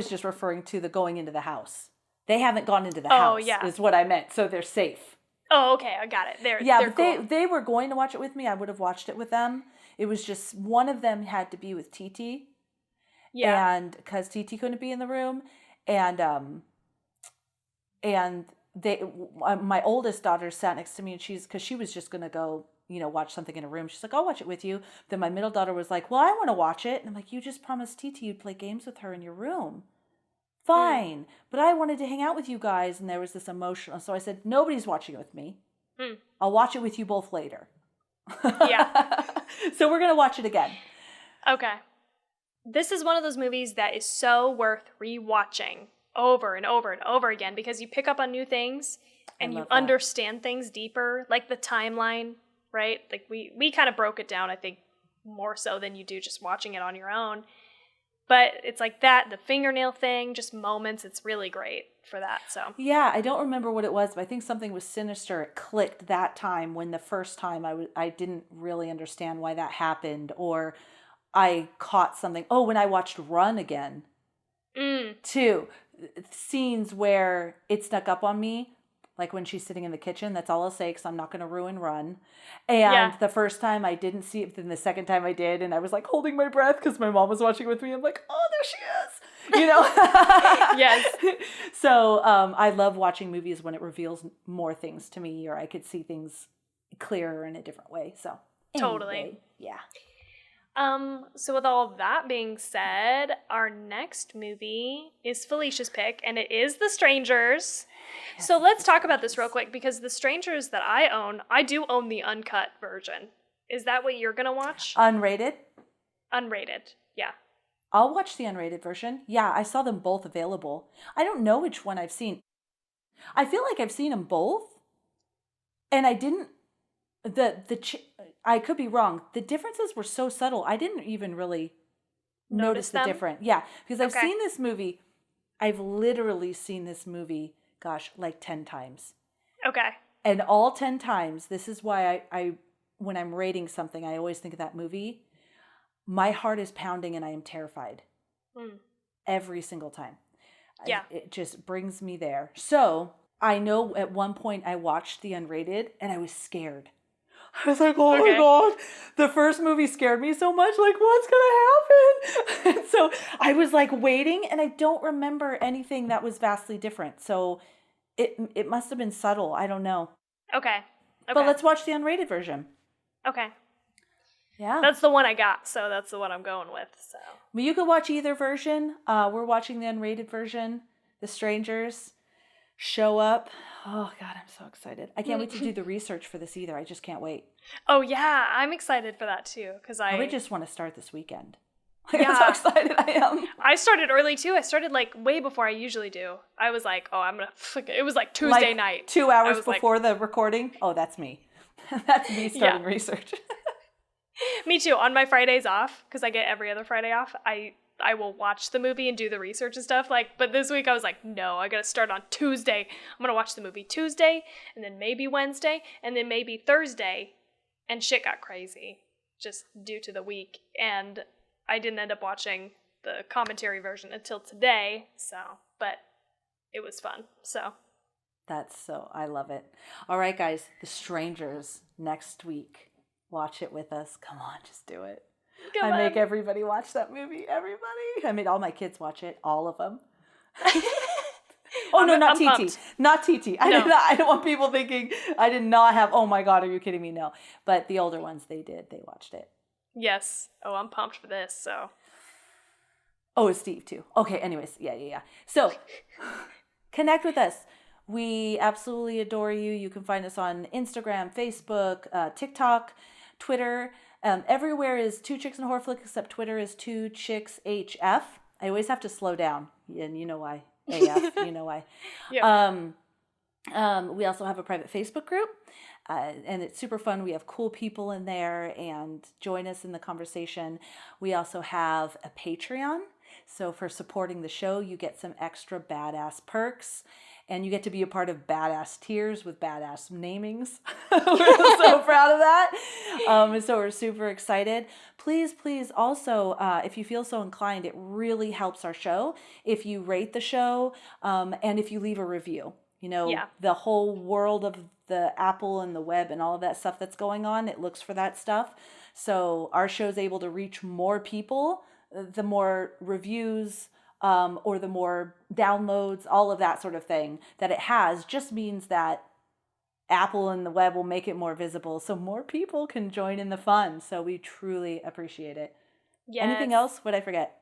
just referring to the going into the house. They haven't gone into the house, is what I meant, so they're safe. Oh, okay, I got it. They're cool. They were going to watch it with me. I would have watched it with them. It was just one of them had to be with TT. Yeah. And because TT couldn't be in the room. And my oldest daughter sat next to me, and because she was just going to go, watch something in a room. She's like, I'll watch it with you. Then my middle daughter was like, well, I want to watch it. And I'm like, you just promised TT you'd play games with her in your room. Fine. But I wanted to hang out with you guys. And there was this emotional. So I said, nobody's watching it with me. I'll watch it with you both later. Yeah. So we're going to watch it again. Okay. This is one of those movies that is so worth rewatching over and over and over again because you pick up on new things and you understand things deeper, like the timeline, right? Like we kind of broke it down, I think, more so than you do just watching it on your own. But it's like that, the fingernail thing, just moments. It's really great for that. So yeah, I don't remember what it was, but I think something was sinister. It clicked that time when the first time I didn't really understand why that happened, or I caught something. Oh, when I watched Run again, too, scenes where it snuck up on me. Like when she's sitting in the kitchen, that's all I'll say because I'm not going to ruin Run. And the first time I didn't see it, then the second time I did, and I was like holding my breath because my mom was watching with me. I'm like, oh, there she is, Yes. So I love watching movies when it reveals more things to me, or I could see things clearer in a different way. So anyway, totally. Yeah. So with all that being said, our next movie is Felicia's pick, and it is The Strangers. Yes. So let's talk about this real quick, because The Strangers that I do own the uncut version. Is that what you're going to watch? Unrated? Unrated, yeah. I'll watch the unrated version. Yeah, I saw them both available. I don't know which one I've seen. I feel like I've seen them both, and I didn't. I could be wrong. The differences were so subtle. I didn't even really notice the difference. Yeah, because I've seen this movie. I've literally seen this movie, gosh, like 10 times. Okay. And all 10 times, this is why I when I'm rating something, I always think of that movie. My heart is pounding and I am terrified. Every single time. Yeah. It just brings me there. So I know at one point I watched the unrated and I was scared. I was like, oh my God, the first movie scared me so much. Like, what's going to happen? And so I was like waiting, and I don't remember anything that was vastly different. So it must have been subtle. I don't know. Okay. But let's watch the unrated version. Okay. Yeah. That's the one I got, so that's the one I'm going with. So. Well, you could watch either version. We're watching the unrated version. The Strangers show up. Oh, God, I'm so excited. I can't wait to do the research for this either. I just can't wait. Oh, yeah. I'm excited for that, too. Because I would just want to start this weekend. Yeah. I'm so excited I am. I started early, too. I started, like, way before I usually do. I was like, oh, I'm going to... It was, like, Tuesday night. 2 hours before the recording? Oh, that's me. That's me starting research. Me too. On my Fridays off, because I get every other Friday off, I will watch the movie and do the research and stuff. But this week I was like, no, I gotta start on Tuesday. I'm gonna watch the movie Tuesday, and then maybe Wednesday, and then maybe Thursday. And shit got crazy, just due to the week. And I didn't end up watching the commentary version until today, but it was fun, so. I love it. All right, guys, The Strangers next week. Watch it with us. Come on, just do it. I make everybody watch that movie. Everybody. I made all my kids watch it. All of them. Not TT. Pumped. Not TT. I don't want people thinking I did not have, oh my God, are you kidding me? No. But the older ones, they did. They watched it. Yes. Oh, I'm pumped for this, so. Oh, it's Steve too. Okay, anyways. Yeah. So, connect with us. We absolutely adore you. You can find us on Instagram, Facebook, TikTok, Twitter. Everywhere is Two Chicks and a Horror Flick, except Twitter is Two Chicks HF. I always have to slow down, and you know why. AF, you know why. Yeah. We also have a private Facebook group, and it's super fun. We have cool people in there, and join us in the conversation. We also have a Patreon. So for supporting the show, you get some extra badass perks. And you get to be a part of badass tiers with badass namings. We're so proud of that. So we're super excited. Please also, if you feel so inclined, it really helps our show if you rate the show and if you leave a review. The whole world of the Apple and the web and all of that stuff that's going on, it looks for that stuff. So our show's able to reach more people, the more reviews, or the more downloads, all of that sort of thing that it has, just means that Apple and the web will make it more visible so more people can join in the fun. So we truly appreciate it. Yes. Anything else? What'd I forget?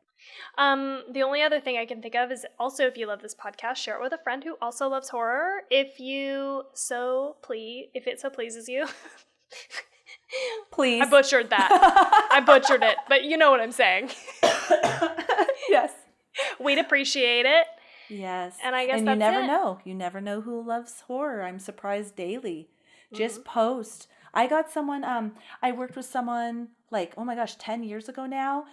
The only other thing I can think of is also, if you love this podcast, share it with a friend who also loves horror. If it so pleases you. Please. I butchered that. I butchered it, but you know what I'm saying. Yes. We'd appreciate it. Yes. And I guess and that's you never it. know. You never know who loves horror. I'm surprised daily. Just post. I got someone, I worked with someone 10 years ago now.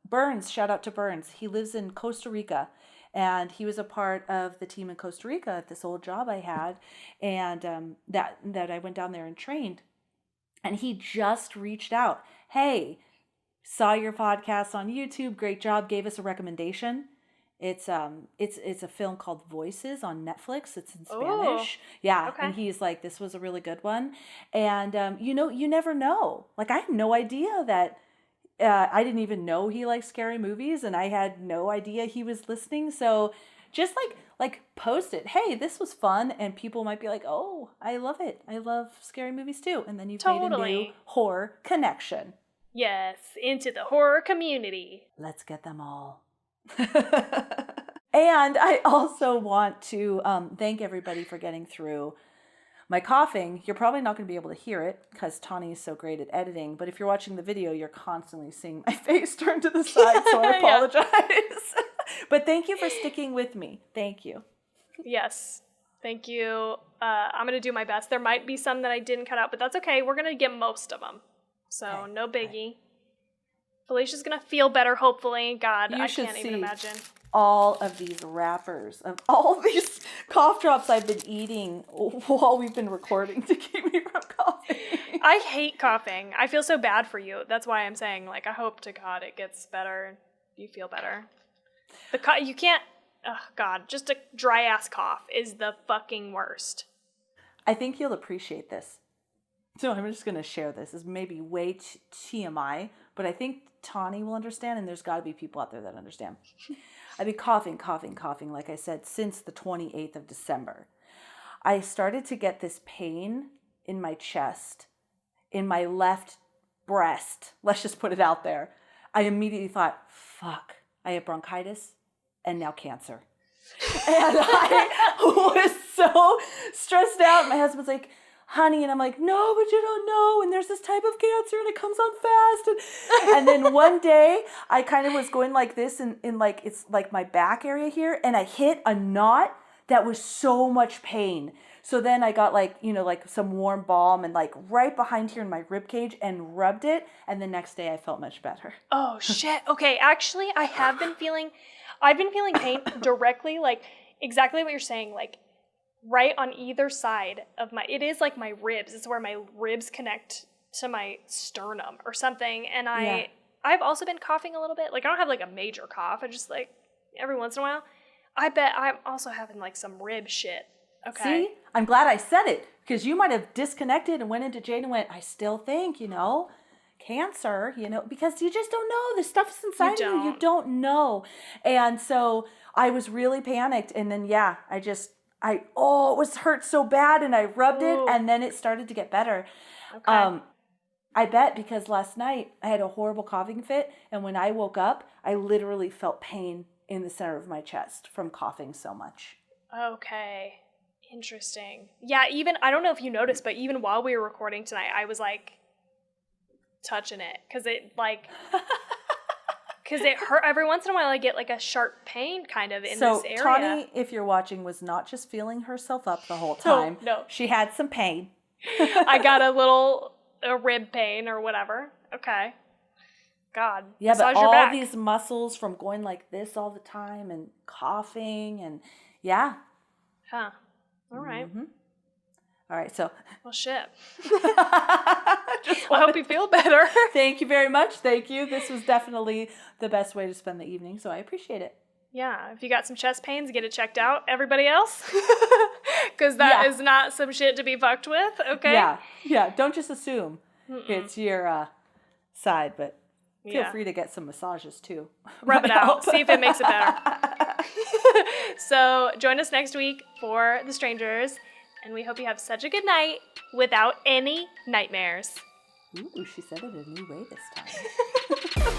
Burns, shout out to Burns. He lives in Costa Rica. And he was a part of the team in Costa Rica at this old job I had. And that I went down there and trained. And he just reached out. Hey, saw your podcast on YouTube. Great job. Gave us a recommendation. It's a film called Voices on Netflix. It's in Spanish. Yeah. Okay. And he's like, this was a really good one. And you never know. I had no idea that I didn't even know he liked scary movies, and I had no idea he was listening. So just post it. Hey, this was fun, and people might be like, oh, I love it. I love scary movies too. And then you've made a new horror connection. Yes, into the horror community. Let's get them all. And I also want to thank everybody for getting through my coughing. You're probably not going to be able to hear it because Tawny is so great at editing. But if you're watching the video, you're constantly seeing my face turn to the side. So I apologize. But thank you for sticking with me. Thank you. Yes. Thank you. I'm going to do my best. There might be some that I didn't cut out, but that's okay. We're going to get most of them. So okay. No biggie. Okay. Felicia's going to feel better, hopefully. God, I can't even imagine. All of these wrappers of all these cough drops I've been eating while we've been recording to keep me from coughing. I hate coughing. I feel so bad for you. That's why I'm saying, I hope to God it gets better and you feel better. You can't, oh God, just a dry ass cough is the fucking worst. I think you'll appreciate this. So I'm just going to share this. It's maybe way TMI, but I think Tawny will understand, and there's got to be people out there that understand. I've been coughing, like I said, since the 28th of December. I started to get this pain in my chest, in my left breast. Let's just put it out there. I immediately thought, fuck, I have bronchitis and now cancer. And I was so stressed out. My husband's like, honey, and I'm like, no, but you don't know, and there's this type of cancer and it comes on fast. And then one day I kind of was going like this in like, it's like my back area here, and I hit a knot that was so much pain. So then I got like, you know, like some warm balm and like right behind here in my rib cage and rubbed it, and the next day I felt much better. Oh shit. Okay, actually I've been feeling pain directly, like exactly what you're saying, like right on either side of it is like my ribs. It's where my ribs connect to my sternum or something. And I've also been coughing a little bit. Like I don't have like a major cough. I just like every once in a while. I bet I'm also having like some rib shit. Okay. See, I'm glad I said it, because you might have disconnected and went into Jade and went, I still think, you know, cancer, you know, because you just don't know. The stuff's inside you. You don't know. And so I was really panicked. And then, it was hurt so bad, and I rubbed it, and then it started to get better. Okay. I bet because last night I had a horrible coughing fit, and when I woke up, I literally felt pain in the center of my chest from coughing so much. Okay. Interesting. Yeah, even, I don't know if you noticed, but even while we were recording tonight, I was like touching it because it hurt. Every once in a while I get like a sharp pain kind of in this area. So Tawny, if you're watching, was not just feeling herself up the whole time. No. She had some pain. I got a rib pain or whatever. Okay. God. Yeah, but all these muscles from going like this all the time and coughing and yeah. Huh. All right. Mm-hmm. All right, so. Well, shit. I hope you feel better. Thank you very much. Thank you. This was definitely the best way to spend the evening, so I appreciate it. Yeah, if you got some chest pains, get it checked out. Everybody else? Because that is not some shit to be fucked with, okay? Yeah. Don't just assume it's your side, but feel free to get some massages too. Rub it out. See if it makes it better. So join us next week for The Strangers, and we hope you have such a good night without any nightmares. Ooh, she said it a new way this time.